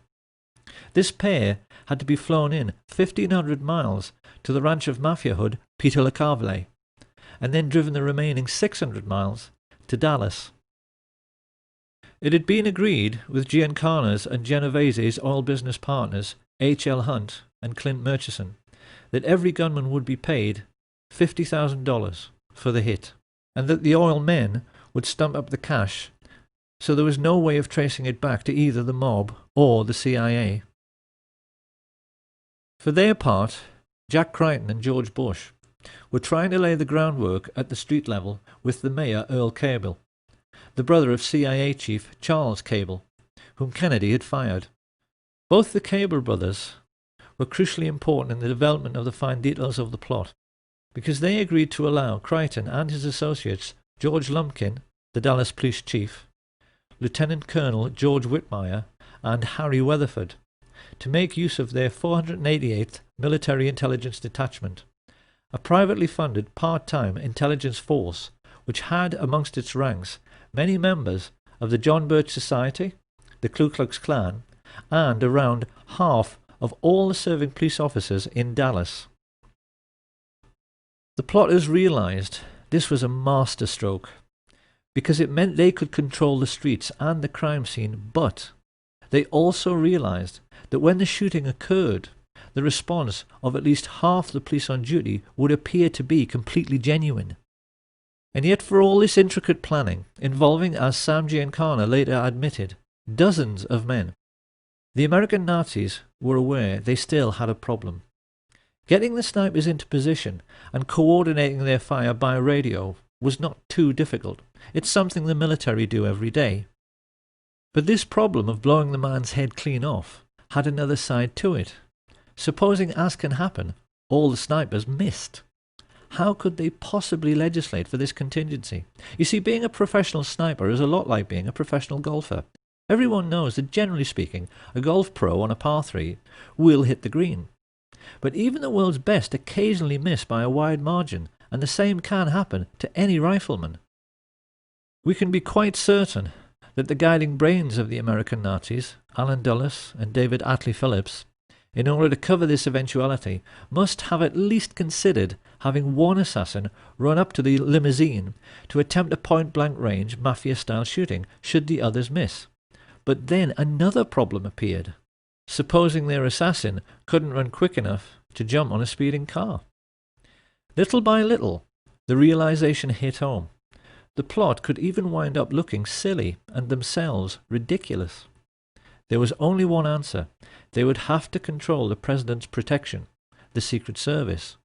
This pair had to be flown in 1,500 miles to the ranch of mafia hood Peter LeCarvelet, and then driven the remaining 600 miles to Dallas. It had been agreed with Giancana's and Genovese's oil business partners H.L. Hunt and Clint Murchison that every gunman would be paid $50,000 for the hit, and that the oil men would stump up the cash, so there was no way of tracing it back to either the mob or the CIA. For their part, Jack Crichton and George Bush were trying to lay the groundwork at the street level with the mayor Earl Cable, the brother of CIA chief Charles Cable, whom Kennedy had fired. Both the Cable brothers were crucially important in the development of the fine details of the plot, because they agreed to allow Crichton and his associates, George Lumpkin, the Dallas police chief, Lieutenant Colonel George Whitmire and Harry Weatherford, to make use of their 488th Military Intelligence Detachment, a privately funded part-time intelligence force which had amongst its ranks many members of the John Birch Society, the Ku Klux Klan, and around half of all the serving police officers in Dallas. The plotters realized this was a masterstroke, because it meant they could control the streets and the crime scene, but they also realized that when the shooting occurred, the response of at least half the police on duty would appear to be completely genuine. And yet for all this intricate planning, involving, as Sam Giancana later admitted, dozens of men, the American Nazis were aware they still had a problem. Getting the snipers into position and coordinating their fire by radio was not too difficult. It's something the military do every day. But this problem of blowing the man's head clean off had another side to it. Supposing, as can happen, all the snipers missed. How could they possibly legislate for this contingency? You see, being a professional sniper is a lot like being a professional golfer. Everyone knows that, generally speaking, a golf pro on a par 3 will hit the green. But even the world's best occasionally miss by a wide margin, and the same can happen to any rifleman. We can be quite certain that the guiding brains of the American Nazis, Allen Dulles and David Atlee Phillips, in order to cover this eventuality, must have at least considered having one assassin run up to the limousine to attempt a point-blank range mafia-style shooting should the others miss. But then another problem appeared. Supposing their assassin couldn't run quick enough to jump on a speeding car. Little by little, the realization hit home. The plot could even wind up looking silly and themselves ridiculous. There was only one answer. They would have to control the president's protection, the Secret Service.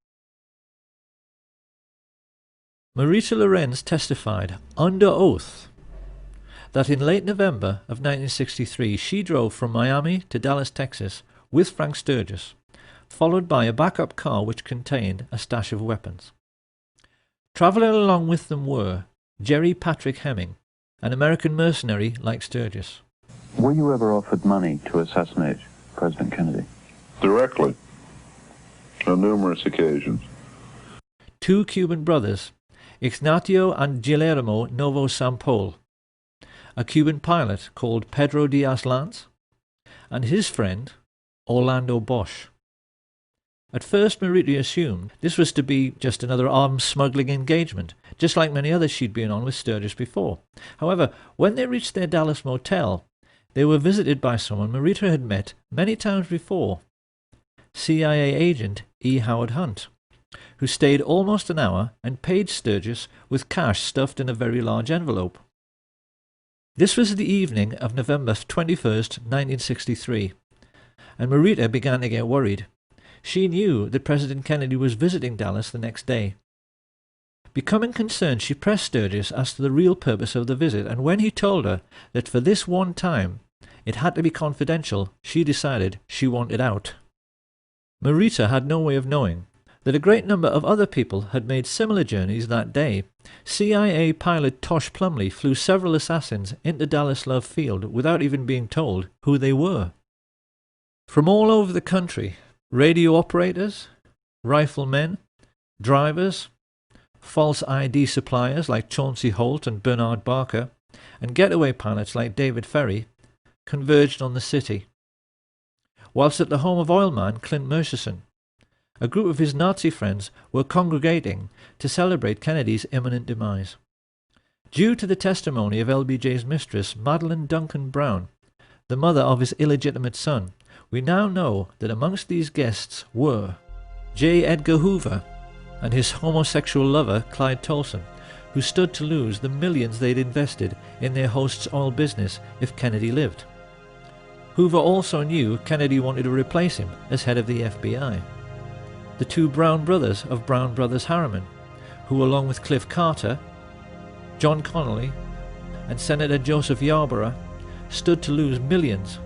Marita Lorenz testified under oath that in late November of 1963 she drove from Miami to Dallas, Texas with Frank Sturgis, followed by a backup car which contained a stash of weapons. Travelling along with them were Jerry Patrick Hemming, an American mercenary like Sturgis. Were you ever offered money to assassinate President Kennedy? Directly. On numerous occasions. Two Cuban brothers, Ignacio and Guillermo Novo Sampol, a Cuban pilot called Pedro Diaz-Lance, and his friend, Orlando Bosch. At first, Marita assumed this was to be just another arms smuggling engagement, just like many others she'd been on with Sturgis before. However, when they reached their Dallas motel, they were visited by someone Marita had met many times before, CIA agent E. Howard Hunt, who stayed almost an hour and paid Sturgis with cash stuffed in a very large envelope. This was the evening of November 21st, 1963, and Marita began to get worried. She knew that President Kennedy was visiting Dallas the next day. Becoming concerned, she pressed Sturgis as to the real purpose of the visit, and when he told her that for this one time it had to be confidential, she decided she wanted out. Marita had no way of knowing that a great number of other people had made similar journeys that day. CIA pilot Tosh Plumley flew several assassins into Dallas Love Field without even being told who they were. From all over the country, radio operators, riflemen, drivers, false ID suppliers like Chauncey Holt and Bernard Barker, and getaway pilots like David Ferry converged on the city. Whilst at the home of oilman Clint Murchison, a group of his Nazi friends were congregating to celebrate Kennedy's imminent demise. Due to the testimony of LBJ's mistress, Madeline Duncan Brown, the mother of his illegitimate son, we now know that amongst these guests were J. Edgar Hoover and his homosexual lover Clyde Tolson, who stood to lose the millions they'd invested in their host's oil business if Kennedy lived. Hoover also knew Kennedy wanted to replace him as head of the FBI. The two Brown brothers of Brown Brothers Harriman, who along with Cliff Carter, John Connolly and Senator Joseph Yarborough stood to lose millions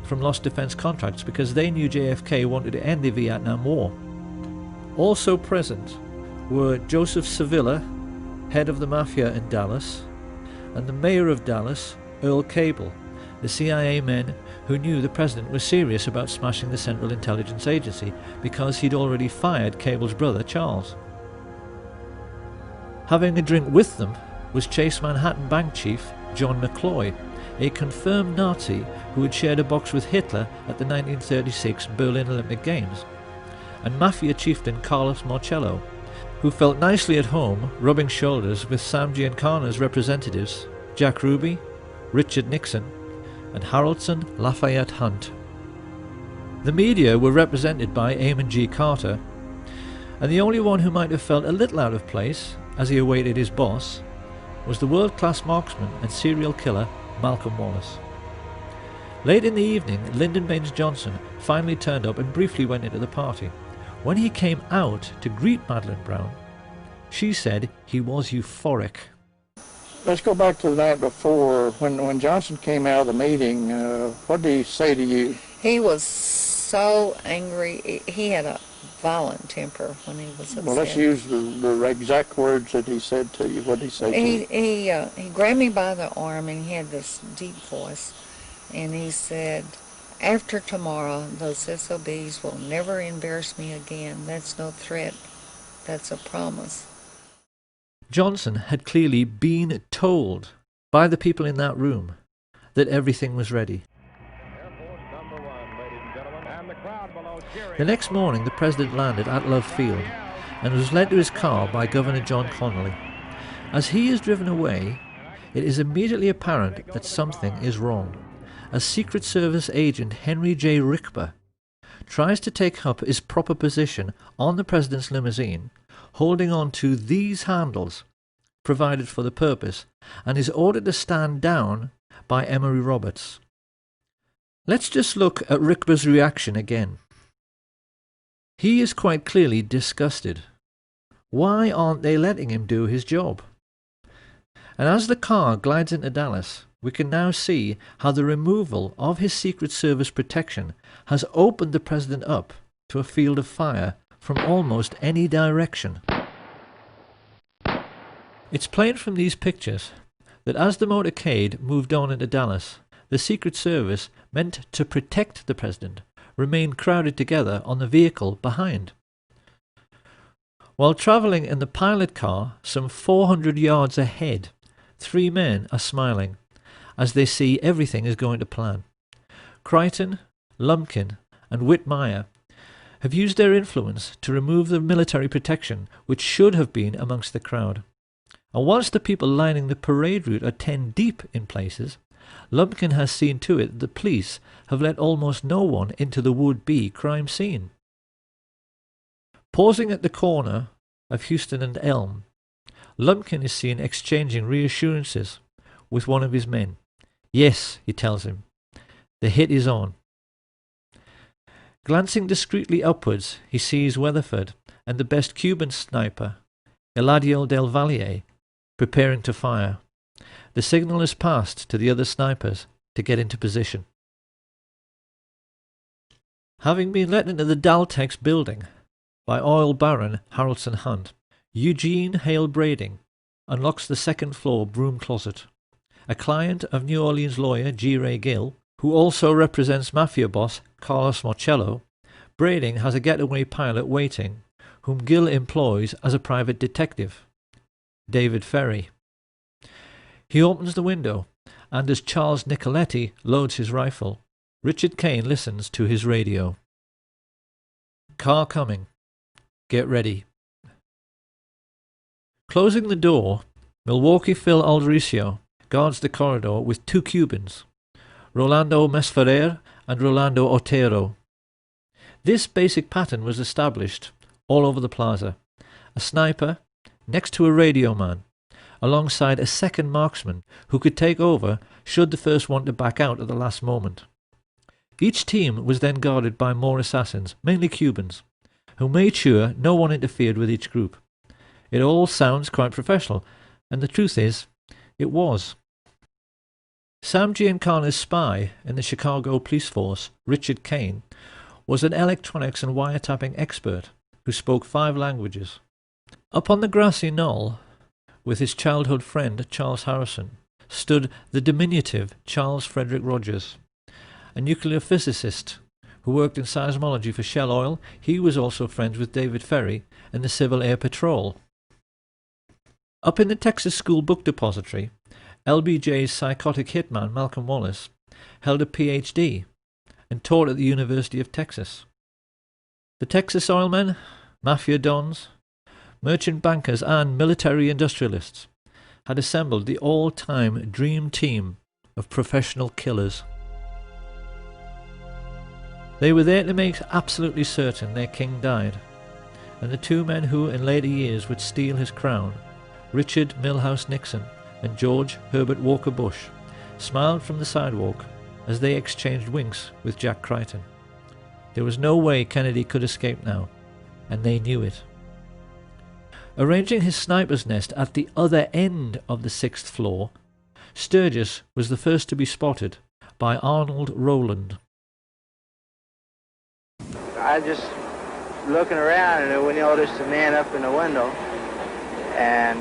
from lost defense contracts because they knew JFK wanted to end the Vietnam War. Also present were Joseph Sevilla, head of the Mafia in Dallas, and the mayor of Dallas, Earl Cable, the CIA men who knew the President was serious about smashing the Central Intelligence Agency because he'd already fired Cable's brother, Charles. Having a drink with them was Chase Manhattan Bank chief John McCloy, a confirmed Nazi who had shared a box with Hitler at the 1936 Berlin Olympic Games, and Mafia chieftain Carlos Marcello, who felt nicely at home rubbing shoulders with Sam Giancana's representatives Jack Ruby, Richard Nixon, and Harrelson Lafayette Hunt. The media were represented by Eamon G. Carter, and the only one who might have felt a little out of place as he awaited his boss was the world-class marksman and serial killer Malcolm Wallace. Late in the evening, Lyndon Baines Johnson finally turned up and briefly went into the party. When he came out to greet Madeleine Brown, she said he was euphoric. Let's go back to the night before. When Johnson came out of the meeting, what did he say to you? He was so angry. He had a violent temper when he was upset. Well, let's use the exact words that he said to you. What did he say to you? He grabbed me by the arm, and he had this deep voice, and he said, "After tomorrow, those SOBs will never embarrass me again. That's no threat. That's a promise." Johnson had clearly been told by the people in that room that everything was ready. The next morning, the President landed at Love Field and was led to his car by Governor John Connolly. As he is driven away, it is immediately apparent that something is wrong, as Secret Service agent Henry J. Rickber tries to take up his proper position on the President's limousine, holding on to these handles provided for the purpose, and is ordered to stand down by Emory Roberts. Let's just look at Rickber's reaction again. He is quite clearly disgusted. Why aren't they letting him do his job? And as the car glides into Dallas, we can now see how the removal of his Secret Service protection has opened the President up to a field of fire from almost any direction. It's plain from these pictures that as the motorcade moved on into Dallas, the Secret Service, meant to protect the President, remained crowded together on the vehicle behind. While travelling in the pilot car some 400 yards ahead, 3 men are smiling as they see everything is going to plan. Crichton, Lumpkin, and Whitmire have used their influence to remove the military protection which should have been amongst the crowd. And whilst the people lining the parade route are 10 deep in places, Lumpkin has seen to it that the police have let almost no one into the would-be crime scene. Pausing at the corner of Houston and Elm, Lumpkin is seen exchanging reassurances with one of his men. Yes, he tells him, the hit is on. Glancing discreetly upwards, he sees Weatherford and the best Cuban sniper, Eladio del Valle, preparing to fire. The signal is passed to the other snipers to get into position. Having been let into the Daltex building by oil baron Harrelson Hunt, Eugene Hale Brading unlocks the second-floor broom closet. A client of New Orleans lawyer G. Ray Gill, who also represents mafia boss Carlos Marcello, Brading has a getaway pilot waiting, whom Gill employs as a private detective, David Ferry. He opens the window, and as Charles Nicoletti loads his rifle, Richard Kane listens to his radio. Car coming. Get ready. Closing the door, Milwaukee Phil Aldericio guards the corridor with 2 Cubans, Rolando Mesferrer and Rolando Otero. This basic pattern was established all over the plaza. A sniper next to a radio man, alongside a second marksman who could take over should the first want to back out at the last moment. Each team was then guarded by more assassins, mainly Cubans, who made sure no one interfered with each group. It all sounds quite professional, and the truth is, it was. Sam Giancana's spy in the Chicago police force, Richard Kane, was an electronics and wiretapping expert who spoke 5 languages. Up on the grassy knoll, with his childhood friend Charles Harrison, stood the diminutive Charles Frederick Rogers, a nuclear physicist who worked in seismology for Shell Oil. He was also friends with David Ferry and the Civil Air Patrol. Up in the Texas School Book Depository, LBJ's psychotic hitman Malcolm Wallace held a PhD and taught at the University of Texas. The Texas oilmen, mafia dons, merchant bankers and military industrialists had assembled the all-time dream team of professional killers. They were there to make absolutely certain their king died, and the two men who in later years would steal his crown, Richard Milhous Nixon and George Herbert Walker Bush, smiled from the sidewalk as they exchanged winks with Jack Crichton. There was no way Kennedy could escape now, and they knew it. Arranging his sniper's nest at the other end of the 6th floor, Sturgis was the first to be spotted by Arnold Rowland. I just looking around and we noticed a man up in the window, and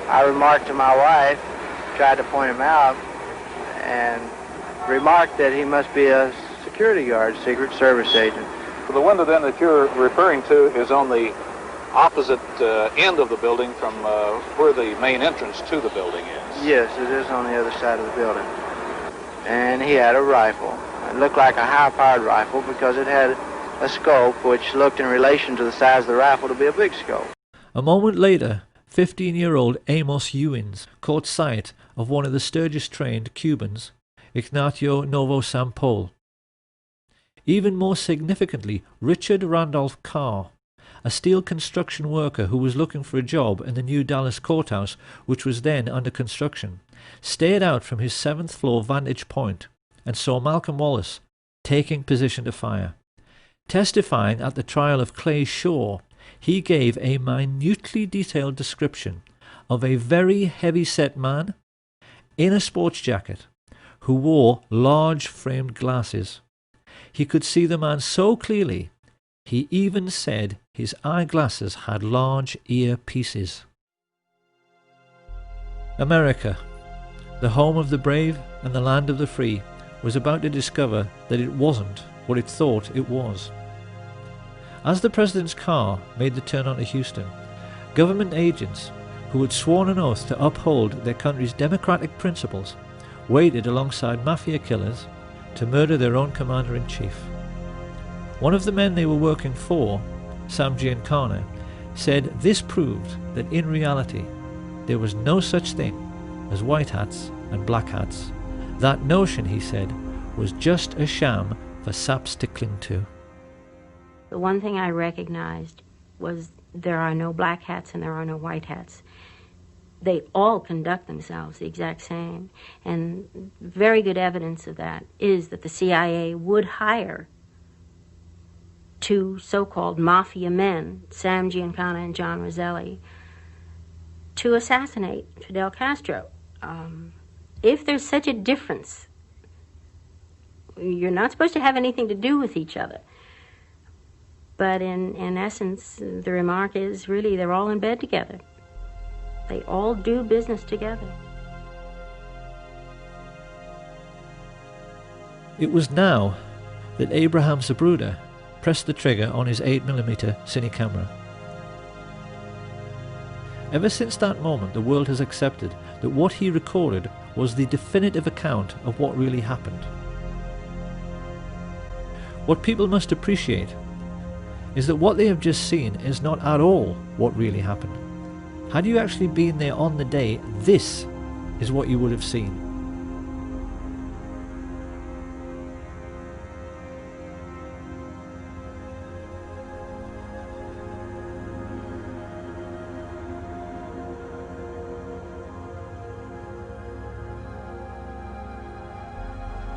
I remarked to my wife, tried to point him out, and remarked that he must be a security guard, Secret Service agent. The window then that you're referring to is on the opposite end of the building from where the main entrance to the building is. Yes, it is on the other side of the building. And he had a rifle. It looked like a high-powered rifle because it had a scope which looked in relation to the size of the rifle to be a big scope. A moment later, 15-year-old Amos Ewins caught sight of one of the Sturgis-trained Cubans, Ignacio Novosampol. Even more significantly, Richard Randolph Carr, a steel construction worker who was looking for a job in the new Dallas courthouse, which was then under construction, stared out from his 7th floor vantage point and saw Malcolm Wallace taking position to fire. Testifying at the trial of Clay Shaw, he gave a minutely detailed description of a very heavy-set man in a sports jacket who wore large framed glasses. He could see the man so clearly, he even said his eyeglasses had large earpieces. America, the home of the brave and the land of the free, was about to discover that it wasn't what it thought it was. As the president's car made the turn onto Houston, government agents who had sworn an oath to uphold their country's democratic principles waited alongside mafia killers to murder their own commander-in-chief. One of the men they were working for, Sam Giancana, said this proved that in reality there was no such thing as white hats and black hats. That notion, he said, was just a sham for saps to cling to. The one thing I recognized was there are no black hats and there are no white hats. They all conduct themselves the exact same. And very good evidence of that is that the CIA would hire two so-called mafia men, Sam Giancana and John Roselli, to assassinate Fidel Castro. If there's such a difference, you're not supposed to have anything to do with each other. But in essence, the remark is really they're all in bed together. They all do business together. It was now that Abraham Zapruder pressed the trigger on his 8mm cine camera. Ever since that moment, the world has accepted that what he recorded was the definitive account of what really happened. What people must appreciate is that what they have just seen is not at all what really happened. Had you actually been there on the day, this is what you would have seen.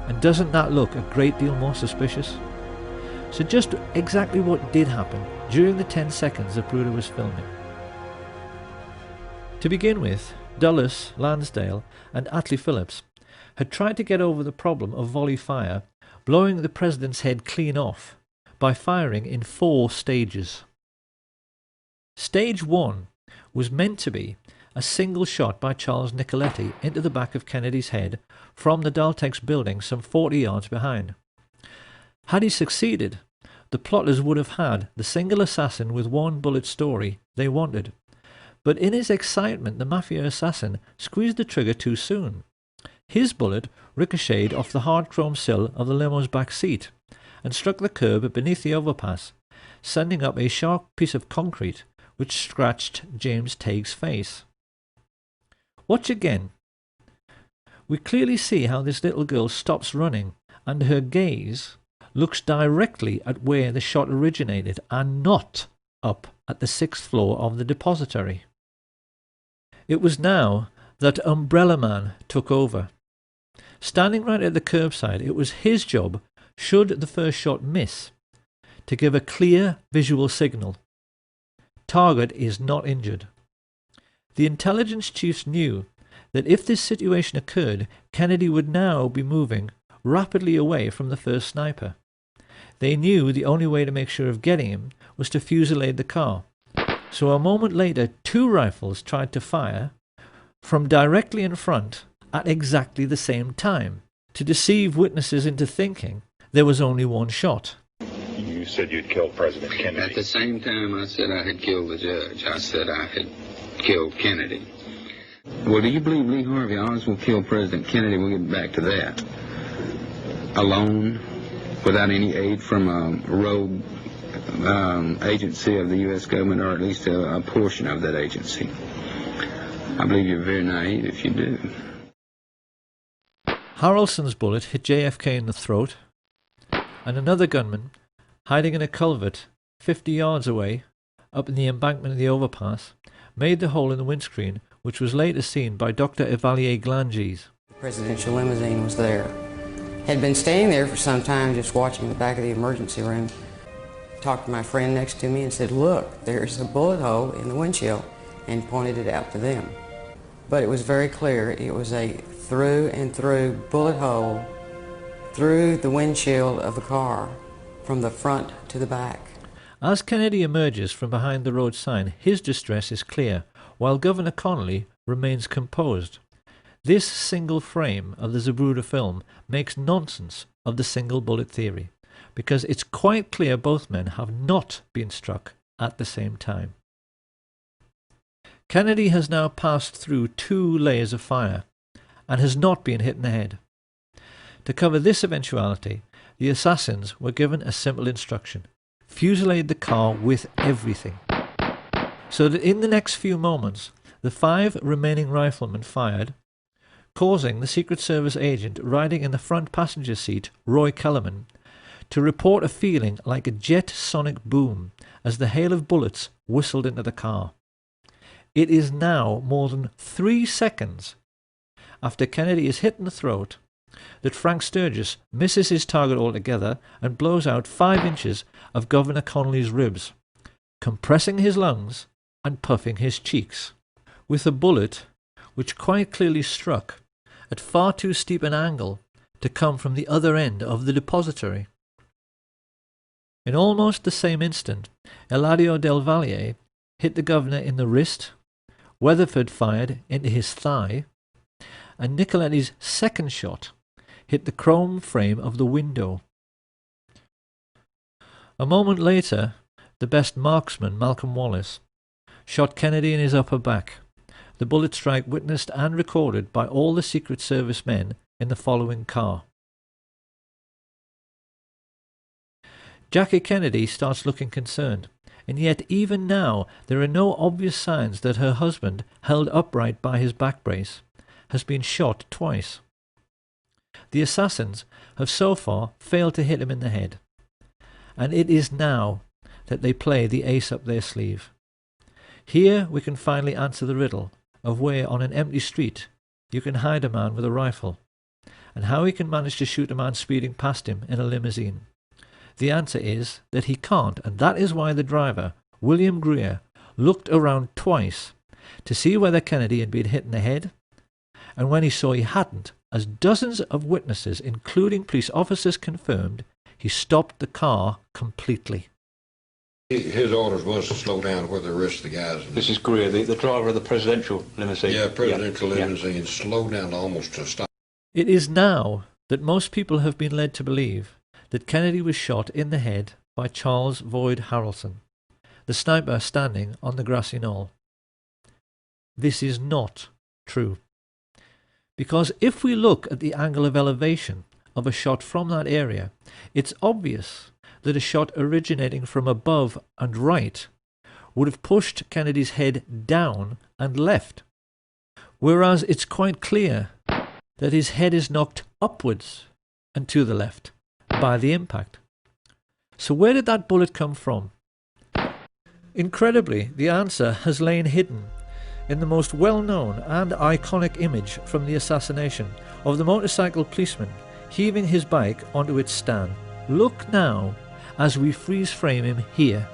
And doesn't that look a great deal more suspicious? So just exactly what did happen during the 10 seconds Zapruder was filming. To begin with, Dulles, Lansdale and Atlee Phillips had tried to get over the problem of volley fire, blowing the president's head clean off by firing in 4 stages. Stage 1 was meant to be a single shot by Charles Nicoletti into the back of Kennedy's head from the Daltex building some 40 yards behind. Had he succeeded, the plotters would have had the single assassin with one bullet story they wanted. But in his excitement, the Mafia assassin squeezed the trigger too soon. His bullet ricocheted off the hard chrome sill of the limo's back seat and struck the curb beneath the overpass, sending up a sharp piece of concrete which scratched James Tague's face. Watch again. We clearly see how this little girl stops running and her gaze looks directly at where the shot originated and not up at the 6th floor of the depository. It was now that Umbrella Man took over. Standing right at the curbside, it was his job, should the first shot miss, to give a clear visual signal. Target is not injured. The intelligence chiefs knew that if this situation occurred, Kennedy would now be moving rapidly away from the first sniper. They knew the only way to make sure of getting him was to fusillade the car. So a moment later, 2 rifles tried to fire from directly in front at exactly the same time, to deceive witnesses into thinking there was only one shot. You said you'd killed President Kennedy. At the same time I said I had killed the judge, I said I had killed Kennedy. Well, do you believe Lee Harvey Oswald killed President Kennedy? We'll get back to that. Alone, without any aid from a rogue agency of the U.S. government, or at least a portion of that agency. I believe you're very naive if you do. Harrelson's bullet hit JFK in the throat, and another gunman, hiding in a culvert 50 yards away, up in the embankment of the overpass, made the hole in the windscreen, which was later seen by Dr. Evalier Glanges. The presidential limousine was there. Had been staying there for some time, just watching the back of the emergency room. Talked to my friend next to me and said, "Look, there's a bullet hole in the windshield," and pointed it out to them. But it was very clear. It was a through and through bullet hole through the windshield of the car, from the front to the back. As Kennedy emerges from behind the road sign, his distress is clear, while Governor Connolly remains composed. This single frame of the Zapruder film makes nonsense of the single bullet theory, because it's quite clear both men have not been struck at the same time. Kennedy has now passed through 2 layers of fire and has not been hit in the head. To cover this eventuality, the assassins were given a simple instruction: fusillade the car with everything. So that in the next few moments, the 5 remaining riflemen fired, causing the Secret Service agent riding in the front passenger seat, Roy Kellerman, to report a feeling like a jet sonic boom as the hail of bullets whistled into the car. It is now more than 3 seconds after Kennedy is hit in the throat that Frank Sturgis misses his target altogether and blows out 5 inches of Governor Connolly's ribs, compressing his lungs and puffing his cheeks, with a bullet which quite clearly struck at far too steep an angle to come from the other end of the depository. In almost the same instant, Eladio Del Valle hit the governor in the wrist, Weatherford fired into his thigh, and Nicoletti's second shot hit the chrome frame of the window. A moment later, the best marksman, Malcolm Wallace, shot Kennedy in his upper back, the bullet strike witnessed and recorded by all the Secret Service men in the following car. Jackie Kennedy starts looking concerned, and yet even now there are no obvious signs that her husband, held upright by his back brace, has been shot twice. The assassins have so far failed to hit him in the head, and it is now that they play the ace up their sleeve. Here we can finally answer the riddle of where on an empty street you can hide a man with a rifle, and how he can manage to shoot a man speeding past him in a limousine. The answer is that he can't, and that is why the driver, William Greer, looked around twice to see whether Kennedy had been hit in the head, and when he saw he hadn't, as dozens of witnesses, including police officers, confirmed, he stopped the car completely. His orders was to slow down where the rest of the guys. This is Greer, the driver of the presidential limousine. Yeah, presidential limousine. Slow down almost to stop. It is now that most people have been led to believe that Kennedy was shot in the head by Charles Boyd Harrelson, the sniper standing on the grassy knoll. This is not true. Because if we look at the angle of elevation of a shot from that area, it's obvious that a shot originating from above and right would have pushed Kennedy's head down and left, whereas it's quite clear that his head is knocked upwards and to the left by the impact. So where did that bullet come from? Incredibly, the answer has lain hidden in the most well-known and iconic image from the assassination of the motorcycle policeman heaving his bike onto its stand. Look now as we freeze frame him here.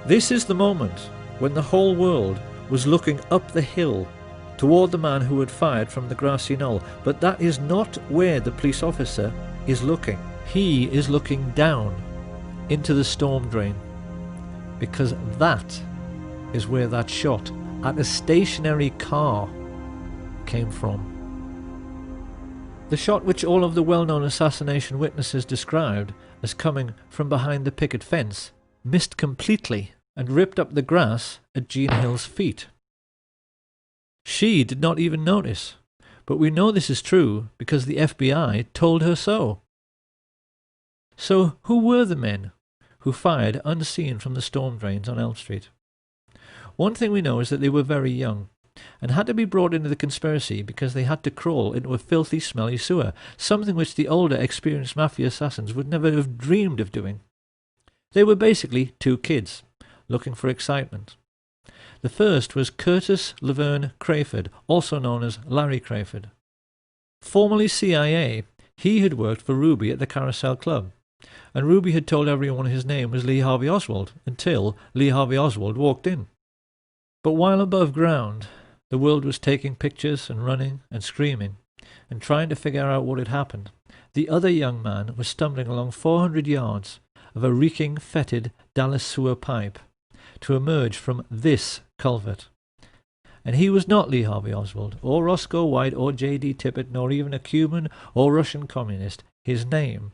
This is the moment when the whole world was looking up the hill toward the man who had fired from the grassy knoll, but that is not where the police officer is looking. He is looking down into the storm drain, because that is where that shot at a stationary car came from. The shot which all of the well-known assassination witnesses described as coming from behind the picket fence missed completely and ripped up the grass at Jean Hill's feet. She did not even notice, but we know this is true because the FBI told her so. So who were the men who fired unseen from the storm drains on Elm Street? One thing we know is that they were very young and had to be brought into the conspiracy because they had to crawl into a filthy, smelly sewer, something which the older, experienced mafia assassins would never have dreamed of doing. They were basically two kids looking for excitement. The first was Curtis Laverne Crayford, also known as Larry Crayford. Formerly CIA, he had worked for Ruby at the Carousel Club, and Ruby had told everyone his name was Lee Harvey Oswald until Lee Harvey Oswald walked in. But while above ground, the world was taking pictures and running and screaming and trying to figure out what had happened, the other young man was stumbling along 400 yards of a reeking, fetid Dallas sewer pipe to emerge from this culvert. And he was not Lee Harvey Oswald, or Roscoe White, or J.D. Tippit, nor even a Cuban or Russian communist. His name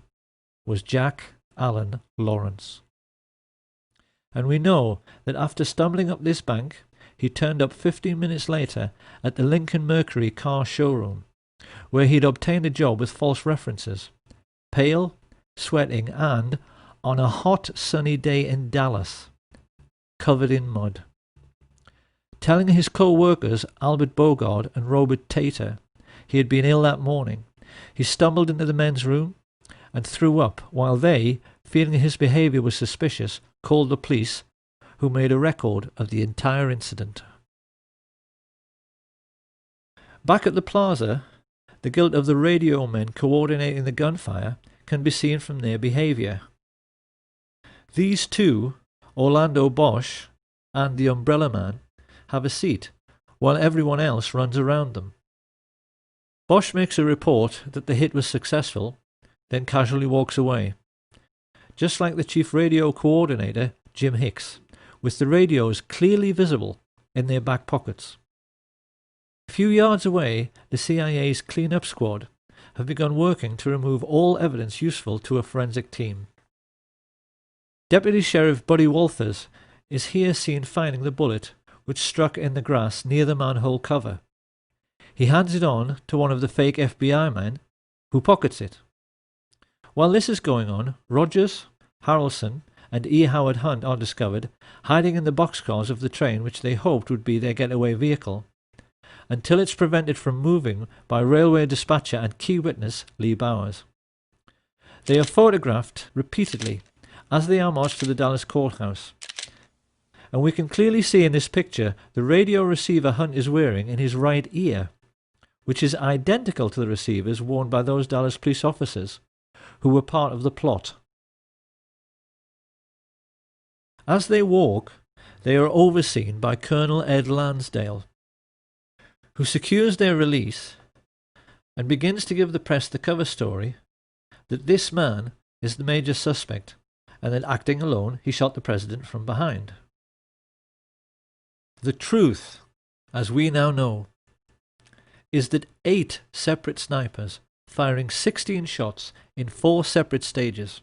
was Jack Allen Lawrence. And we know that after stumbling up this bank, he turned up 15 minutes later at the Lincoln Mercury car showroom, where he'd obtained a job with false references, pale, sweating, and, on a hot sunny day in Dallas, covered in mud. Telling his co-workers Albert Bogard and Robert Tater he had been ill that morning, he stumbled into the men's room and threw up while they, feeling his behaviour was suspicious, called the police, who made a record of the entire incident. Back at the plaza, the guilt of the radio men coordinating the gunfire can be seen from their behaviour. These two, Orlando Bosch and the Umbrella Man, have a seat, while everyone else runs around them. Bosch makes a report that the hit was successful, then casually walks away, just like the chief radio coordinator, Jim Hicks, with the radios clearly visible in their back pockets. A few yards away, the CIA's clean-up squad have begun working to remove all evidence useful to a forensic team. Deputy Sheriff Buddy Walters is here seen finding the bullet which struck in the grass near the manhole cover. He hands it on to one of the fake FBI men, who pockets it. While this is going on, Rogers, Harrelson, and E. Howard Hunt are discovered hiding in the boxcars of the train which they hoped would be their getaway vehicle, until it's prevented from moving by railway dispatcher and key witness Lee Bowers. They are photographed repeatedly as they are marched to the Dallas courthouse, and we can clearly see in this picture the radio receiver Hunt is wearing in his right ear, which is identical to the receivers worn by those Dallas police officers who were part of the plot. As they walk, they are overseen by Colonel Ed Lansdale, who secures their release and begins to give the press the cover story that this man is the major suspect and then acting alone, he shot the president from behind. The truth, as we now know, is that 8 separate snipers, firing 16 shots in 4 separate stages,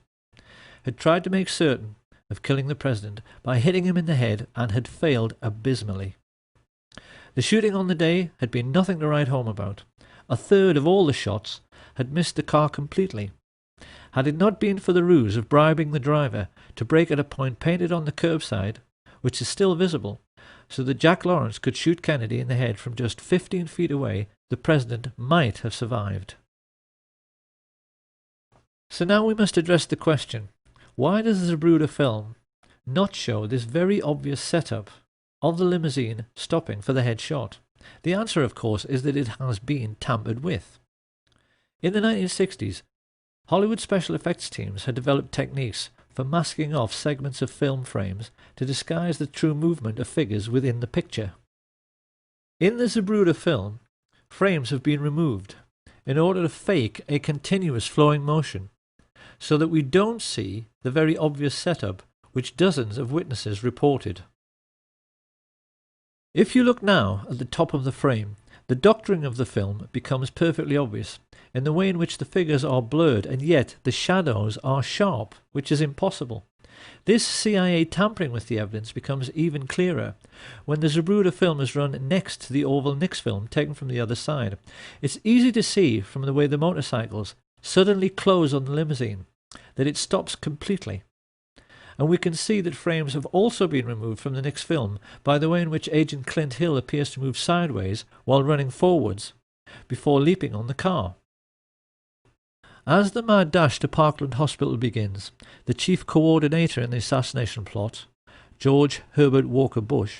had tried to make certain of killing the president by hitting him in the head and had failed abysmally. The shooting on the day had been nothing to write home about. A third of all the shots had missed the car completely. Had it not been for the ruse of bribing the driver to brake at a point painted on the curbside, which is still visible, so that Jack Lawrence could shoot Kennedy in the head from just 15 feet away, the president might have survived. So now we must address the question, why does the Zapruder film not show this very obvious setup of the limousine stopping for the headshot? The answer, of course, is that it has been tampered with. In the 1960s, Hollywood special effects teams had developed techniques for masking off segments of film frames to disguise the true movement of figures within the picture. In the Zapruder film, frames have been removed in order to fake a continuous flowing motion, so that we don't see the very obvious setup which dozens of witnesses reported. If you look now at the top of the frame, the doctoring of the film becomes perfectly obvious in the way in which the figures are blurred and yet the shadows are sharp, which is impossible. This CIA tampering with the evidence becomes even clearer when the Zapruder film is run next to the Orville Nix film taken from the other side. It's easy to see from the way the motorcycles suddenly close on the limousine that it stops completely. And we can see that frames have also been removed from the Nix film by the way in which Agent Clint Hill appears to move sideways while running forwards before leaping on the car. As the mad dash to Parkland Hospital begins, the chief coordinator in the assassination plot, George Herbert Walker Bush,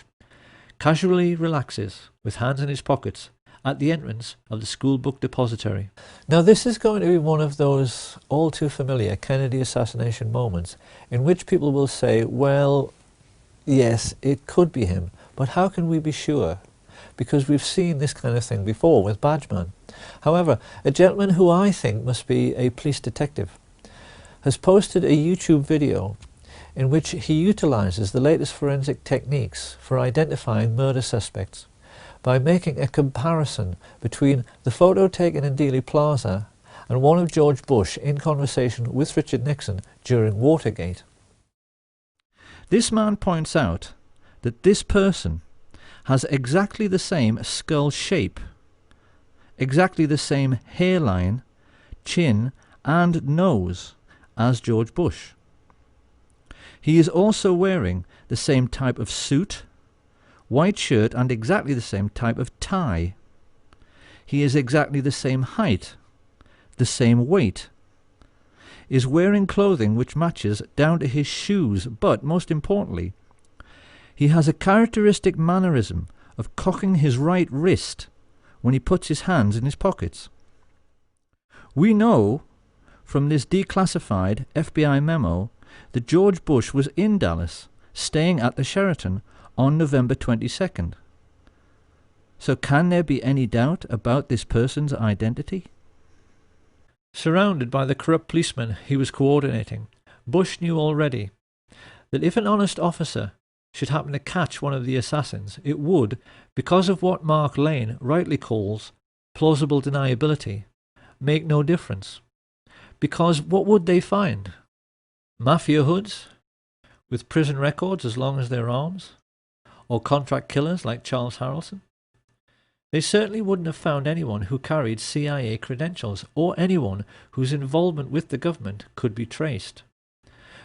casually relaxes with hands in his pockets at the entrance of the school book depository. Now this is going to be one of those all too familiar Kennedy assassination moments in which people will say, well, yes, it could be him, but how can we be sure? Because we've seen this kind of thing before with Badgeman. However, a gentleman who I think must be a police detective has posted a YouTube video in which he utilizes the latest forensic techniques for identifying murder suspects by making a comparison between the photo taken in Dealey Plaza and one of George Bush in conversation with Richard Nixon during Watergate. This man points out that this person has exactly the same skull shape, exactly the same hairline, chin and nose as George Bush. He is also wearing the same type of suit, white shirt and exactly the same type of tie. He is exactly the same height, the same weight, is wearing clothing which matches down to his shoes, but most importantly, he has a characteristic mannerism of cocking his right wrist when he puts his hands in his pockets. We know from this declassified FBI memo that George Bush was in Dallas, staying at the Sheraton on November 22nd. So can there be any doubt about this person's identity? Surrounded by the corrupt policemen he was coordinating, Bush knew already that if an honest officer should happen to catch one of the assassins, it would, because of what Mark Lane rightly calls plausible deniability, make no difference. Because what would they find? Mafia hoods with prison records as long as their arms? Or contract killers like Charles Harrelson? They certainly wouldn't have found anyone who carried CIA credentials or anyone whose involvement with the government could be traced.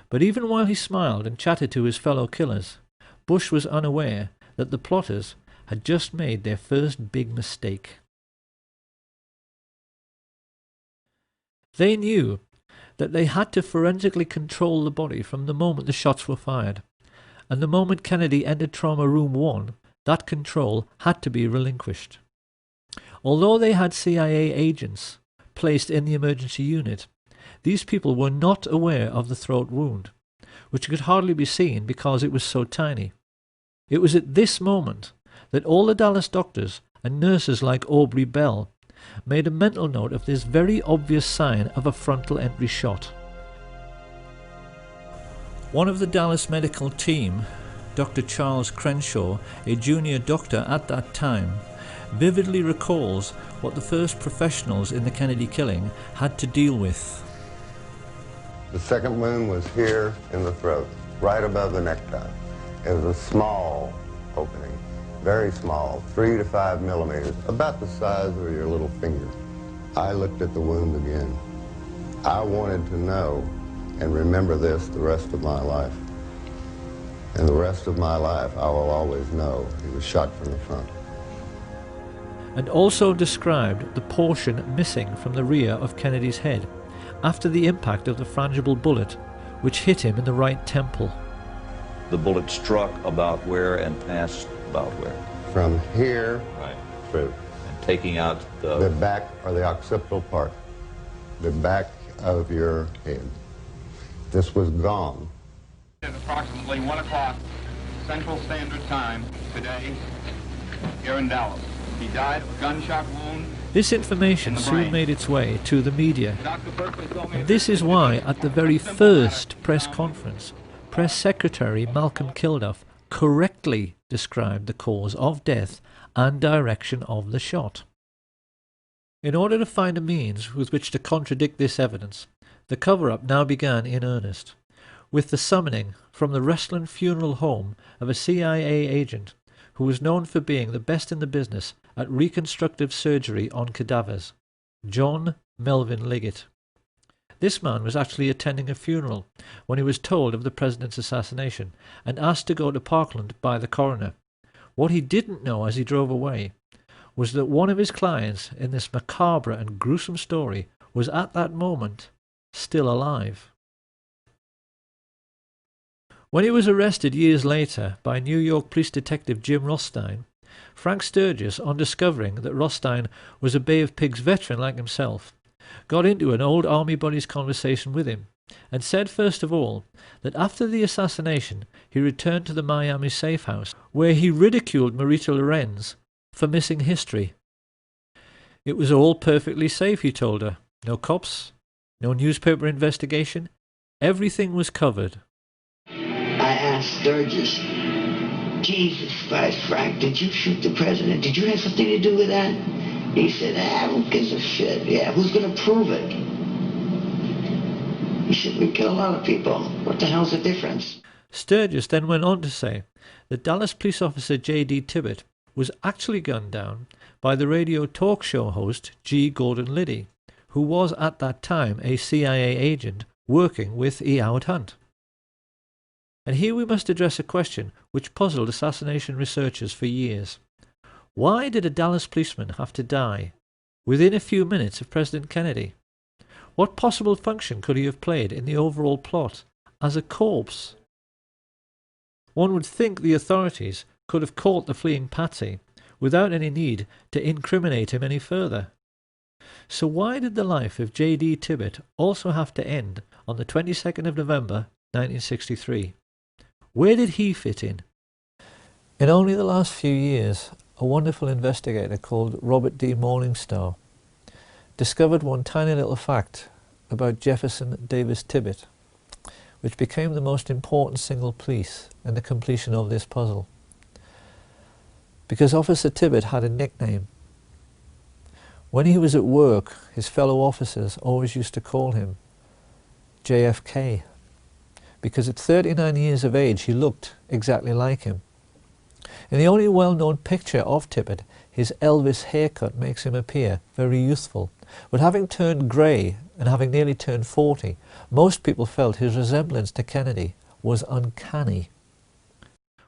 But even while he smiled and chatted to his fellow killers, Bush was unaware that the plotters had just made their first big mistake. They knew that they had to forensically control the body from the moment the shots were fired, and the moment Kennedy entered Trauma Room 1, that control had to be relinquished. Although they had CIA agents placed in the emergency unit, these people were not aware of the throat wound, which could hardly be seen because it was so tiny. It was at this moment that all the Dallas doctors and nurses like Aubrey Bell made a mental note of this very obvious sign of a frontal entry shot. One of the Dallas medical team, Dr. Charles Crenshaw, a junior doctor at that time, vividly recalls what the first professionals in the Kennedy killing had to deal with. The second wound was here in the throat, right above the necktie. It was a small opening, very small, 3 to 5 millimeters, about the size of your little finger. I looked at the wound again. I wanted to know and remember this the rest of my life. And the rest of my life, I will always know he was shot from the front. And also described the portion missing from the rear of Kennedy's head after the impact of the frangible bullet, which hit him in the right temple. The bullet struck about where and passed about where? From here through. And taking out the back or the occipital part, the back of your head. This was gone. At approximately 1 o'clock Central Standard Time today here in Dallas. He died of a gunshot wound. This information soon made its way to the media. And this is why at the very first press conference, Press Secretary Malcolm Kilduff correctly described the cause of death and direction of the shot. In order to find a means with which to contradict this evidence, the cover-up now began in earnest, with the summoning from the Restland Funeral Home of a CIA agent who was known for being the best in the business at reconstructive surgery on cadavers, John Melvin Liggett. This man was actually attending a funeral when he was told of the president's assassination and asked to go to Parkland by the coroner. What he didn't know as he drove away was that one of his clients in this macabre and gruesome story was at that moment still alive. When he was arrested years later by New York police detective Jim Rothstein, Frank Sturgis, on discovering that Rothstein was a Bay of Pigs veteran like himself, got into an old army buddy's conversation with him and said first of all that after the assassination he returned to the Miami safe house where he ridiculed Marita Lorenz for missing history. It was all perfectly safe, he told her. No cops, no newspaper investigation, everything was covered. I asked Sturgis, Jesus Christ, Frank, did you shoot the president? Did you have something to do with that? He said, who gives a shit? Yeah, who's going to prove it? He said, we kill a lot of people. What the hell's the difference? Sturgis then went on to say that Dallas police officer J.D. Tibbet was actually gunned down by the radio talk show host G. Gordon Liddy, who was at that time a CIA agent working with E. Howard Hunt. And here we must address a question which puzzled assassination researchers for years. Why did a Dallas policeman have to die within a few minutes of President Kennedy? What possible function could he have played in the overall plot as a corpse? One would think the authorities could have caught the fleeing Patsy without any need to incriminate him any further. So why did the life of J.D. Tibbet also have to end on the 22nd of November 1963? Where did he fit in? In only the last few years, a wonderful investigator called Robert D. Morningstar discovered one tiny little fact about Jefferson Davis Tibbet, which became the most important single piece in the completion of this puzzle. Because Officer Tibbet had a nickname. When he was at work, his fellow officers always used to call him JFK, because at 39 years of age he looked exactly like him. In the only well-known picture of Tibbet, his Elvis haircut makes him appear very youthful, but having turned grey and having nearly turned 40, most people felt his resemblance to Kennedy was uncanny.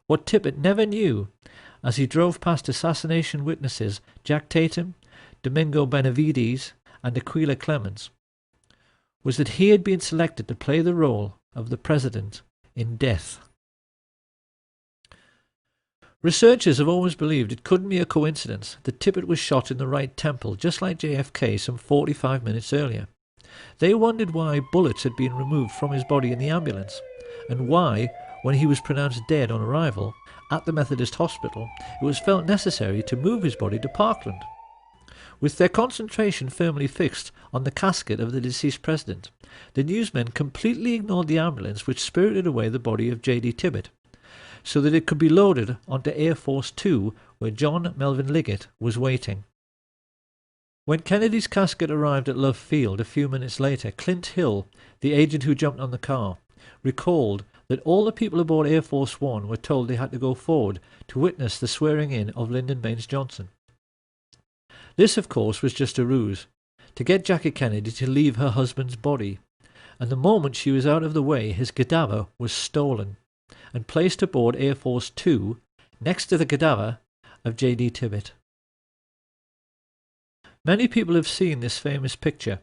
What Tibbet never knew, as he drove past assassination witnesses Jack Tatum, Domingo Benavides and Aquila Clemens, was that he had been selected to play the role of the president in death. Researchers have always believed it couldn't be a coincidence that Tibbet was shot in the right temple just like JFK some 45 minutes earlier. They wondered why bullets had been removed from his body in the ambulance, and why, when he was pronounced dead on arrival at the Methodist Hospital, it was felt necessary to move his body to Parkland. With their concentration firmly fixed on the casket of the deceased president, the newsmen completely ignored the ambulance which spirited away the body of J.D. Tippit, so that it could be loaded onto Air Force 2 where John Melvin Liggett was waiting. When Kennedy's casket arrived at Love Field a few minutes later, Clint Hill, the agent who jumped on the car, recalled that all the people aboard Air Force One were told they had to go forward to witness the swearing-in of Lyndon Baines Johnson. This, of course, was just a ruse, to get Jackie Kennedy to leave her husband's body, and the moment she was out of the way, his cadaver was stolen and placed aboard Air Force 2 next to the cadaver of J.D. Tippit. Many people have seen this famous picture,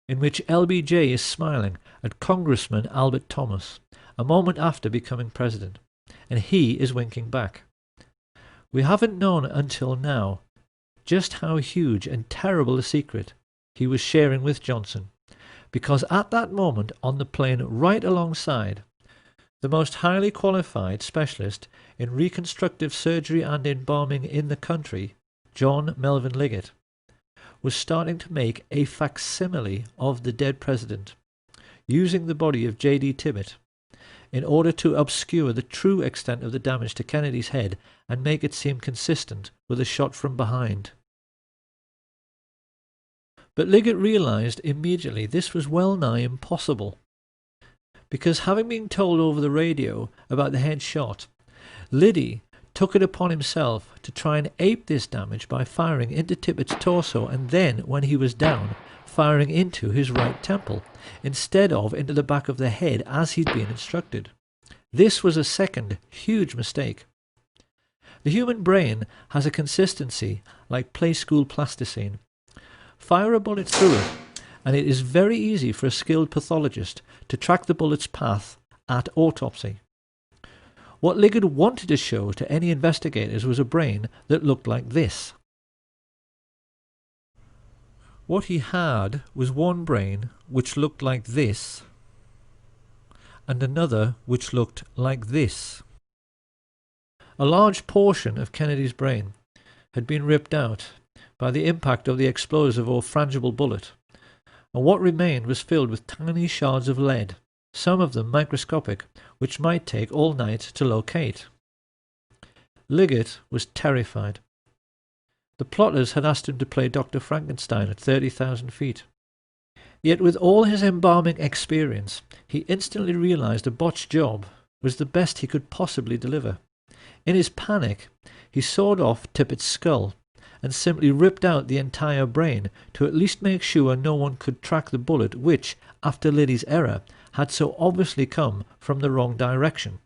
in which LBJ is smiling at Congressman Albert Thomas, a moment after becoming president, and he is winking back. We haven't known until now just how huge and terrible a secret he was sharing with Johnson, because at that moment on the plane right alongside, the most highly qualified specialist in reconstructive surgery and embalming in the country, John Melvin Liggett, was starting to make a facsimile of the dead president, using the body of J.D. Tippit in order to obscure the true extent of the damage to Kennedy's head and make it seem consistent with a shot from behind. But Liggett realized immediately this was well nigh impossible, because having been told over the radio about the head shot, Liddy took it upon himself to try and ape this damage by firing into Tippit's torso and then, when he was down, firing into his right temple, instead of into the back of the head as he'd been instructed. This was a second huge mistake. The human brain has a consistency like play school plasticine. Fire a bullet through it, and it is very easy for a skilled pathologist to track the bullet's path at autopsy. What Liggett wanted to show to any investigators was a brain that looked like this. What he had was one brain which looked like this, and another which looked like this. A large portion of Kennedy's brain had been ripped out by the impact of the explosive or frangible bullet, and what remained was filled with tiny shards of lead, some of them microscopic, which might take all night to locate. Liggett was terrified. The plotters had asked him to play Dr. Frankenstein at 30,000 feet. Yet with all his embalming experience, he instantly realized a botched job was the best he could possibly deliver. In his panic, he sawed off Tippit's skull and simply ripped out the entire brain to at least make sure no one could track the bullet which, after Liddy's error, had so obviously come from the wrong direction.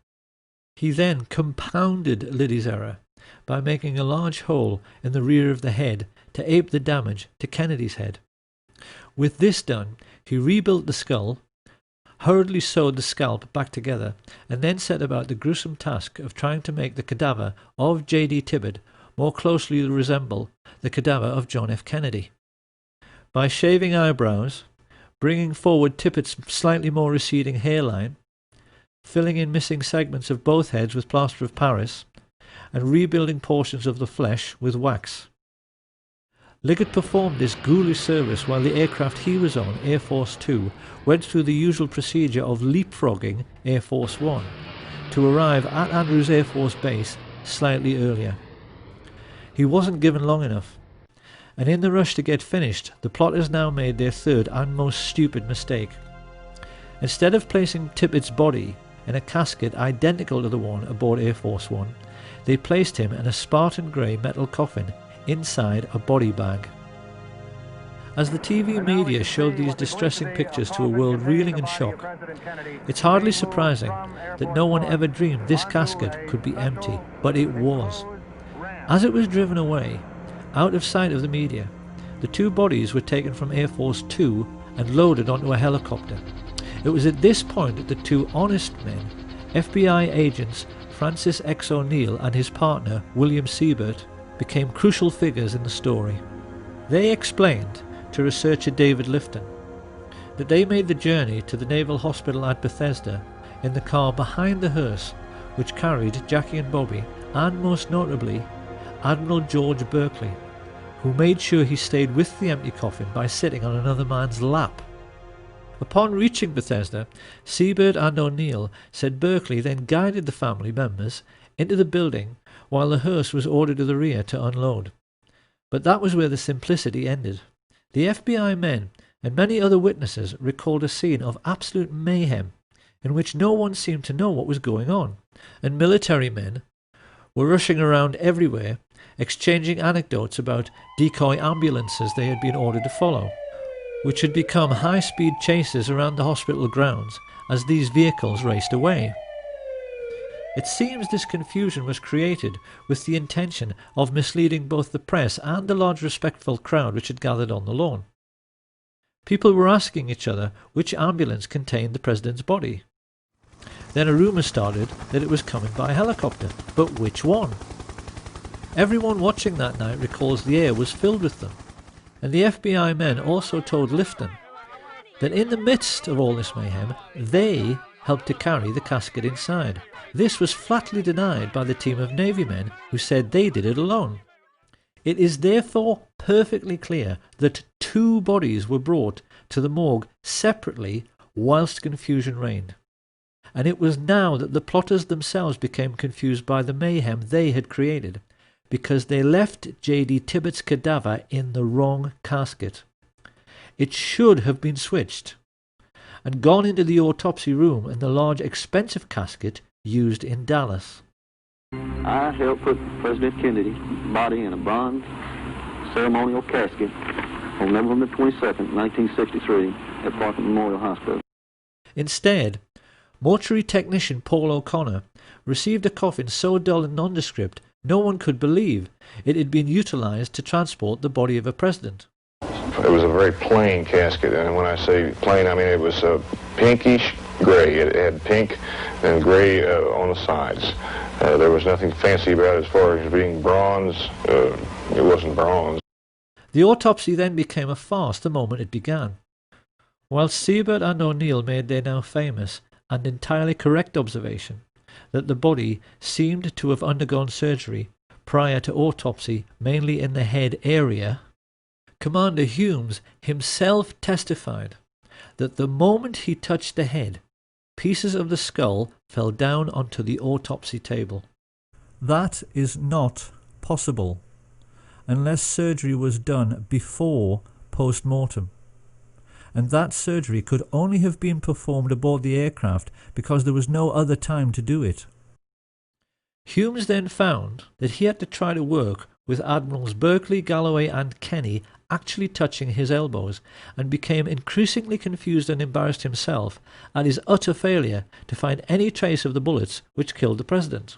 He then compounded Liddy's error by making a large hole in the rear of the head to ape the damage to Kennedy's head. With this done, he rebuilt the skull, hurriedly sewed the scalp back together, and then set about the gruesome task of trying to make the cadaver of J.D. Tippit more closely resemble the cadaver of John F. Kennedy. By shaving eyebrows, bringing forward Tippit's slightly more receding hairline, filling in missing segments of both heads with plaster of Paris, and rebuilding portions of the flesh with wax. Liggett performed this ghoulish service while the aircraft he was on, Air Force 2, went through the usual procedure of leapfrogging Air Force 1 to arrive at Andrews Air Force Base slightly earlier. He wasn't given long enough, and in the rush to get finished, the plotters now made their third and most stupid mistake. Instead of placing Tippit's body in a casket identical to the one aboard Air Force One, they placed him in a Spartan grey metal coffin inside a body bag. As the TV media showed these distressing pictures to a world reeling in shock, it's hardly surprising that no one ever dreamed this casket could be empty, but it was. As it was driven away, out of sight of the media, the two bodies were taken from Air Force 2 and loaded onto a helicopter. It was at this point that the two honest men, FBI agents Francis X. O'Neill and his partner William Siebert, became crucial figures in the story. They explained to researcher David Lifton that they made the journey to the Naval Hospital at Bethesda in the car behind the hearse which carried Jackie and Bobby, and most notably Admiral George Berkeley, who made sure he stayed with the empty coffin by sitting on another man's lap. Upon reaching Bethesda, Siebert and O'Neill said Berkeley then guided the family members into the building while the hearse was ordered to the rear to unload. But that was where the simplicity ended. The FBI men and many other witnesses recalled a scene of absolute mayhem in which no one seemed to know what was going on, and military men were rushing around everywhere, exchanging anecdotes about decoy ambulances they had been ordered to follow, which had become high-speed chases around the hospital grounds as these vehicles raced away. It seems this confusion was created with the intention of misleading both the press and the large respectful crowd which had gathered on the lawn. People were asking each other which ambulance contained the president's body. Then a rumour started that it was coming by helicopter, but which one? Everyone watching that night recalls the air was filled with them, and the FBI men also told Lifton that in the midst of all this mayhem, they helped to carry the casket inside. This was flatly denied by the team of Navy men who said they did it alone. It is therefore perfectly clear that 2 bodies were brought to the morgue separately whilst confusion reigned. And it was now that the plotters themselves became confused by the mayhem they had created, because they left J.D. Tibbet's cadaver in the wrong casket. It should have been switched and gone into the autopsy room in the large expensive casket used in Dallas. I helped put President Kennedy's body in a bronze ceremonial casket on November 22nd, 1963 at Parker Memorial Hospital. Instead, mortuary technician Paul O'Connor received a coffin so dull and nondescript no one could believe it had been utilized to transport the body of a president. It was a very plain casket, and when I say plain, I mean it was pinkish gray. It had pink and gray on the sides. There was nothing fancy about it as far as being bronze. It wasn't bronze. The autopsy then became a farce the moment it began. While Siebert and O'Neill made their now famous and entirely correct observation that the body seemed to have undergone surgery prior to autopsy, mainly in the head area, Commander Humes himself testified that the moment he touched the head, pieces of the skull fell down onto the autopsy table. That is not possible unless surgery was done before post-mortem, and that surgery could only have been performed aboard the aircraft because there was no other time to do it. Humes then found that he had to try to work with Admirals Berkeley, Galloway and Kenny actually touching his elbows, and became increasingly confused and embarrassed himself at his utter failure to find any trace of the bullets which killed the president.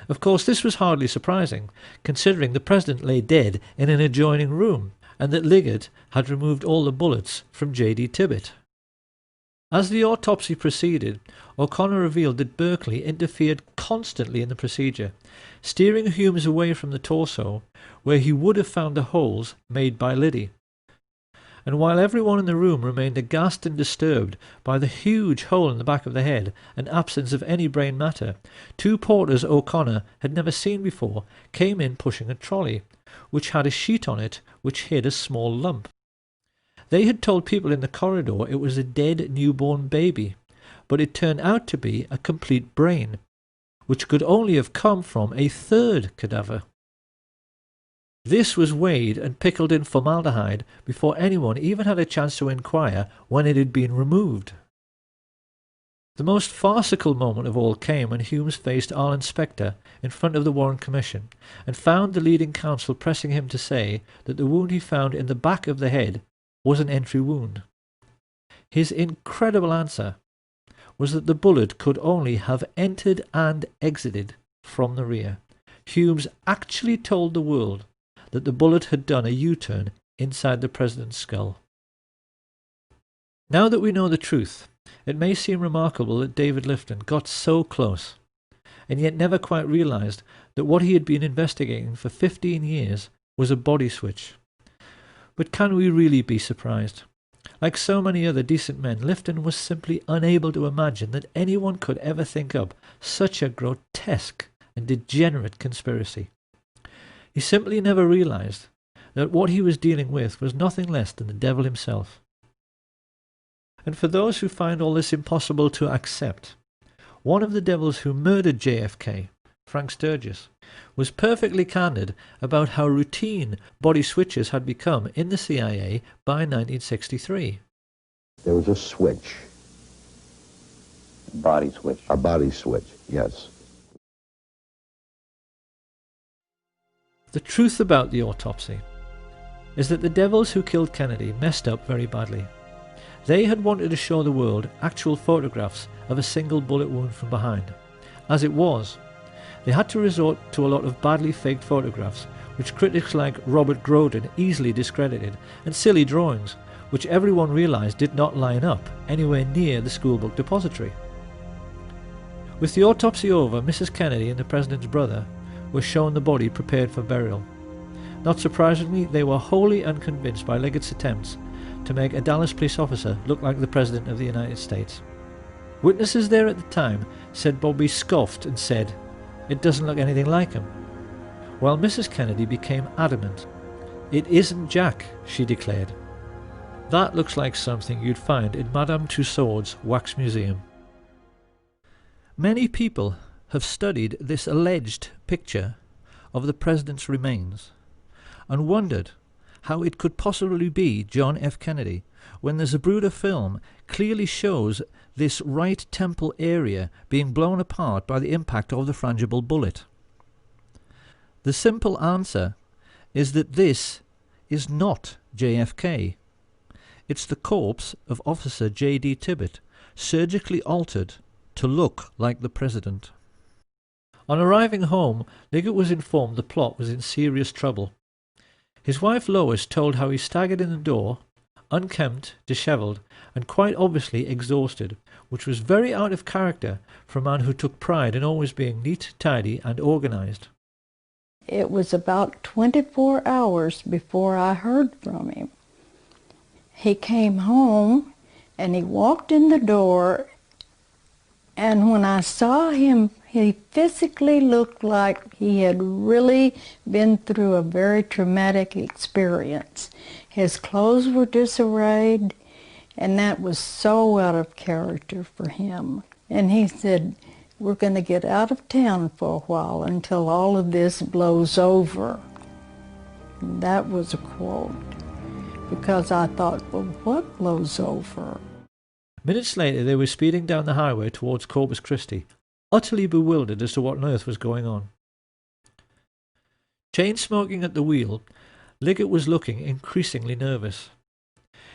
Of course, this was hardly surprising, considering the president lay dead in an adjoining room, and that Liggett had removed all the bullets from J.D. Tibbet. As the autopsy proceeded, O'Connor revealed that Berkeley interfered constantly in the procedure, steering Humes away from the torso, where he would have found the holes made by Liddy. And while everyone in the room remained aghast and disturbed by the huge hole in the back of the head and absence of any brain matter, 2 porters O'Connor had never seen before came in pushing a trolley, which had a sheet on it which hid a small lump. They had told people in the corridor it was a dead newborn baby, but it turned out to be a complete brain, which could only have come from a 3rd cadaver. This was weighed and pickled in formaldehyde before anyone even had a chance to inquire when it had been removed. The most farcical moment of all came when Humes faced Arlen Specter in front of the Warren Commission and found the leading counsel pressing him to say that the wound he found in the back of the head was an entry wound. His incredible answer was that the bullet could only have entered and exited from the rear. Humes actually told the world that the bullet had done a U-turn inside the president's skull. Now that we know the truth, it may seem remarkable that David Lifton got so close, and yet never quite realized that what he had been investigating for 15 years was a body switch. But can we really be surprised? Like so many other decent men, Lifton was simply unable to imagine that anyone could ever think up such a grotesque and degenerate conspiracy. He simply never realized that what he was dealing with was nothing less than the devil himself. And for those who find all this impossible to accept, one of the devils who murdered JFK, Frank Sturgis, was perfectly candid about how routine body switches had become in the CIA by 1963. There was a switch. Body switch. A body switch, yes. The truth about the autopsy is that the devils who killed Kennedy messed up very badly. They had wanted to show the world actual photographs of a single bullet wound from behind. As it was, they had to resort to a lot of badly faked photographs, which critics like Robert Groden easily discredited, and silly drawings, which everyone realised did not line up anywhere near the schoolbook depository. With the autopsy over, Mrs. Kennedy and the President's brother were shown the body prepared for burial. Not surprisingly, they were wholly unconvinced by Liggett's attempts to make a Dallas police officer look like the President of the United States. Witnesses there at the time said Bobby scoffed and said, "It doesn't look anything like him," while Mrs. Kennedy became adamant. "It isn't Jack," she declared. "That looks like something you'd find in Madame Tussauds wax museum." Many people have studied this alleged picture of the President's remains and wondered how it could possibly be John F. Kennedy when the Zapruder film clearly shows this right temple area being blown apart by the impact of the frangible bullet. The simple answer is that this is not JFK. It's the corpse of Officer J.D. Tibbett, surgically altered to look like the President. On arriving home, Liggett was informed the plot was in serious trouble. His wife Lois told how he staggered in the door, unkempt, dishevelled, and quite obviously exhausted, which was very out of character for a man who took pride in always being neat, tidy, and organised. It was about 24 hours before I heard from him. He came home and he walked in the door, and when I saw him, he physically looked like he had really been through a very traumatic experience. His clothes were disarrayed, and that was so out of character for him. And he said, "We're going to get out of town for a while until all of this blows over." And that was a quote, because I thought, well, what blows over? Minutes later, they were speeding down the highway towards Corpus Christi, utterly bewildered as to what on earth was going on. Chain-smoking at the wheel, Liggett was looking increasingly nervous.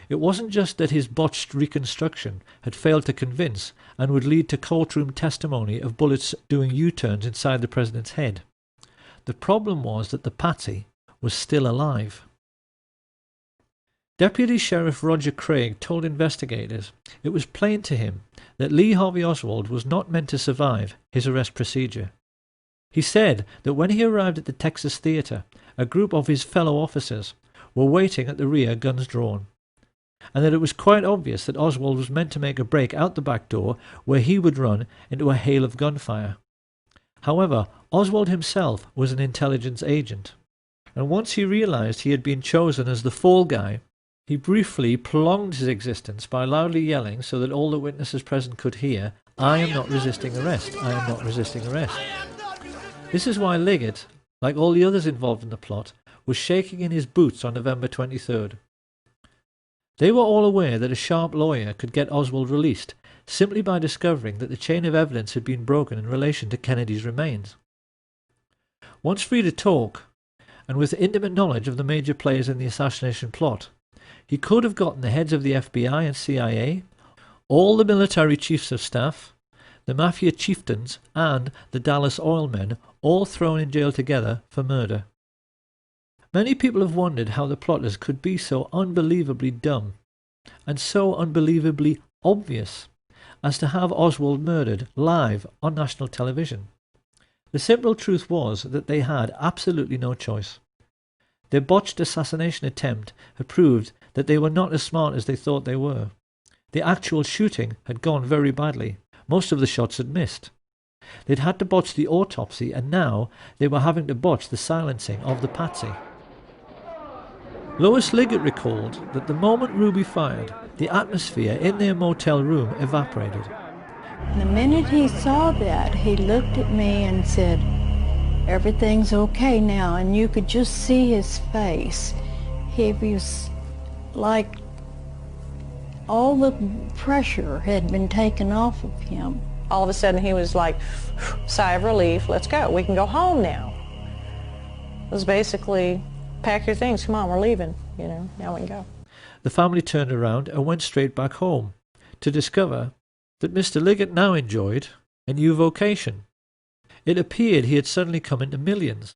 It wasn't just that his botched reconstruction had failed to convince and would lead to courtroom testimony of bullets doing U-turns inside the President's head. The problem was that the patsy was still alive. Deputy Sheriff Roger Craig told investigators it was plain to him that Lee Harvey Oswald was not meant to survive his arrest procedure. He said that when he arrived at the Texas Theater, a group of his fellow officers were waiting at the rear, guns drawn, and that it was quite obvious that Oswald was meant to make a break out the back door where he would run into a hail of gunfire. However, Oswald himself was an intelligence agent, and once he realized he had been chosen as the fall guy, he briefly prolonged his existence by loudly yelling so that all the witnesses present could hear, "I am not resisting arrest. I am not resisting arrest." This is why Liggett, like all the others involved in the plot, was shaking in his boots on November 23rd. They were all aware that a sharp lawyer could get Oswald released simply by discovering that the chain of evidence had been broken in relation to Kennedy's remains. Once free to talk, and with intimate knowledge of the major players in the assassination plot, he could have gotten the heads of the FBI and CIA, all the military chiefs of staff, the mafia chieftains, and the Dallas oil men all thrown in jail together for murder. Many people have wondered how the plotters could be so unbelievably dumb and so unbelievably obvious as to have Oswald murdered live on national television. The simple truth was that they had absolutely no choice. Their botched assassination attempt had proved that they were not as smart as they thought they were. The actual shooting had gone very badly. Most of the shots had missed. They'd had to botch the autopsy, and now they were having to botch the silencing of the patsy. Lois Liggett recalled that the moment Ruby fired, the atmosphere in their motel room evaporated. The minute he saw that, he looked at me and said, "Everything's okay now," and you could just see his face. He was like all the pressure had been taken off of him. All of a sudden he was like, sigh of relief, let's go, we can go home now. It was basically, pack your things, come on, we're leaving, you know, now we can go. The family turned around and went straight back home to discover that Mr. Liggett now enjoyed a new vocation. It appeared he had suddenly come into millions,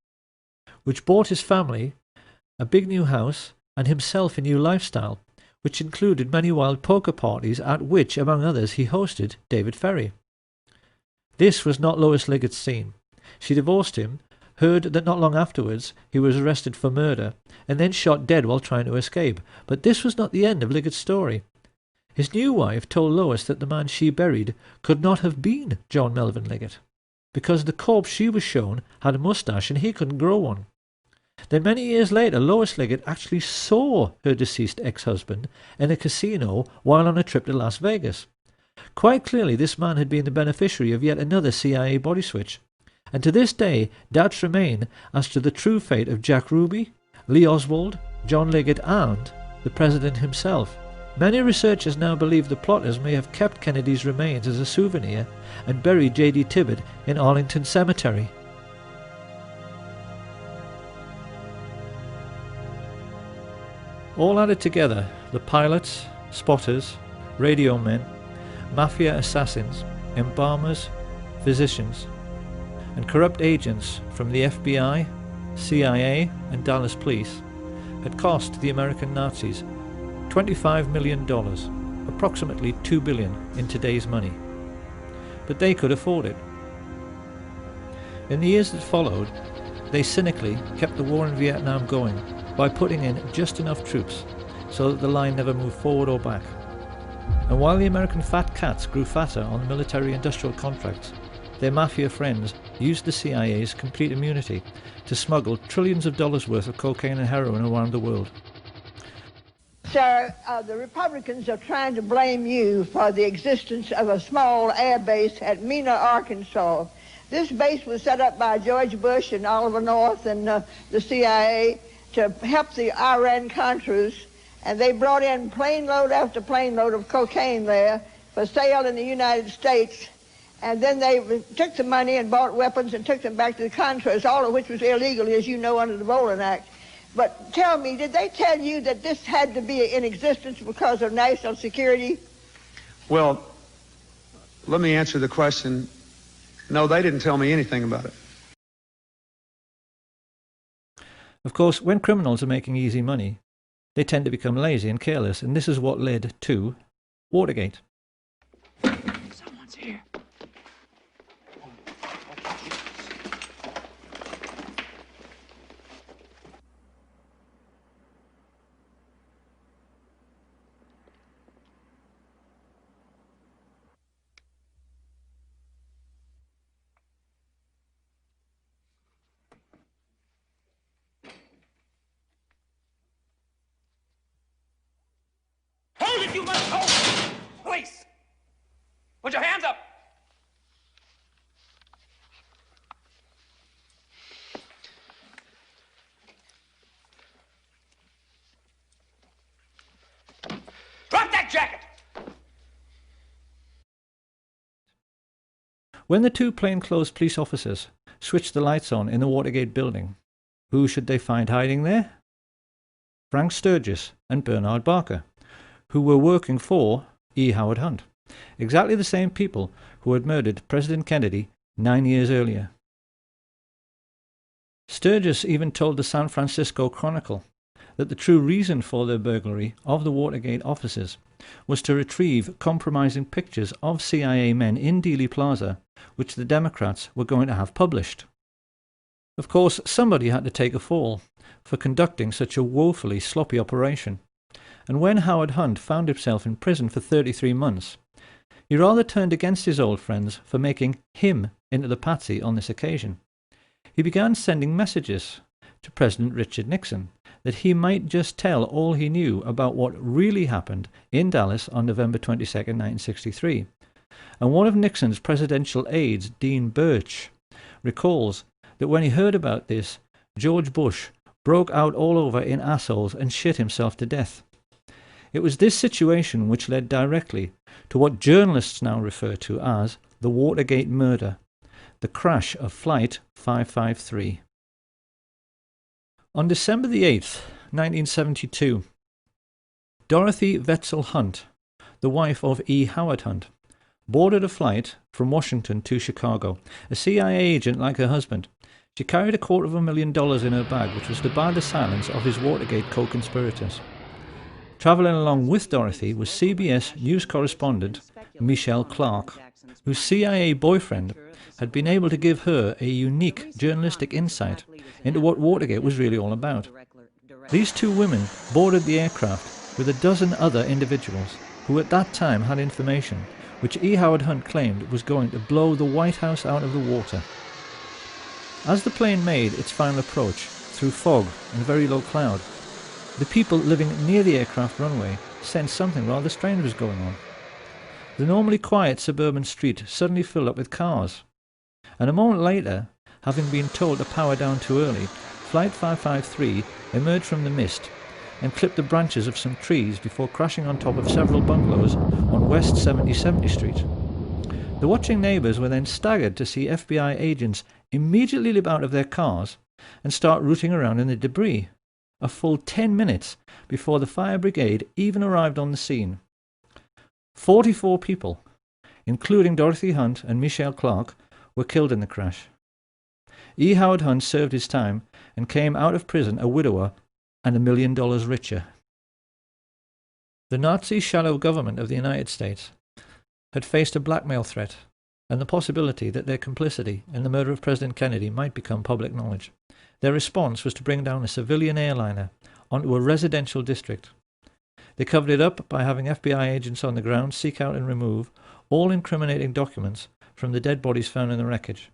which bought his family a big new house and himself a new lifestyle, which included many wild poker parties at which, among others, he hosted David Ferrie. This was not Lois Liggett's scene. She divorced him, heard that not long afterwards he was arrested for murder, and then shot dead while trying to escape. But this was not the end of Liggett's story. His new wife told Lois that the man she buried could not have been John Melvin Liggett, because the corpse she was shown had a moustache and he couldn't grow one. Then many years later, Lois Liggett actually saw her deceased ex-husband in a casino while on a trip to Las Vegas. Quite clearly this man had been the beneficiary of yet another CIA body switch, and to this day doubts remain as to the true fate of Jack Ruby, Lee Oswald, John Liggett and the President himself. Many researchers now believe the plotters may have kept Kennedy's remains as a souvenir and buried J.D. Tibbett in Arlington Cemetery. All added together, the pilots, spotters, radio men, mafia assassins, embalmers, physicians, and corrupt agents from the FBI, CIA and Dallas Police had cost the American Nazis $25 million, approximately $2 billion in today's money. But they could afford it. In the years that followed, they cynically kept the war in Vietnam going by putting in just enough troops so that the line never moved forward or back. And while the American fat cats grew fatter on military-industrial contracts, their mafia friends used the CIA's complete immunity to smuggle trillions of dollars worth of cocaine and heroin around the world. Sir, the Republicans are trying to blame you for the existence of a small air base at Mena, Arkansas. This base was set up by George Bush and Oliver North and the CIA to help the Iran-Contras, and they brought in plane load after plane load of cocaine there for sale in the United States, and then they took the money and bought weapons and took them back to the Contras, all of which was illegal, as you know, under the Bolin Act. But tell me, did they tell you that this had to be in existence because of national security? Well, let me answer the question. No, they didn't tell me anything about it. Of course, when criminals are making easy money, they tend to become lazy and careless, and this is what led to Watergate. Someone's here. Hold it, you must hold! Police! Put your hands up! Drop that jacket! When the two plainclothes police officers switched the lights on in the Watergate building, who should they find hiding there? Frank Sturgis and Bernard Barker, who were working for E. Howard Hunt, exactly the same people who had murdered President Kennedy 9 years earlier. Sturgis even told the San Francisco Chronicle that the true reason for their burglary of the Watergate offices was to retrieve compromising pictures of CIA men in Dealey Plaza, which the Democrats were going to have published. Of course, somebody had to take a fall for conducting such a woefully sloppy operation, and when Howard Hunt found himself in prison for 33 months, he rather turned against his old friends for making him into the patsy on this occasion. He began sending messages to President Richard Nixon, that he might just tell all he knew about what really happened in Dallas on November 22, 1963. And one of Nixon's presidential aides, Dean Birch, recalls that when he heard about this, George Bush broke out all over in assholes and shit himself to death. It was this situation which led directly to what journalists now refer to as the Watergate murder, the crash of Flight 553. On December the 8th, 1972, Dorothy Wetzel Hunt, the wife of E. Howard Hunt, boarded a flight from Washington to Chicago. A CIA agent like her husband, she carried $250,000 in her bag, which was to buy the silence of his Watergate co-conspirators. Travelling along with Dorothy was CBS News correspondent Michelle Clark, whose CIA boyfriend had been able to give her a unique journalistic insight into what Watergate was really all about. These two women boarded the aircraft with a dozen other individuals who at that time had information which E. Howard Hunt claimed was going to blow the White House out of the water. As the plane made its final approach through fog and very low cloud, the people living near the aircraft runway sensed something rather strange was going on. The normally quiet suburban street suddenly filled up with cars, and a moment later, having been told to power down too early, Flight 553 emerged from the mist and clipped the branches of some trees before crashing on top of several bungalows on West 70th Street. The watching neighbours were then staggered to see FBI agents immediately leap out of their cars and start rooting around in the debris, a full 10 minutes before the fire brigade even arrived on the scene. 44 people, including Dorothy Hunt and Michelle Clark, were killed in the crash. E. Howard Hunt served his time and came out of prison a widower and $1 million richer. The Nazi shadow government of the United States had faced a blackmail threat and the possibility that their complicity in the murder of President Kennedy might become public knowledge. Their response was to bring down a civilian airliner onto a residential district. They covered it up by having FBI agents on the ground seek out and remove all incriminating documents from the dead bodies found in the wreckage.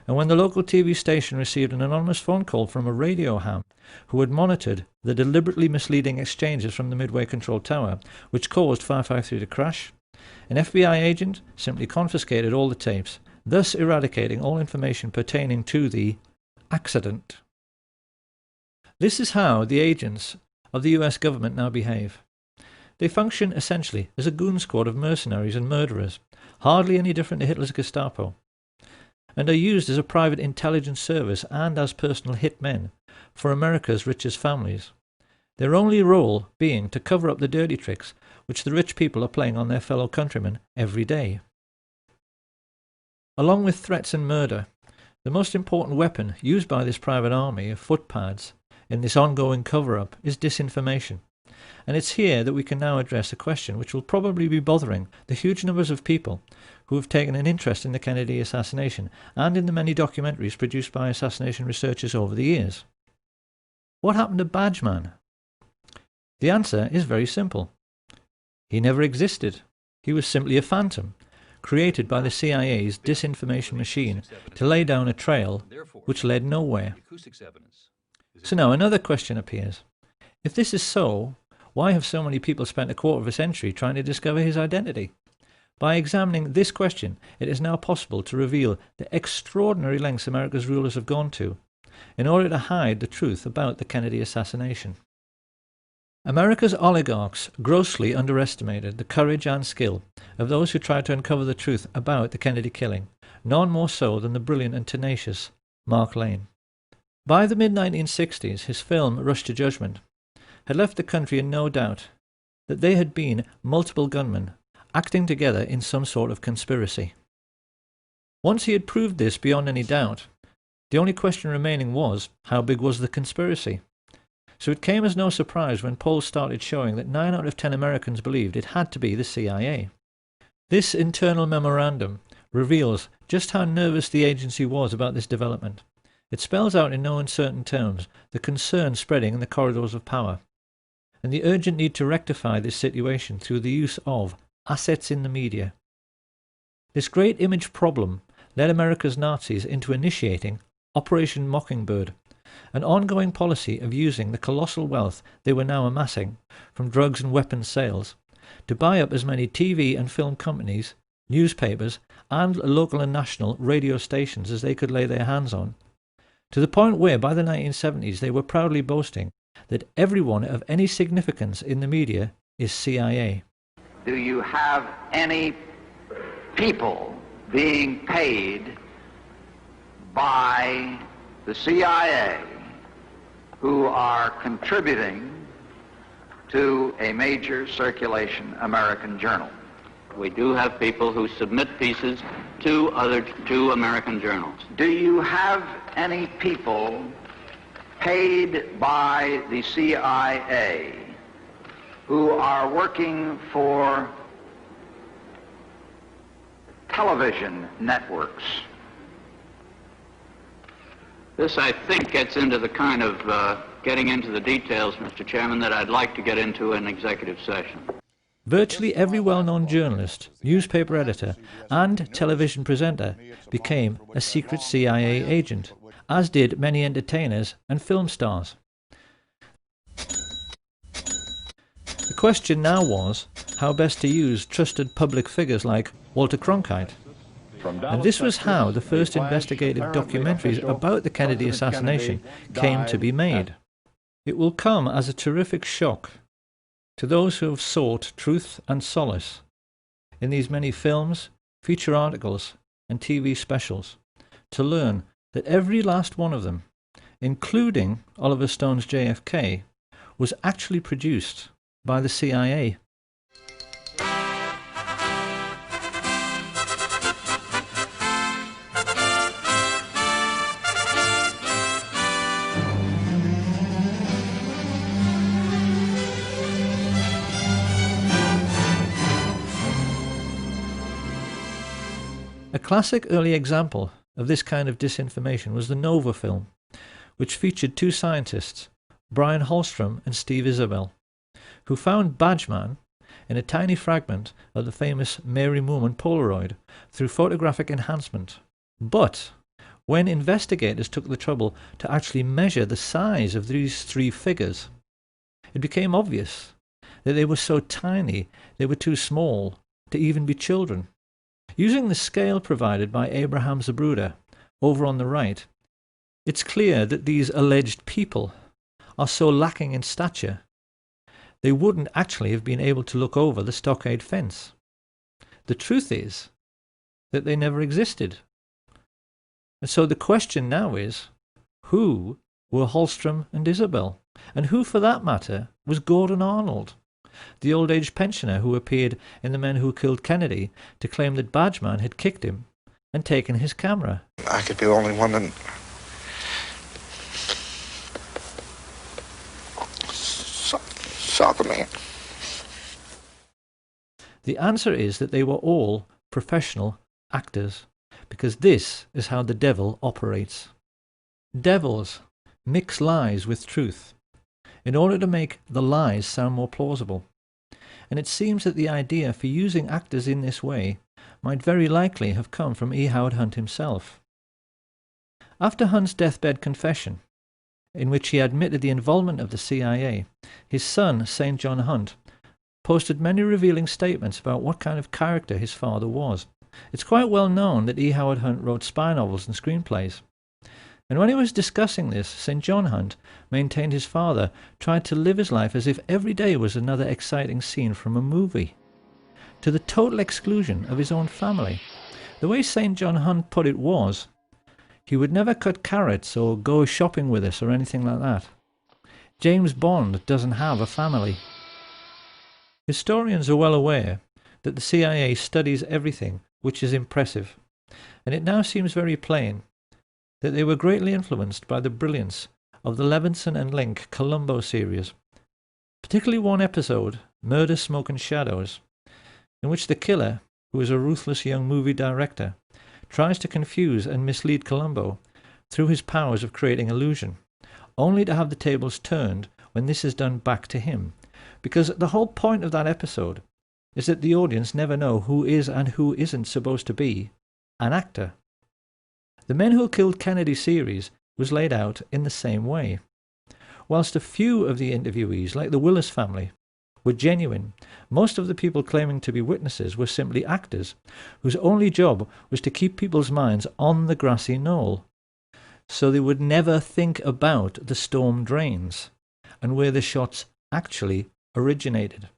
And when the local TV station received an anonymous phone call from a radio ham who had monitored the deliberately misleading exchanges from the Midway Control Tower, which caused 553 to crash, an FBI agent simply confiscated all the tapes, thus eradicating all information pertaining to the accident. This is how the agents of the US government now behave. They function essentially as a goon squad of mercenaries and murderers, hardly any different to Hitler's Gestapo, and are used as a private intelligence service and as personal hitmen for America's richest families, their only role being to cover up the dirty tricks which the rich people are playing on their fellow countrymen every day. Along with threats and murder, the most important weapon used by this private army of footpads in this ongoing cover-up is disinformation. And it's here that we can now address a question which will probably be bothering the huge numbers of people who have taken an interest in the Kennedy assassination and in the many documentaries produced by assassination researchers over the years. What happened to Badgeman? The answer is very simple. He never existed. He was simply a phantom, created by the CIA's disinformation machine to lay down a trail which led nowhere. So now another question appears. If this is so, why have so many people spent a quarter of a century trying to discover his identity? By examining this question, it is now possible to reveal the extraordinary lengths America's rulers have gone to in order to hide the truth about the Kennedy assassination. America's oligarchs grossly underestimated the courage and skill of those who tried to uncover the truth about the Kennedy killing, none more so than the brilliant and tenacious Mark Lane. By the mid-1960s, his film Rush to Judgment had left the country in no doubt that they had been multiple gunmen acting together in some sort of conspiracy. Once he had proved this beyond any doubt, the only question remaining was, how big was the conspiracy? So it came as no surprise when polls started showing that 9 out of 10 Americans believed it had to be the CIA. This internal memorandum reveals just how nervous the agency was about this development. It spells out in no uncertain terms the concern spreading in the corridors of power, and the urgent need to rectify this situation through the use of assets in the media. This great image problem led America's Nazis into initiating Operation Mockingbird, an ongoing policy of using the colossal wealth they were now amassing from drugs and weapons sales to buy up as many TV and film companies, newspapers, and local and national radio stations as they could lay their hands on, to the point where by the 1970s they were proudly boasting that everyone of any significance in the media is CIA. Do you have any people being paid by the CIA who are contributing to a major circulation American journal? We do have people who submit pieces to American journals. Do you have any people paid by the CIA who are working for television networks? This, I think, gets into the kind of getting into the details, Mr. Chairman, that I'd like to get into in executive session. Virtually every well-known journalist, newspaper editor, and television presenter became a secret CIA agent, as did many entertainers and film stars. The question now was how best to use trusted public figures like Walter Cronkite. And this was how the first investigative documentaries about the Kennedy assassination came to be made. It will come as a terrific shock to those who have sought truth and solace in these many films, feature articles, and TV specials, to learn that every last one of them, including Oliver Stone's JFK, was actually produced by the CIA. A classic early example of this kind of disinformation was the Nova film, which featured two scientists, Brian Holstrom and Steve Isabel, who found Badgeman in a tiny fragment of the famous Mary Moorman Polaroid through photographic enhancement. But when investigators took the trouble to actually measure the size of these three figures, it became obvious that they were so tiny they were too small to even be children. Using the scale provided by Abraham Zapruder over on the right, it's clear that these alleged people are so lacking in stature they wouldn't actually have been able to look over the stockade fence. The truth is that they never existed. And so the question now is, who were Holstrom and Isabel? And who, for that matter, was Gordon Arnold, the old-age pensioner who appeared in The Men Who Killed Kennedy to claim that Badgeman had kicked him and taken his camera? I could be the only one that saw the man. The answer is that they were all professional actors, because this is how the devil operates. Devils mix lies with truth in order to make the lies sound more plausible. And it seems that the idea for using actors in this way might very likely have come from E. Howard Hunt himself. After Hunt's deathbed confession, in which he admitted the involvement of the CIA, his son, St. John Hunt, posted many revealing statements about what kind of character his father was. It's quite well known that E. Howard Hunt wrote spy novels and screenplays. And when he was discussing this, St. John Hunt maintained his father tried to live his life as if every day was another exciting scene from a movie, to the total exclusion of his own family. The way St. John Hunt put it was, he would never cut carrots or go shopping with us or anything like that. James Bond doesn't have a family. Historians are well aware that the CIA studies everything which is impressive, and it now seems very plain that they were greatly influenced by the brilliance of the Levinson and Link Columbo series, particularly one episode, Murder, Smoke and Shadows, in which the killer, who is a ruthless young movie director, tries to confuse and mislead Columbo through his powers of creating illusion, only to have the tables turned when this is done back to him, because the whole point of that episode is that the audience never know who is and who isn't supposed to be an actor. The Men Who Killed Kennedy series was laid out in the same way. Whilst a few of the interviewees, like the Willis family, were genuine, most of the people claiming to be witnesses were simply actors, whose only job was to keep people's minds on the grassy knoll, so they would never think about the storm drains and where the shots actually originated.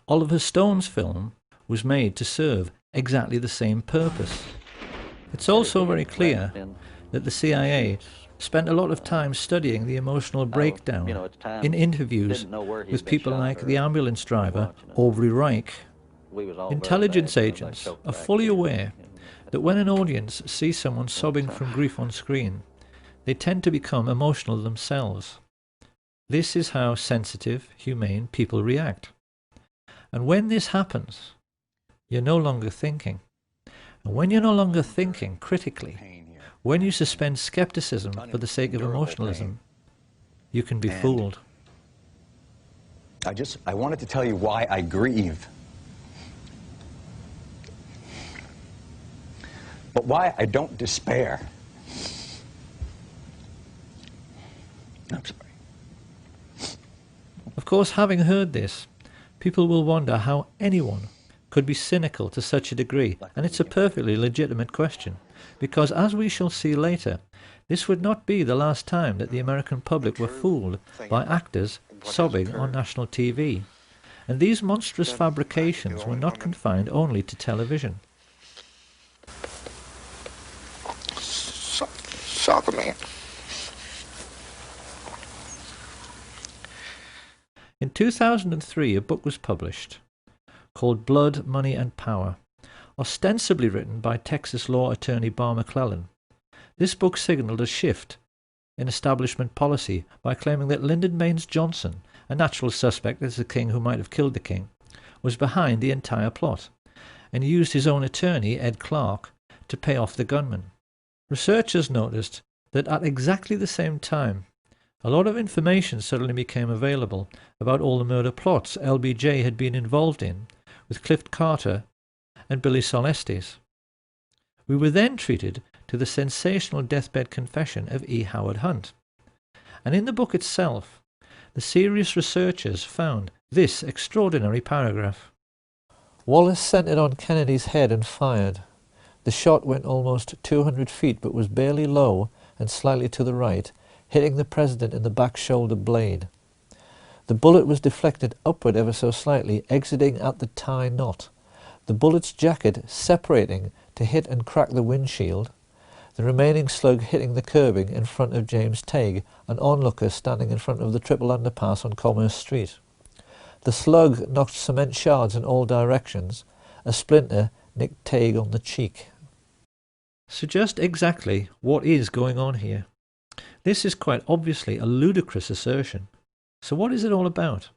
Oliver Stone's film was made to serve exactly the same purpose. It's also very clear that the CIA spent a lot of time studying the emotional breakdown in interviews with people like the ambulance driver Aubrey Reich. Intelligence agents are fully aware that when an audience sees someone sobbing from grief on screen, they tend to become emotional themselves. This is how sensitive, humane people react. And when this happens, you're no longer thinking. And when you're no longer thinking critically, when you suspend skepticism for the sake of emotionalism, you can be fooled. I wanted to tell you why I grieve. But why I don't despair. I'm sorry. Of course, having heard this, people will wonder how anyone could be cynical to such a degree, and it's a perfectly legitimate question, because as we shall see later, this would not be the last time that the American public were fooled by actors sobbing on national TV, and these monstrous fabrications were not confined only to television. Soccer man. In 2003, a book was published called Blood, Money and Power, ostensibly written by Texas law attorney Barr McClellan. This book signalled a shift in establishment policy by claiming that Lyndon Baines Johnson, a natural suspect as the king who might have killed the king, was behind the entire plot, and used his own attorney, Ed Clark, to pay off the gunman. Researchers noticed that at exactly the same time, a lot of information suddenly became available about all the murder plots LBJ had been involved in with Clift Carter and Billy Solestes. We were then treated to the sensational deathbed confession of E. Howard Hunt. And in the book itself, the serious researchers found this extraordinary paragraph. Wallace centered on Kennedy's head and fired. The shot went almost 200 feet but was barely low and slightly to the right, hitting the president in the back shoulder blade. The bullet was deflected upward ever so slightly, exiting at the tie knot, the bullet's jacket separating to hit and crack the windshield, the remaining slug hitting the curbing in front of James Tague, an onlooker standing in front of the triple underpass on Commerce Street. The slug knocked cement shards in all directions. A splinter nicked Tague on the cheek. So just exactly what is going on here? This is quite obviously a ludicrous assertion. So what is it all about?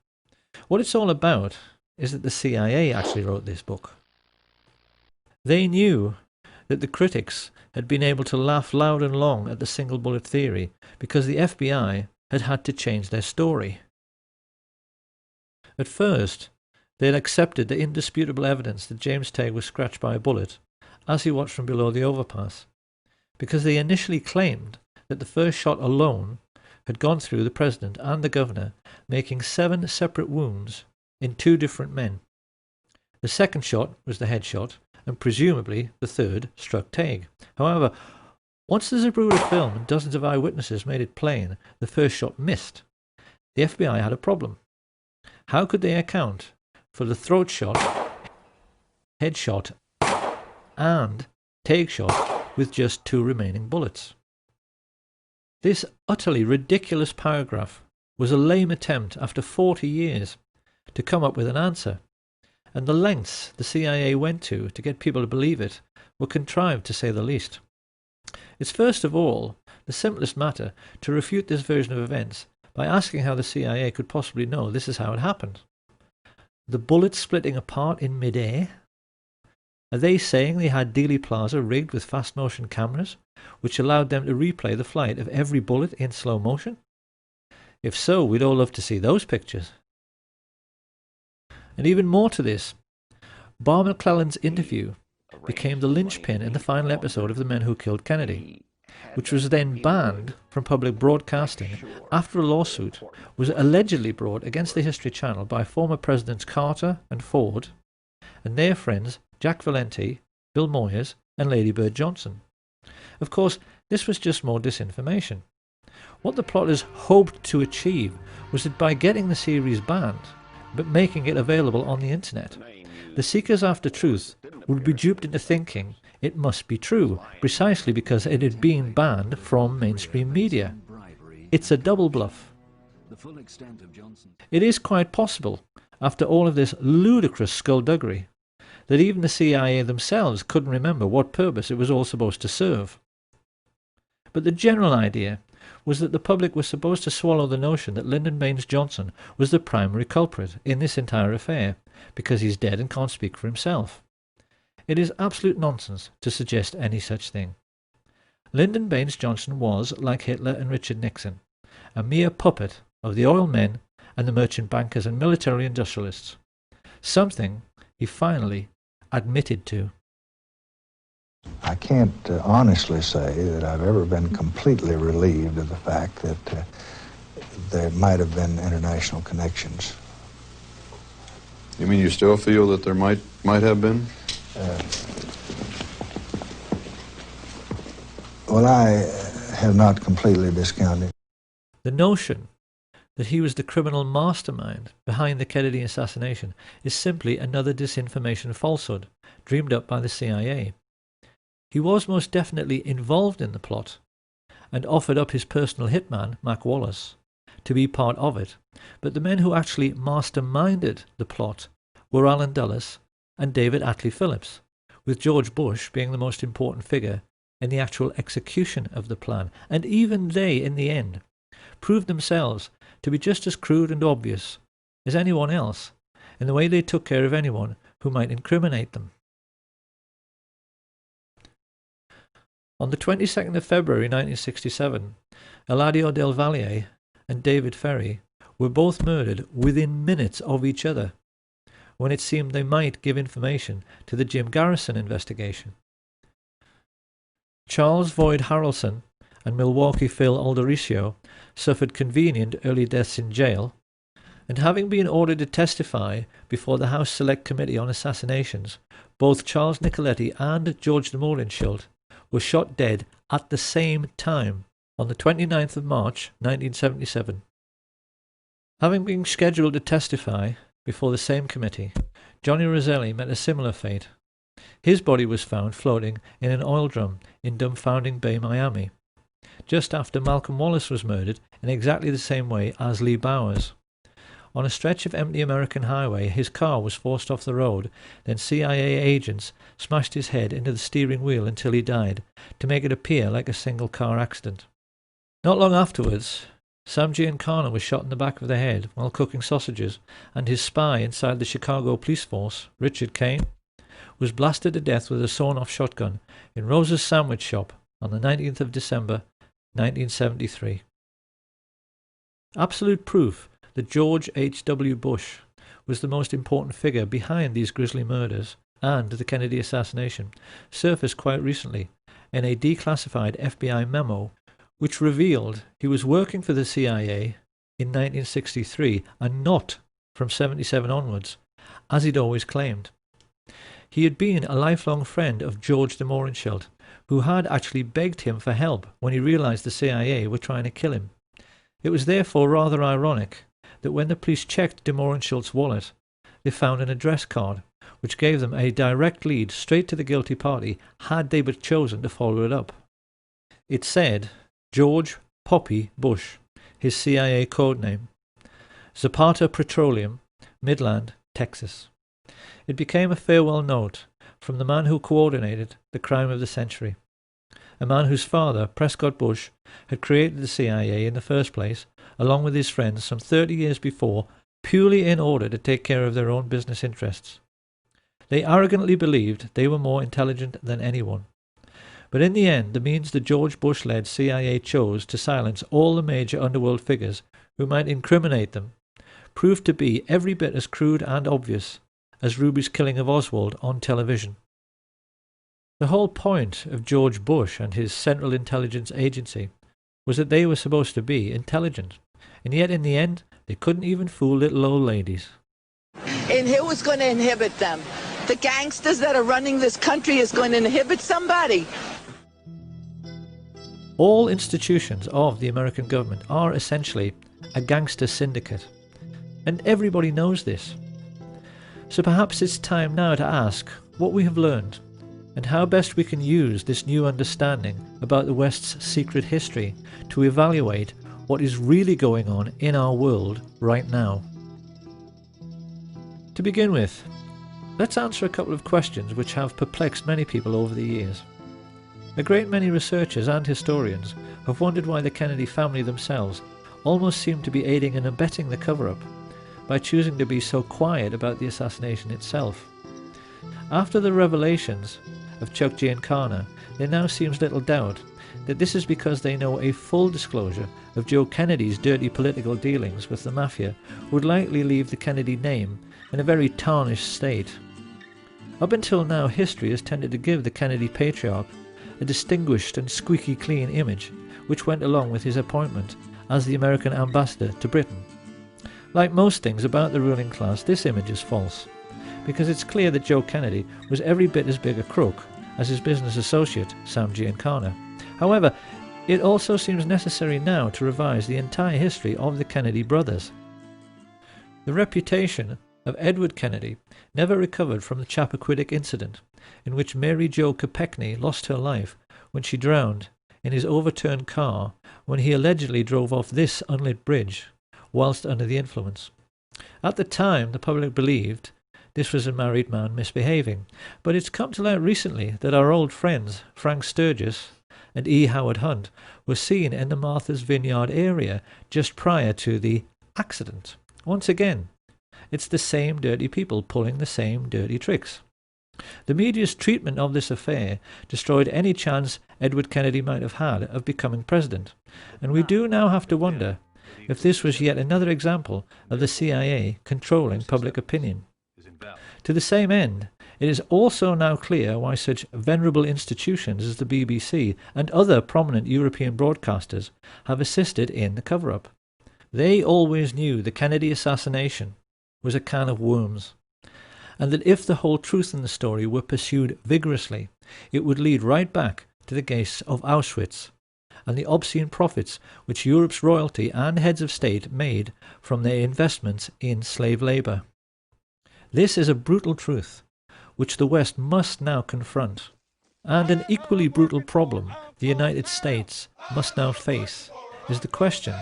What it's all about is that the CIA actually wrote this book. They knew that the critics had been able to laugh loud and long at the single bullet theory because the FBI had had to change their story. At first, they had accepted the indisputable evidence that James Tague was scratched by a bullet as he watched from below the overpass, because they initially claimed that the first shot alone had gone through the president and the governor, making 7 separate wounds in 2 different men. The second shot was the headshot, and presumably the third struck Tague. However, once the Zapruder film and dozens of eyewitnesses made it plain the first shot missed, the FBI had a problem. How could they account for the throat shot, headshot, and Tague shot with just 2 remaining bullets? This utterly ridiculous paragraph was a lame attempt after 40 years to come up with an answer, and the lengths the CIA went to get people to believe it were contrived to say the least. It's first of all the simplest matter to refute this version of events by asking how the CIA could possibly know this is how it happened. The bullets splitting apart in mid-air? Are they saying they had Dealey Plaza rigged with fast-motion cameras, which allowed them to replay the flight of every bullet in slow motion? If so, we'd all love to see those pictures. And even more to this, Barr McClellan's interview became the linchpin in the final episode of The Men Who Killed Kennedy. which was then banned from public broadcasting after a lawsuit was allegedly brought against the History Channel by former Presidents Carter and Ford and their friends Jack Valenti, Bill Moyers and Lady Bird Johnson. Of course, this was just more disinformation. What the plotters hoped to achieve was that by getting the series banned, but making it available on the internet, the seekers after truth would be duped into thinking it must be true, precisely because it had been banned from mainstream media. It's a double bluff. It is quite possible, after all of this ludicrous skullduggery, that even the CIA themselves couldn't remember what purpose it was all supposed to serve. But the general idea was that the public was supposed to swallow the notion that Lyndon Baines Johnson was the primary culprit in this entire affair, because he's dead and can't speak for himself. It is absolute nonsense to suggest any such thing. Lyndon Baines Johnson was, like Hitler and Richard Nixon, a mere puppet of the oil men and the merchant bankers and military industrialists, something he finally admitted to. I can't honestly say that I've ever been completely relieved of the fact that there might have been international connections. You mean you still feel that there might have been? Well, I have not completely discounted. The notion that he was the criminal mastermind behind the Kennedy assassination is simply another disinformation falsehood dreamed up by the CIA. He was most definitely involved in the plot and offered up his personal hitman, Mac Wallace, to be part of it, but the men who actually masterminded the plot were Allen Dulles and David Atlee Phillips, with George Bush being the most important figure in the actual execution of the plan, and even they, in the end, proved themselves to be just as crude and obvious as anyone else in the way they took care of anyone who might incriminate them. On the 22nd of February 1967, Eladio Del Valle and David Ferrie were both murdered within minutes of each other, when it seemed they might give information to the Jim Garrison investigation. Charles Boyd Harrelson and Milwaukee Phil Aldericio suffered convenient early deaths in jail, and having been ordered to testify before the House Select Committee on Assassinations, both Charles Nicoletti and George de Mohrenschildt were shot dead at the same time on the 29th of March 1977. Having been scheduled to testify before the same committee, Johnny Roselli met a similar fate. His body was found floating in an oil drum in Dumbfounding Bay, Miami, just after Malcolm Wallace was murdered in exactly the same way as Lee Bowers. On a stretch of empty American highway, his car was forced off the road, then CIA agents smashed his head into the steering wheel until he died, to make it appear like a single car accident. Not long afterwards, Sam Giancana was shot in the back of the head while cooking sausages, and his spy inside the Chicago police force, Richard Kane, was blasted to death with a sawn-off shotgun in Rose's Sandwich Shop on the 19th of December 1973. Absolute proof that George H.W. Bush was the most important figure behind these grisly murders and the Kennedy assassination surfaced quite recently in a declassified FBI memo which revealed he was working for the CIA in 1963 and not from 77 onwards, as he'd always claimed. He had been a lifelong friend of George de Mohrenschildt, who had actually begged him for help when he realized the CIA were trying to kill him. It was therefore rather ironic that when the police checked de Mohrenschildt's wallet, they found an address card, which gave them a direct lead straight to the guilty party had they but chosen to follow it up. It said George Poppy Bush, his CIA code name, Zapata Petroleum, Midland, Texas. It became a farewell note from the man who coordinated the crime of the century, a man whose father, Prescott Bush, had created the CIA in the first place, along with his friends some 30 years before, purely in order to take care of their own business interests. They arrogantly believed they were more intelligent than anyone. But in the end, the means the George Bush-led CIA chose to silence all the major underworld figures who might incriminate them proved to be every bit as crude and obvious as Ruby's killing of Oswald on television. The whole point of George Bush and his Central Intelligence Agency was that they were supposed to be intelligent, and yet in the end they couldn't even fool little old ladies. And who is going to inhibit them? The gangsters that are running this country is going to inhibit somebody. All institutions of the American government are essentially a gangster syndicate, and everybody knows this. So perhaps it's time now to ask what we have learned and how best we can use this new understanding about the West's secret history to evaluate what is really going on in our world right now. To begin with, let's answer a couple of questions which have perplexed many people over the years. A great many researchers and historians have wondered why the Kennedy family themselves almost seemed to be aiding and abetting the cover-up by choosing to be so quiet about the assassination itself. After the revelations of Chuck Giancana, there now seems little doubt that this is because they know a full disclosure of Joe Kennedy's dirty political dealings with the mafia would likely leave the Kennedy name in a very tarnished state. Up until now, history has tended to give the Kennedy patriarch a distinguished and squeaky clean image which went along with his appointment as the American ambassador to Britain. Like most things about the ruling class, this image is false, because it's clear that Joe Kennedy was every bit as big a crook as his business associate, Sam Giancana. However, it also seems necessary now to revise the entire history of the Kennedy brothers. The reputation of Edward Kennedy never recovered from the Chappaquiddick incident, in which Mary Jo Kopechne lost her life when she drowned in his overturned car when he allegedly drove off this unlit bridge whilst under the influence. At the time, the public believed this was a married man misbehaving, but it's come to light recently that our old friends Frank Sturgis and E. Howard Hunt were seen in the Martha's Vineyard area just prior to the accident. Once again, it's the same dirty people pulling the same dirty tricks. The media's treatment of this affair destroyed any chance Edward Kennedy might have had of becoming president, and we do now have to wonder if this was yet another example of the CIA controlling public opinion. To the same end, it is also now clear why such venerable institutions as the BBC and other prominent European broadcasters have assisted in the cover-up. They always knew the Kennedy assassination was a can of worms, and that if the whole truth in the story were pursued vigorously, it would lead right back to the gates of Auschwitz and the obscene profits which Europe's royalty and heads of state made from their investments in slave labour. This is a brutal truth which the West must now confront, and an equally brutal problem the United States must now face is the question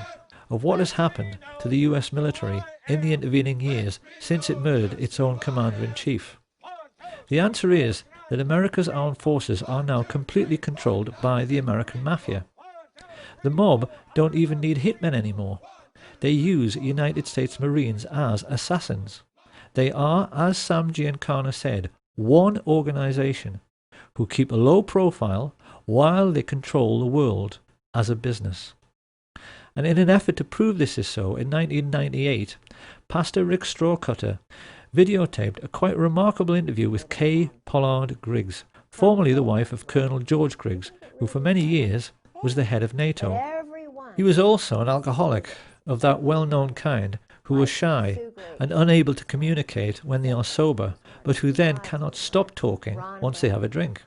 of what has happened to the US military in the intervening years since it murdered its own commander-in-chief. The answer is that America's armed forces are now completely controlled by the American mafia. The mob don't even need hitmen anymore. They use United States Marines as assassins. They are, as Sam Giancana said, one organization who keep a low profile while they control the world as a business. And in an effort to prove this is so, in 1998, Pastor Rick Strawcutter videotaped a quite remarkable interview with Kay Pollard Griggs, formerly the wife of Colonel George Griggs, who for many years was the head of NATO. He was also an alcoholic of that well-known kind who are shy and unable to communicate when they are sober, but who then cannot stop talking once they have a drink.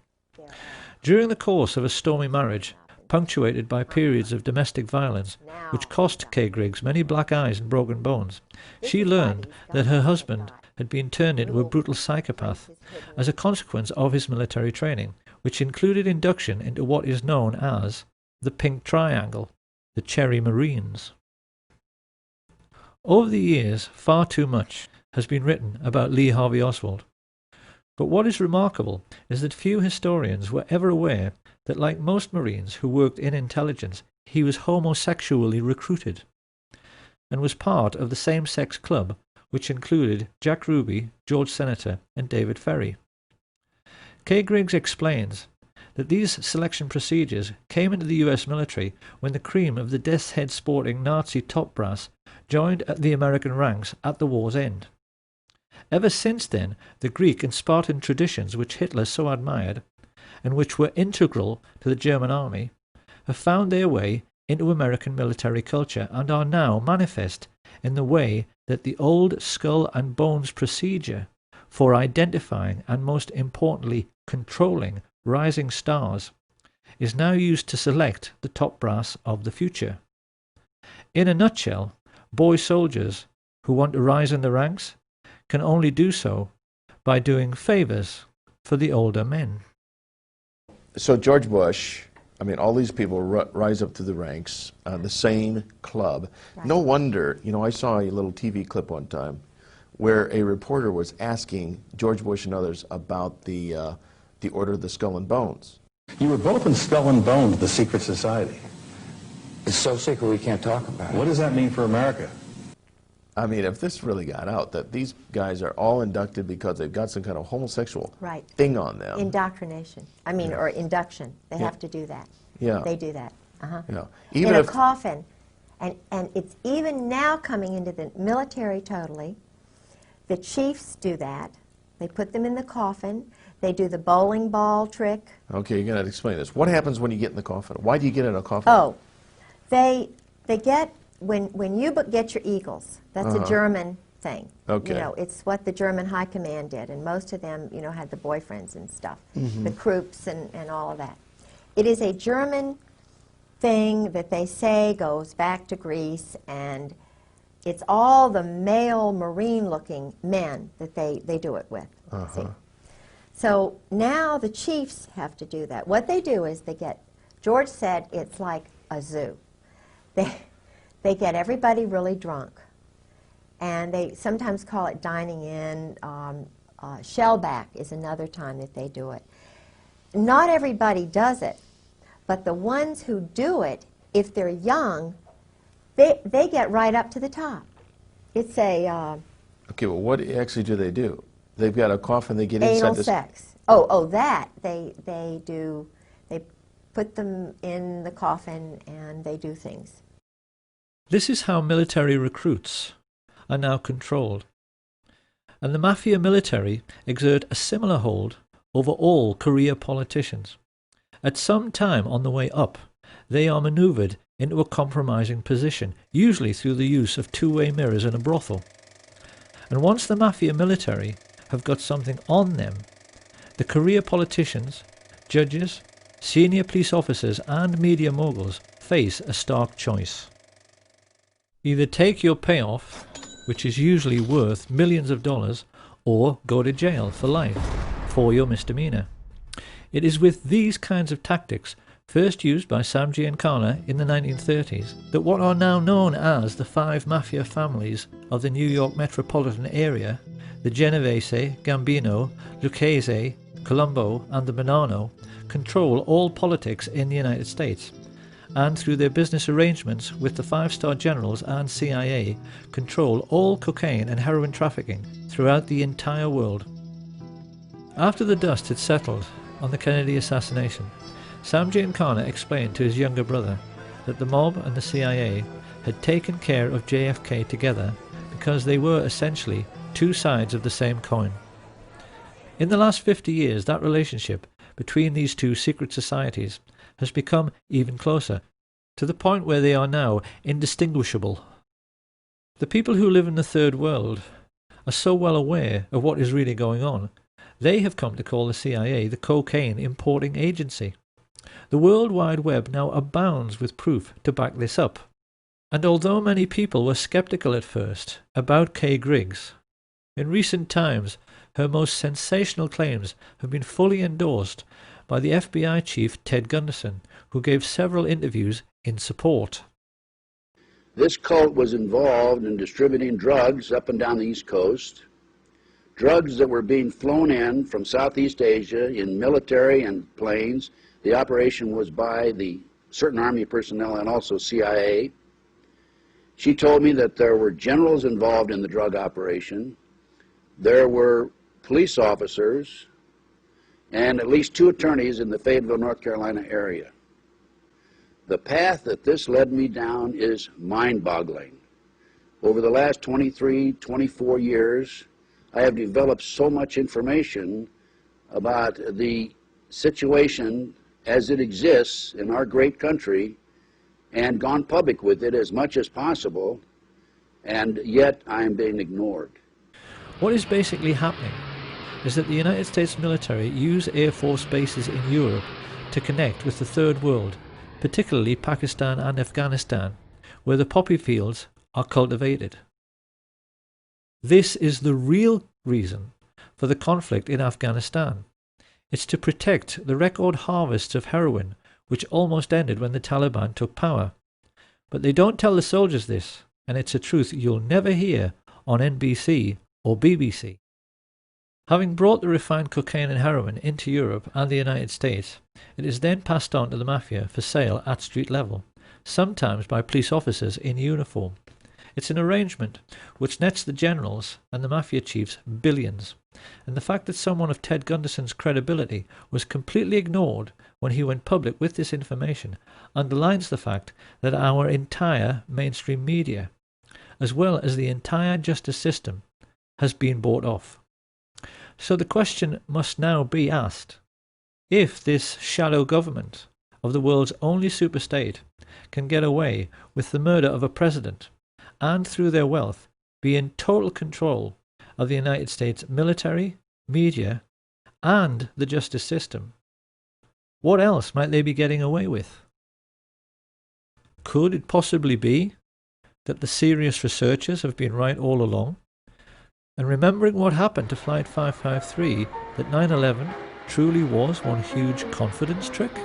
During the course of a stormy marriage, punctuated by periods of domestic violence, which cost Kay Griggs many black eyes and broken bones, she learned that her husband had been turned into a brutal psychopath as a consequence of his military training, which included induction into what is known as the Pink Triangle, the Cherry Marines. Over the years, far too much has been written about Lee Harvey Oswald. But what is remarkable is that few historians were ever aware that, like most Marines who worked in intelligence, he was homosexually recruited and was part of the same-sex club which included Jack Ruby, George Senator, and David Ferrie. Kay Griggs explains that these selection procedures came into the US military when the cream of the death's head sporting Nazi top brass joined the American ranks at the war's end. Ever since then, the Greek and Spartan traditions which Hitler so admired, and which were integral to the German army, have found their way into American military culture and are now manifest in the way that the old skull and bones procedure for identifying and, most importantly, controlling rising stars is now used to select the top brass of the future. In a nutshell, boy soldiers who want to rise in the ranks can only do so by doing favors for the older men. So George Bush, I mean, all these people rise up through the ranks on the same club. Right. No wonder, you know, I saw a little TV clip one time where a reporter was asking George Bush and others about the Order of the Skull and Bones. You were both in Skull and Bones, the secret society. It's so secret we can't talk about it. What does that mean for America? I mean, if this really got out, that these guys are all inducted because they've got some kind of homosexual thing on them. Indoctrination. I mean, or induction. They have to do that. Yeah. They do that. Yeah. Even in a coffin. And it's even now coming into the military totally. The chiefs do that. They put them in the coffin. They do the bowling ball trick. Okay, you're going to explain this. What happens when you get in the coffin? Why do you get in a coffin? Oh, they get, when you get your eagles, that's a German thing. Okay. You know, it's what the German high command did, and most of them, you know, had the boyfriends and stuff, the Krupps and all of that. It is a German thing that they say goes back to Greece, and it's all the male Marine-looking men that they do it with. See? So now the chiefs have to do that. What they do is they get, George said it's like a zoo. They get everybody really drunk, and they sometimes call it dining in. Shellback is another time that they do it. Not everybody does it, but the ones who do it, if they're young, they get right up to the top. It's a... okay, well, what actually do they do? They've got a coffin, they get inside anal this... sex. Oh, that. They put them in the coffin and they do things. This is how military recruits are now controlled. And the mafia military exert a similar hold over all career politicians. At some time on the way up, they are maneuvered into a compromising position, usually through the use of two-way mirrors in a brothel. And once the mafia military have got something on them, the career politicians, judges, senior police officers and media moguls face a stark choice. Either take your payoff, which is usually worth millions of dollars, or go to jail for life for your misdemeanor. It is with these kinds of tactics, first used by Sam Giancana in the 1930s, that what are now known as the 5 mafia families of the New York metropolitan area, the Genovese, Gambino, Lucchese, Colombo and the Bonanno, control all politics in the United States, and through their business arrangements with the 5-star generals and CIA, control all cocaine and heroin trafficking throughout the entire world. After the dust had settled on the Kennedy assassination, Sam Giancana explained to his younger brother that the mob and the CIA had taken care of JFK together because they were essentially two sides of the same coin. In the last 50 years, that relationship between these two secret societies has become even closer, to the point where they are now indistinguishable. The people who live in the Third World are so well aware of what is really going on, they have come to call the CIA the cocaine importing agency. The World Wide Web now abounds with proof to back this up. And although many people were skeptical at first about Kay Griggs, in recent times her most sensational claims have been fully endorsed by the FBI chief Ted Gunderson, who gave several interviews in support. This cult was involved in distributing drugs up and down the East Coast, drugs that were being flown in from Southeast Asia in military and planes. The operation was by the certain Army personnel and also CIA. She told me that there were generals involved in the drug operation. There were police officers and at least 2 attorneys in the Fayetteville, North Carolina area. The path that this led me down is mind-boggling. Over the last 23, 24 years, I have developed so much information about the situation as it exists in our great country and gone public with it as much as possible, and yet I am being ignored. What is basically happening is that the United States military use Air Force bases in Europe to connect with the Third World, particularly Pakistan and Afghanistan, where the poppy fields are cultivated. This is the real reason for the conflict in Afghanistan. It's to protect the record harvests of heroin which almost ended when the Taliban took power. But they don't tell the soldiers this, and it's a truth you'll never hear on NBC or BBC. Having brought the refined cocaine and heroin into Europe and the United States, it is then passed on to the mafia for sale at street level, sometimes by police officers in uniform. It's an arrangement which nets the generals and the mafia chiefs billions, and the fact that someone of Ted Gunderson's credibility was completely ignored when he went public with this information underlines the fact that our entire mainstream media, as well as the entire justice system, has been bought off. So the question must now be asked: if this shadow government of the world's only superstate can get away with the murder of a president and through their wealth be in total control of the United States military, media, and the justice system, what else might they be getting away with? Could it possibly be that the serious researchers have been right all along, and remembering what happened to Flight 553, that 9/11 truly was one huge confidence trick?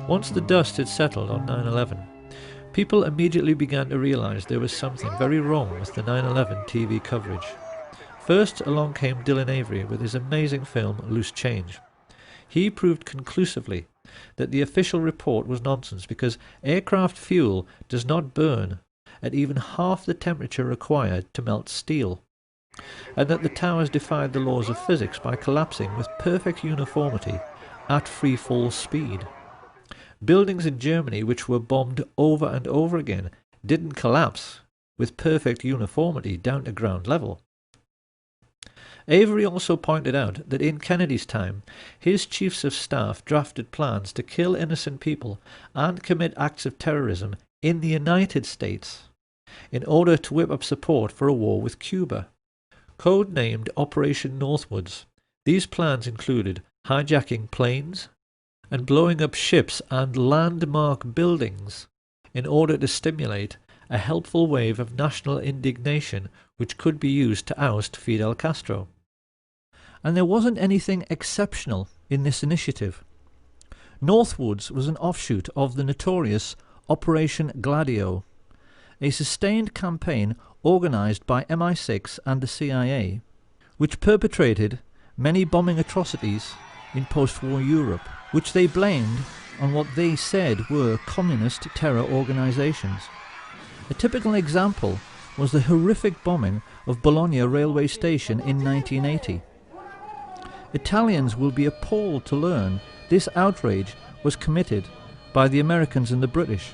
Once the dust had settled on 9/11, people immediately began to realise there was something very wrong with the 9/11 TV coverage. First along came Dylan Avery with his amazing film Loose Change. He proved conclusively that the official report was nonsense because aircraft fuel does not burn at even half the temperature required to melt steel, and that the towers defied the laws of physics by collapsing with perfect uniformity at free fall speed. Buildings in Germany which were bombed over and over again didn't collapse with perfect uniformity down to ground level. Avery also pointed out that in Kennedy's time, his chiefs of staff drafted plans to kill innocent people and commit acts of terrorism in the United States in order to whip up support for a war with Cuba. Codenamed Operation Northwoods, these plans included hijacking planes and blowing up ships and landmark buildings in order to stimulate a helpful wave of national indignation which could be used to oust Fidel Castro. And there wasn't anything exceptional in this initiative. Northwoods was an offshoot of the notorious Operation Gladio, a sustained campaign organised by MI6 and the CIA, which perpetrated many bombing atrocities in post-war Europe, which they blamed on what they said were communist terror organisations. A typical example was the horrific bombing of Bologna railway station in 1980. Italians will be appalled to learn this outrage was committed by the Americans and the British.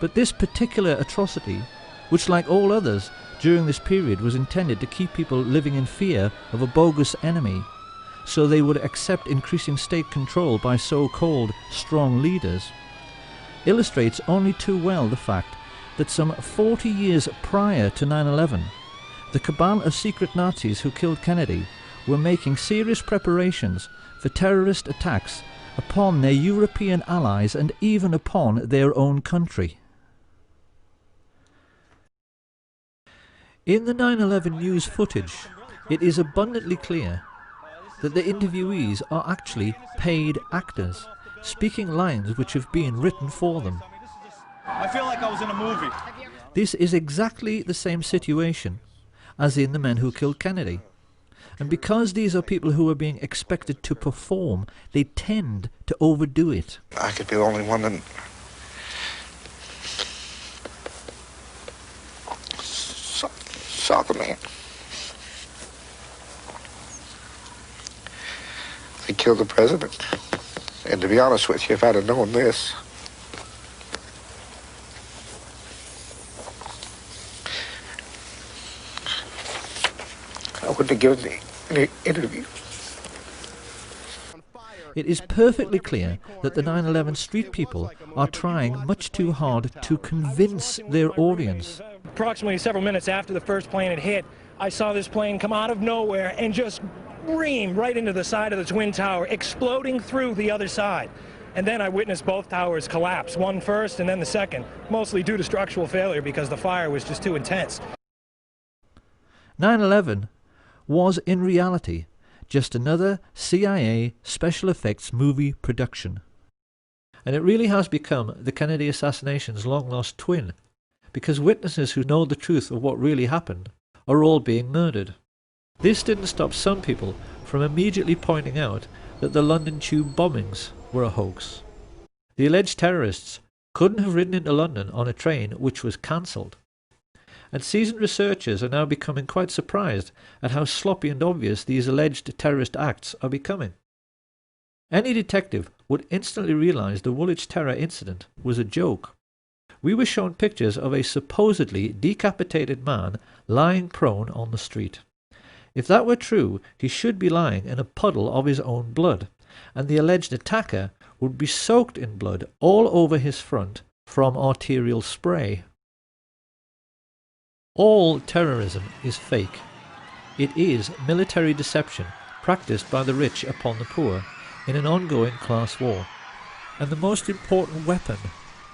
But this particular atrocity, which like all others during this period was intended to keep people living in fear of a bogus enemy, so they would accept increasing state control by so-called strong leaders, illustrates only too well the fact that some 40 years prior to 9/11, the cabal of secret Nazis who killed Kennedy were making serious preparations for terrorist attacks upon their European allies and even upon their own country. In the 9/11 news footage, it is abundantly clear that the interviewees are actually paid actors, speaking lines which have been written for them. I feel like I was in a movie. This is exactly the same situation as in the men who killed Kennedy. And because these are people who are being expected to perform, they tend to overdo it. I could be the only one that saw the man. They killed the president. And to be honest with you, if I'd have known this, I wouldn't have given any interview. It is perfectly clear that the 9/11 street people are trying much too hard to convince their audience. Approximately several minutes after the first plane had hit, I saw this plane come out of nowhere and just ream right into the side of the Twin Tower, exploding through the other side. And then I witnessed both towers collapse, one first and then the second, mostly due to structural failure because the fire was just too intense. 9/11 was in reality just another CIA special effects movie production. And it really has become the Kennedy assassination's long-lost twin, because witnesses who know the truth of what really happened are all being murdered. This didn't stop some people from immediately pointing out that the London Tube bombings were a hoax. The alleged terrorists couldn't have ridden into London on a train which was cancelled. And seasoned researchers are now becoming quite surprised at how sloppy and obvious these alleged terrorist acts are becoming. Any detective would instantly realise the Woolwich terror incident was a joke. We were shown pictures of a supposedly decapitated man lying prone on the street. If that were true, he should be lying in a puddle of his own blood, and the alleged attacker would be soaked in blood all over his front from arterial spray. All terrorism is fake. It is military deception practiced by the rich upon the poor in an ongoing class war. And the most important weapon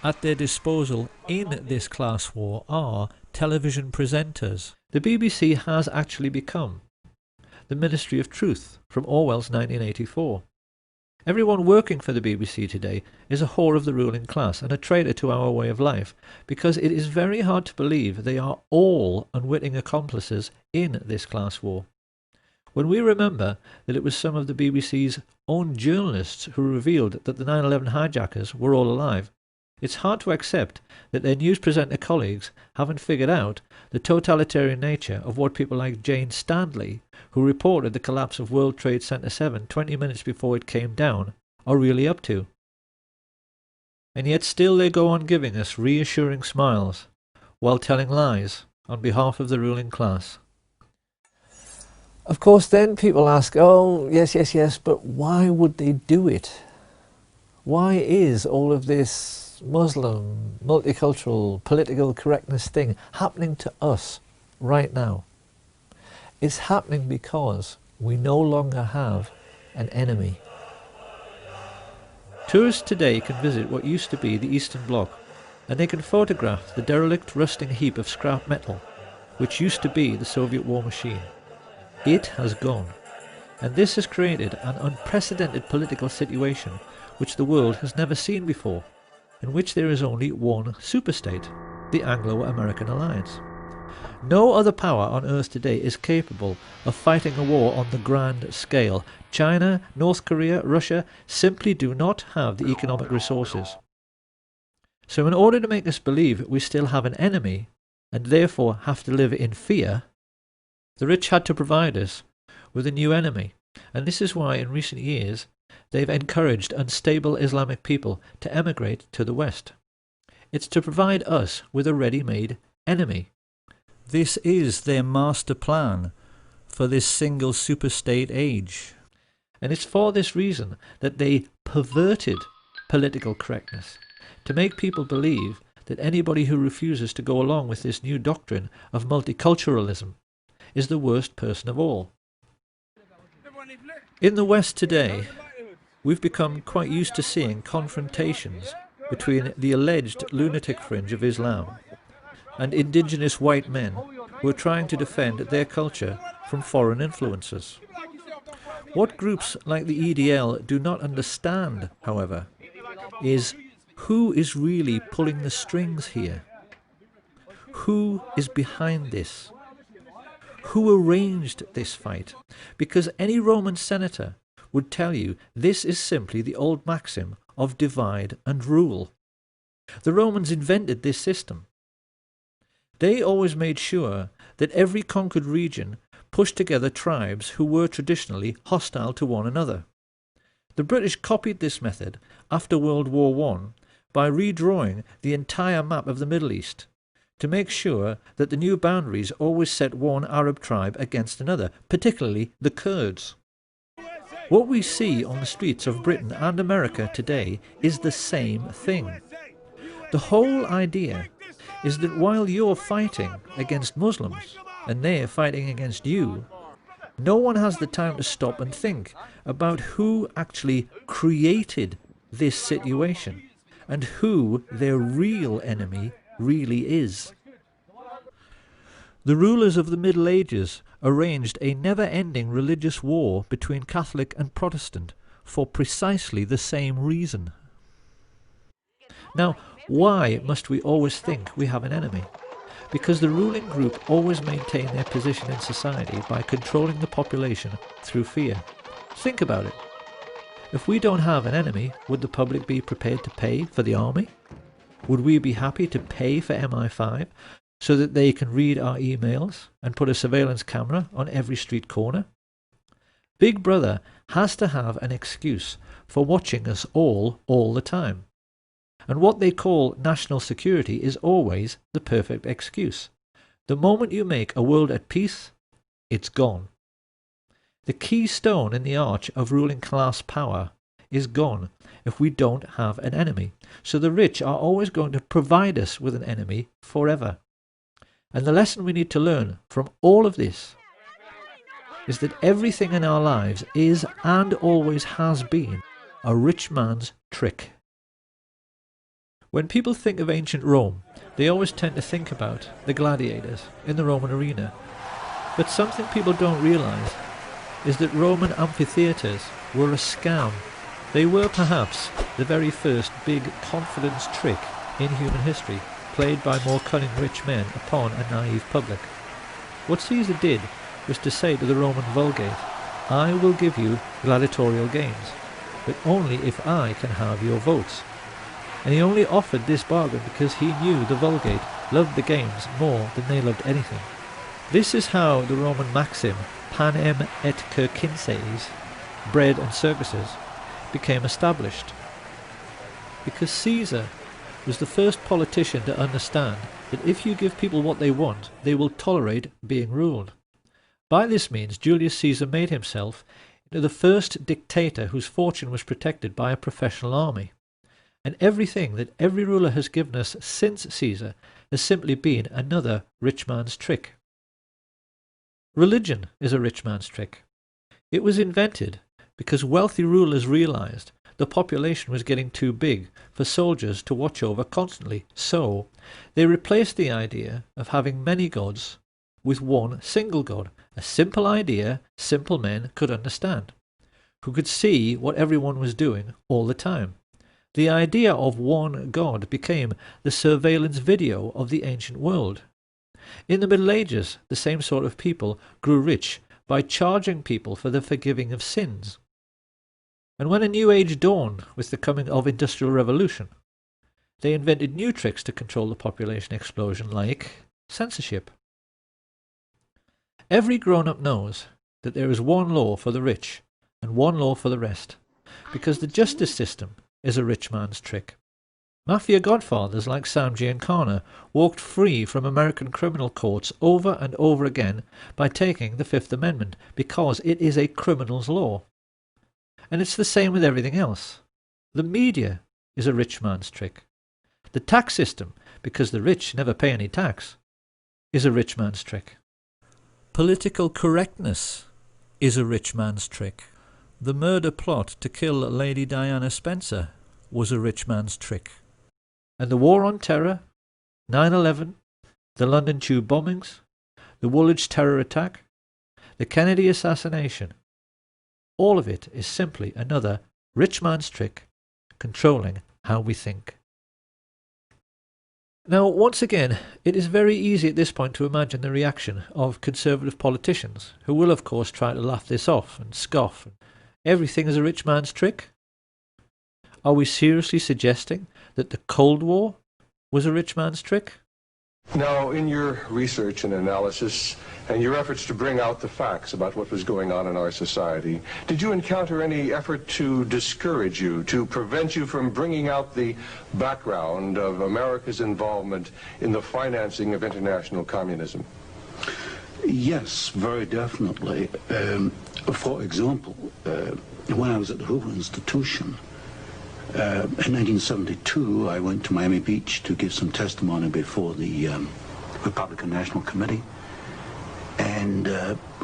at their disposal in this class war are television presenters. The BBC has actually become the Ministry of Truth from Orwell's 1984. Everyone working for the BBC today is a whore of the ruling class and a traitor to our way of life, because it is very hard to believe they are all unwitting accomplices in this class war. When we remember that it was some of the BBC's own journalists who revealed that the 9/11 hijackers were all alive, it's hard to accept that their news presenter colleagues haven't figured out the totalitarian nature of what people like Jane Stanley, who reported the collapse of World Trade Center 7 20 minutes before it came down, are really up to. And yet still they go on giving us reassuring smiles, while telling lies on behalf of the ruling class. Of course then people ask, oh yes, but why would they do it? Why is all of this Muslim, multicultural, political correctness thing happening to us right now? It's happening because we no longer have an enemy. Tourists today can visit what used to be the Eastern Bloc, and they can photograph the derelict rusting heap of scrap metal, which used to be the Soviet war machine. It has gone, and this has created an unprecedented political situation which the world has never seen before, in which there is only one superstate, the Anglo-American alliance. No other power on Earth today is capable of fighting a war on the grand scale. China, North Korea, Russia simply do not have the economic resources. So in order to make us believe we still have an enemy, and therefore have to live in fear, the rich had to provide us with a new enemy. And this is why in recent years they've encouraged unstable Islamic people to emigrate to the West. It's to provide us with a ready-made enemy. This is their master plan for this single superstate age. And it's for this reason that they perverted political correctness, to make people believe that anybody who refuses to go along with this new doctrine of multiculturalism is the worst person of all. In the West today, we've become quite used to seeing confrontations between the alleged lunatic fringe of Islam and indigenous white men who are trying to defend their culture from foreign influences. What groups like the EDL do not understand, however, is who is really pulling the strings here? Who is behind this? who arranged this fight, because any Roman senator would tell you this is simply the old maxim of divide and rule. The Romans invented this system. They always made sure that every conquered region pushed together tribes who were traditionally hostile to one another. The British copied this method after World War I by redrawing the entire map of the Middle East to make sure that the new boundaries always set one Arab tribe against another, particularly the Kurds. What we see on the streets of Britain and America today is the same thing. The whole idea is that while you're fighting against Muslims and they're fighting against you, no one has the time to stop and think about who actually created this situation and who their real enemy really is. The rulers of the Middle Ages arranged a never-ending religious war between Catholic and Protestant for precisely the same reason. Now, why must we always think we have an enemy? Because the ruling group always maintain their position in society by controlling the population through fear. Think about it. If we don't have an enemy, would the public be prepared to pay for the army? Would we be happy to pay for MI5 so that they can read our emails and put a surveillance camera on every street corner? Big Brother has to have an excuse for watching us all the time. And what they call national security is always the perfect excuse. The moment you make a world at peace, it's gone. The keystone in the arch of ruling class power is gone if we don't have an enemy. So the rich are always going to provide us with an enemy forever. And the lesson we need to learn from all of this is that everything in our lives is and always has been a rich man's trick. When people think of ancient Rome, they always tend to think about the gladiators in the Roman arena. But something people don't realize is that Roman amphitheaters were a scam. They were perhaps the very first big confidence trick in human history, played by more cunning rich men upon a naive public. What Caesar did was to say to the Roman Vulgate, I will give you gladiatorial games, but only if I can have your votes. And he only offered this bargain because he knew the Vulgate loved the games more than they loved anything. This is how the Roman maxim, panem et circenses, bread and circuses, became established. Because Caesar was the first politician to understand that if you give people what they want, they will tolerate being ruled. By this means, Julius Caesar made himself into the first dictator whose fortune was protected by a professional army. And everything that every ruler has given us since Caesar has simply been another rich man's trick. Religion is a rich man's trick. It was invented because wealthy rulers realized the population was getting too big for soldiers to watch over constantly, so they replaced the idea of having many gods with one single god, a simple idea simple men could understand, who could see what everyone was doing all the time. The idea of one God became the surveillance video of the ancient world. In the Middle Ages, the same sort of people grew rich by charging people for the forgiving of sins. And when a new age dawned with the coming of Industrial Revolution, they invented new tricks to control the population explosion, like censorship. Every grown-up knows that there is one law for the rich and one law for the rest, because the justice system is a rich man's trick. Mafia godfathers like Sam Giancana walked free from American criminal courts over and over again by taking the Fifth Amendment, because it is a criminal's law. And it's the same with everything else. The media is a rich man's trick. The tax system, because the rich never pay any tax, is a rich man's trick. Political correctness is a rich man's trick. The murder plot to kill Lady Diana Spencer was a rich man's trick. And the War on Terror, 9/11, the London Tube bombings, the Woolwich terror attack, the Kennedy assassination, all of it is simply another rich man's trick controlling how we think. Now, once again, it is very easy at this point to imagine the reaction of conservative politicians, who will of course try to laugh this off and scoff. Everything is a rich man's trick? Are we seriously suggesting that the Cold War was a rich man's trick? Now, in your research and analysis, and your efforts to bring out the facts about what was going on in our society, did you encounter any effort to discourage you, to prevent you from bringing out the background of America's involvement in the financing of international communism? Yes, very definitely. For example, when I was at the Hoover Institution, in 1972, I went to Miami Beach to give some testimony before the Republican National Committee. And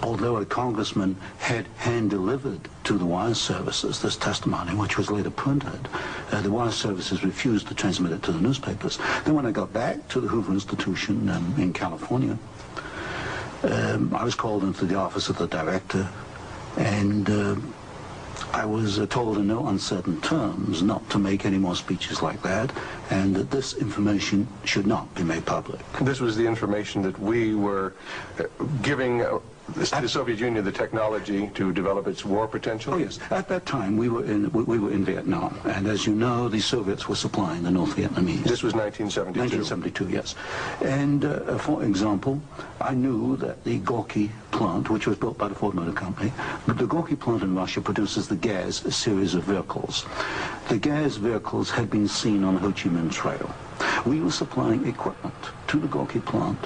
although a congressman had hand-delivered to the wire services this testimony, which was later printed, the wire services refused to transmit it to the newspapers. Then when I got back to the Hoover Institution in California, I was called into the office of the director, and I was told in no uncertain terms not to make any more speeches like that, and that this information should not be made public. This was the information that we were giving the Soviet Union the technology to develop its war potential? Oh yes, at that time we were in Vietnam, and as you know, the Soviets were supplying the North Vietnamese. This was 1972. 1972, yes. And for example, I knew that the Gorky plant, which was built by the Ford Motor Company, the Gorky plant in Russia produces the Gaz series of vehicles. The Gaz vehicles had been seen on the Ho Chi Minh Trail. We were supplying equipment to the Gorky plant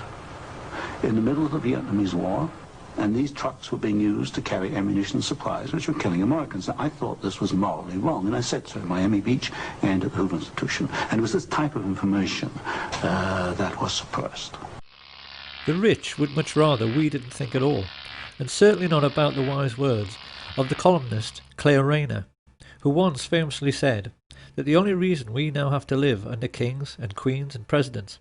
in the middle of the Vietnamese War, and these trucks were being used to carry ammunition supplies, which were killing Americans. Now, I thought this was morally wrong, and I said so in Miami Beach and at the Hoover Institution. And it was this type of information that was suppressed. The rich would much rather we didn't think at all, and certainly not about the wise words of the columnist Claire Rayner, who once famously said that the only reason we now have to live under kings and queens and presidents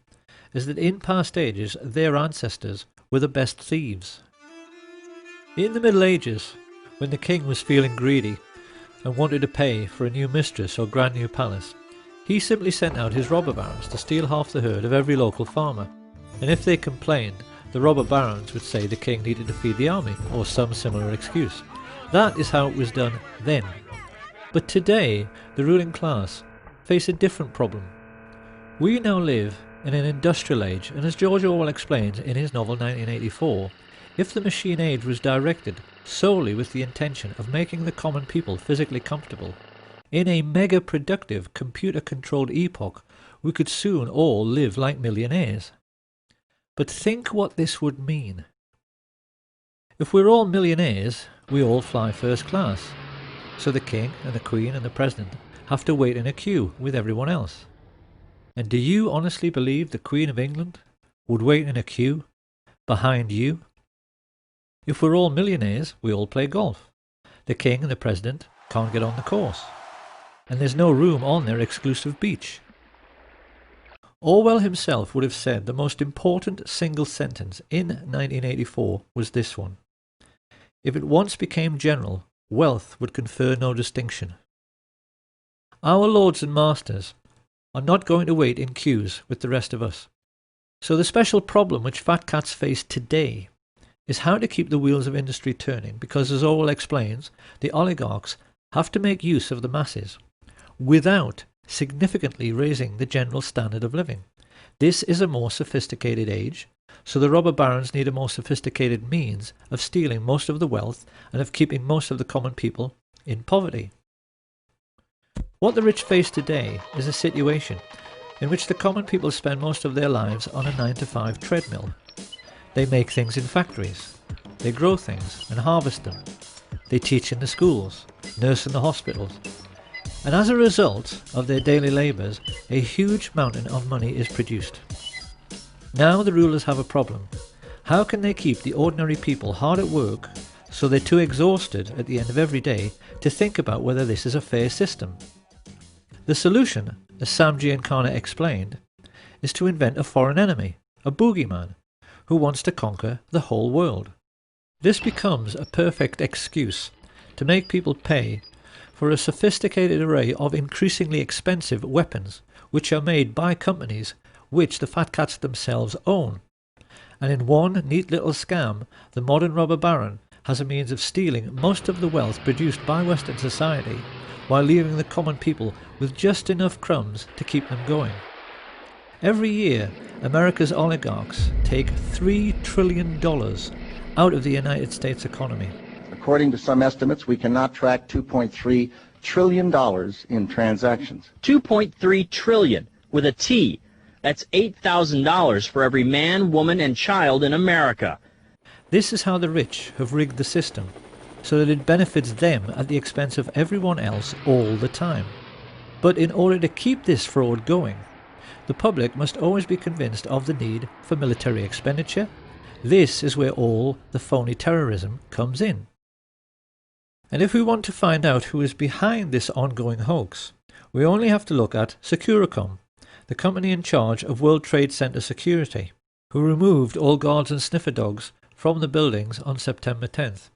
is that in past ages their ancestors were the best thieves. In the Middle Ages, when the king was feeling greedy and wanted to pay for a new mistress or grand new palace, he simply sent out his robber barons to steal half the herd of every local farmer, and if they complained, the robber barons would say the king needed to feed the army, or some similar excuse. That is how it was done then. But today, the ruling class face a different problem. We now live in an industrial age, and as George Orwell explains in his novel 1984, if the machine age was directed solely with the intention of making the common people physically comfortable, in a mega-productive computer-controlled epoch, we could soon all live like millionaires. But think what this would mean. If we're all millionaires, we all fly first class, so the king and the queen and the president have to wait in a queue with everyone else. And do you honestly believe the Queen of England would wait in a queue behind you? If we're all millionaires, we all play golf. The king and the president can't get on the course, and there's no room on their exclusive beach. Orwell himself would have said the most important single sentence in 1984 was this one: if it once became general, wealth would confer no distinction. Our lords and masters are not going to wait in queues with the rest of us. So the special problem which fat cats face today is how to keep the wheels of industry turning, because as Orwell explains, the oligarchs have to make use of the masses without significantly raising the general standard of living. This is a more sophisticated age, so the robber barons need a more sophisticated means of stealing most of the wealth and of keeping most of the common people in poverty. What the rich face today is a situation in which the common people spend most of their lives on a 9-to-5 treadmill. They make things in factories, they grow things and harvest them, they teach in the schools, nurse in the hospitals, and as a result of their daily labours, a huge mountain of money is produced. Now the rulers have a problem. How can they keep the ordinary people hard at work so they're too exhausted at the end of every day to think about whether this is a fair system? The solution, as Sam Giancana explained, is to invent a foreign enemy, a boogeyman, who wants to conquer the whole world. This becomes a perfect excuse to make people pay for a sophisticated array of increasingly expensive weapons which are made by companies which the fat cats themselves own. And in one neat little scam, the modern robber baron has a means of stealing most of the wealth produced by Western society, while leaving the common people with just enough crumbs to keep them going. Every year, America's oligarchs take $3 trillion out of the United States economy. According to some estimates, we cannot track $2.3 trillion in transactions. $2.3 trillion with a T. That's $8,000 for every man, woman, and child in America. This is how the rich have rigged the system, so that it benefits them at the expense of everyone else all the time. But in order to keep this fraud going, the public must always be convinced of the need for military expenditure. This is where all the phony terrorism comes in. And if we want to find out who is behind this ongoing hoax, we only have to look at Securicom, the company in charge of World Trade Center security, who removed all guards and sniffer dogs from the buildings on September 10th,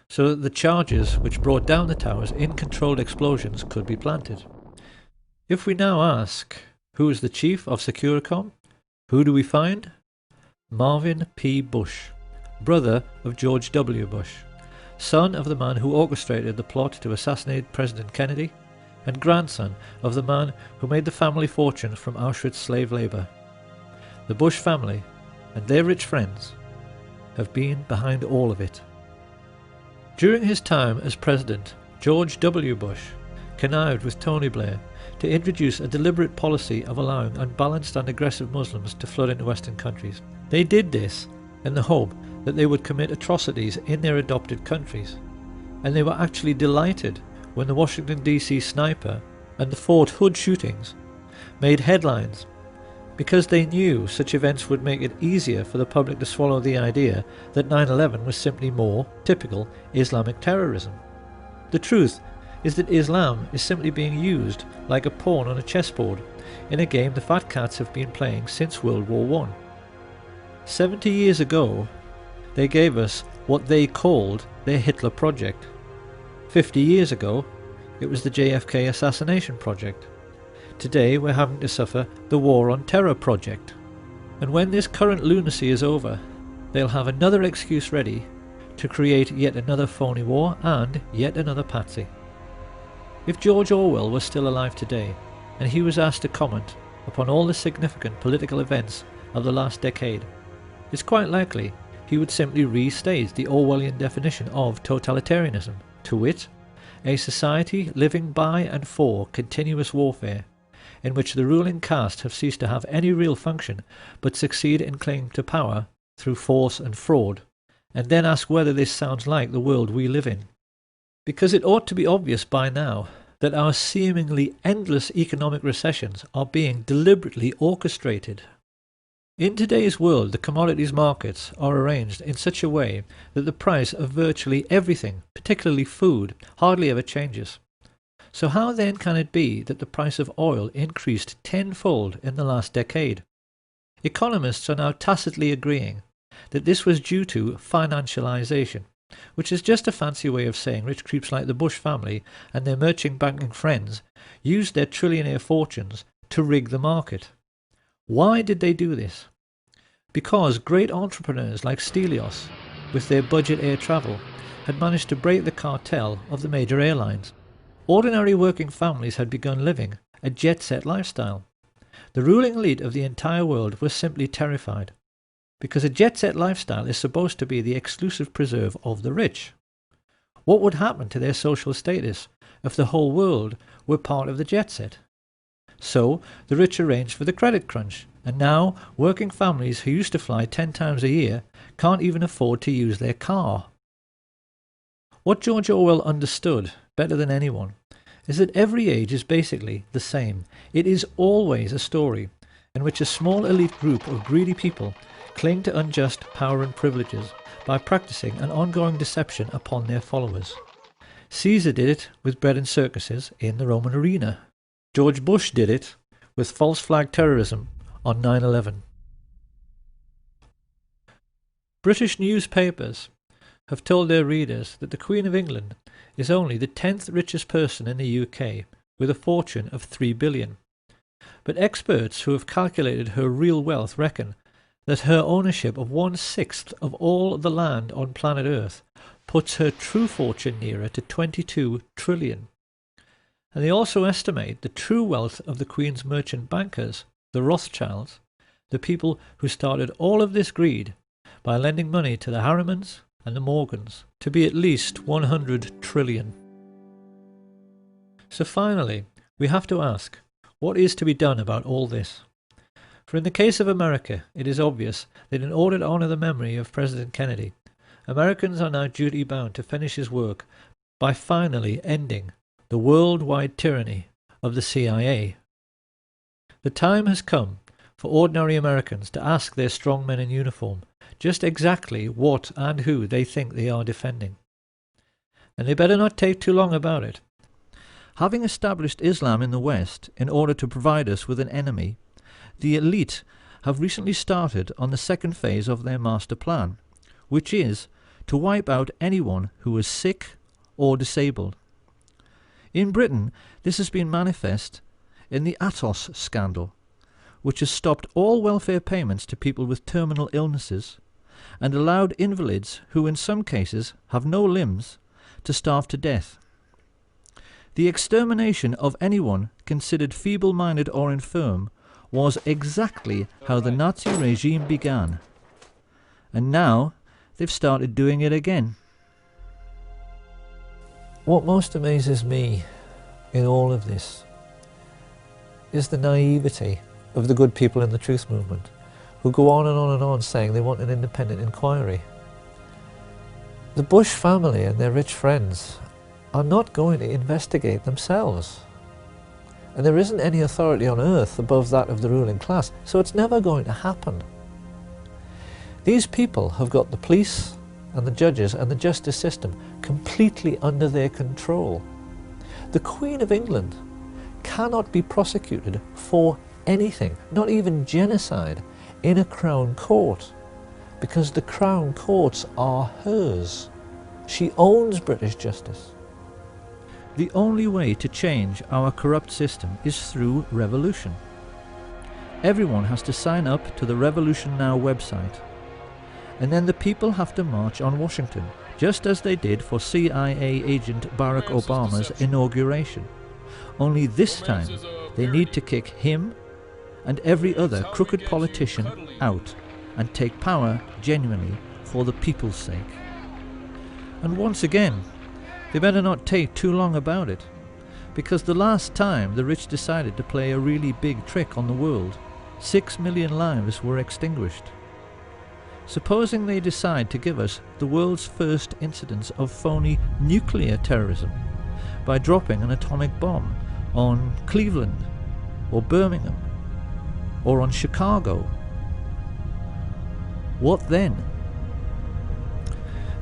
so that the charges which brought down the towers in controlled explosions could be planted. If we now ask, who is the chief of Securicom, who do we find? Marvin P. Bush, brother of George W. Bush, son of the man who orchestrated the plot to assassinate President Kennedy, and grandson of the man who made the family fortune from Auschwitz slave labor. The Bush family and their rich friends have been behind all of it. During his time as president, George W. Bush connived with Tony Blair to introduce a deliberate policy of allowing unbalanced and aggressive Muslims to flood into Western countries. They did this in the hope that they would commit atrocities in their adopted countries, and they were actually delighted when the Washington DC sniper and the Fort Hood shootings made headlines, because they knew such events would make it easier for the public to swallow the idea that 9/11 was simply more typical Islamic terrorism. The truth is that Islam is simply being used like a pawn on a chessboard in a game the fat cats have been playing since World War I. 70 years ago, they gave us what they called their Hitler Project. 50 years ago, it was the JFK assassination project. Today we're having to suffer the War on Terror project. And when this current lunacy is over, they'll have another excuse ready to create yet another phony war and yet another patsy. If George Orwell was still alive today, and he was asked to comment upon all the significant political events of the last decade, it's quite likely he would simply restate the Orwellian definition of totalitarianism, to wit, a society living by and for continuous warfare, in which the ruling caste have ceased to have any real function but succeed in clinging to power through force and fraud, and then ask whether this sounds like the world we live in. Because it ought to be obvious by now that our seemingly endless economic recessions are being deliberately orchestrated. In today's world, the commodities markets are arranged in such a way that the price of virtually everything, particularly food, hardly ever changes. So how then can it be that the price of oil increased tenfold in the last decade? Economists are now tacitly agreeing that this was due to financialization, which is just a fancy way of saying rich creeps like the Bush family and their merchant banking friends used their trillionaire fortunes to rig the market. Why did they do this? Because great entrepreneurs like Stelios, with their budget air travel, had managed to break the cartel of the major airlines. Ordinary working families had begun living a jet-set lifestyle. The ruling elite of the entire world was simply terrified, because a jet-set lifestyle is supposed to be the exclusive preserve of the rich. What would happen to their social status if the whole world were part of the jet-set? So the rich arranged for the credit crunch, and now working families who used to fly 10 times a year can't even afford to use their car. What George Orwell understood better than anyone is that every age is basically the same. It is always a story in which a small elite group of greedy people cling to unjust power and privileges by practicing an ongoing deception upon their followers. Caesar did it with bread and circuses in the Roman arena. George Bush did it with false flag terrorism on 9/11. British newspapers have told their readers that the Queen of England is only the 10th richest person in the UK with a fortune of $3 billion. But experts who have calculated her real wealth reckon that her ownership of 1/6 of all the land on planet Earth puts her true fortune nearer to 22 trillion. And they also estimate the true wealth of the Queen's merchant bankers, the Rothschilds, the people who started all of this greed by lending money to the Harrimans and the Morgans, to be at least 100 trillion. So finally, we have to ask, what is to be done about all this? For in the case of America, it is obvious that in order to honour the memory of President Kennedy, Americans are now duty-bound to finish his work by finally ending the worldwide tyranny of the CIA. The time has come for ordinary Americans to ask their strong men in uniform just exactly what and who they think they are defending. And they better not take too long about it. Having established Islam in the West in order to provide us with an enemy, the elite have recently started on the second phase of their master plan, which is to wipe out anyone who is sick or disabled. In Britain, this has been manifest in the Atos scandal, which has stopped all welfare payments to people with terminal illnesses and allowed invalids who in some cases have no limbs to starve to death. The extermination of anyone considered feeble-minded or infirm was exactly how the Nazi regime began. And now they've started doing it again. What most amazes me in all of this is the naivety of the good people in the truth movement, who go on and on and on saying they want an independent inquiry. The Bush family and their rich friends are not going to investigate themselves. And there isn't any authority on earth above that of the ruling class, so it's never going to happen. These people have got the police and the judges and the justice system completely under their control. The Queen of England cannot be prosecuted for anything, not even genocide, in a Crown Court, because the Crown Courts are hers. She owns British justice. The only way to change our corrupt system is through revolution. Everyone has to sign up to the Revolution Now website, and then the people have to march on Washington, just as they did for CIA agent Barack Obama's inauguration. Only this time they need to kick him and every other crooked politician out and take power genuinely for the people's sake. And once again, they better not take too long about it, because the last time the rich decided to play a really big trick on the world, 6 million lives were extinguished. Supposing they decide to give us the world's first incidence of phony nuclear terrorism by dropping an atomic bomb on Cleveland or Birmingham or on Chicago, what then?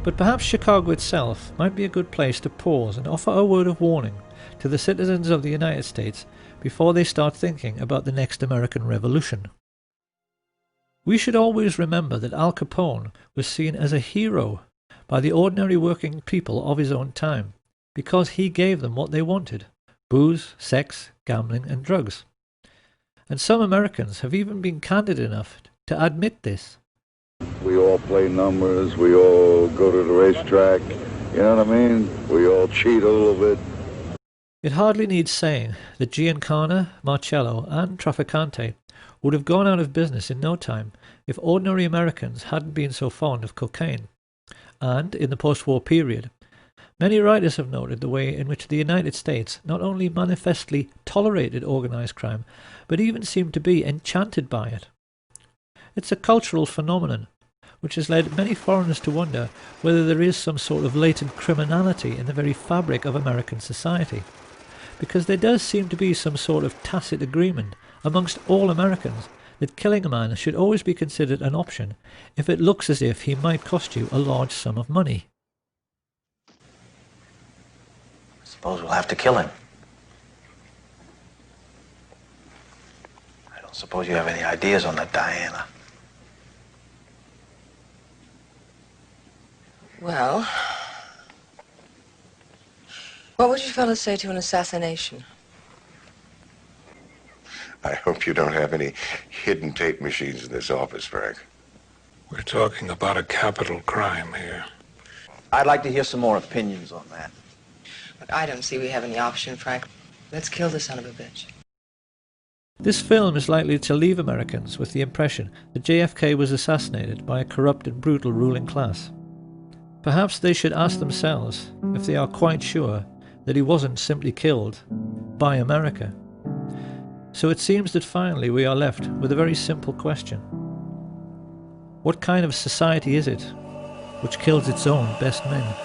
But perhaps Chicago itself might be a good place to pause and offer a word of warning to the citizens of the United States before they start thinking about the next American Revolution. We should always remember that Al Capone was seen as a hero by the ordinary working people of his own time because he gave them what they wanted: booze, sex, gambling and drugs. And some Americans have even been candid enough to admit this. We all play numbers, we all go to the racetrack, you know what I mean? We all cheat a little bit. It hardly needs saying that Giancana, Marcello and Trafficante would have gone out of business in no time if ordinary Americans hadn't been so fond of cocaine. And, in the post-war period, many writers have noted the way in which the United States not only manifestly tolerated organized crime, but even seemed to be enchanted by it. It's a cultural phenomenon which has led many foreigners to wonder whether there is some sort of latent criminality in the very fabric of American society, because there does seem to be some sort of tacit agreement amongst all Americans that killing a man should always be considered an option if it looks as if he might cost you a large sum of money. Suppose we'll have to kill him. I don't suppose you have any ideas on that, Diana. Well, what would you fellas say to an assassination? I hope you don't have any hidden tape machines in this office, Frank. We're talking about a capital crime here. I'd like to hear some more opinions on that. Look, I don't see we have any option, Frank. Let's kill the son of a bitch. This film is likely to leave Americans with the impression that JFK was assassinated by a corrupt and brutal ruling class. Perhaps they should ask themselves if they are quite sure that he wasn't simply killed by America. So it seems that finally we are left with a very simple question. What kind of society is it which kills its own best men?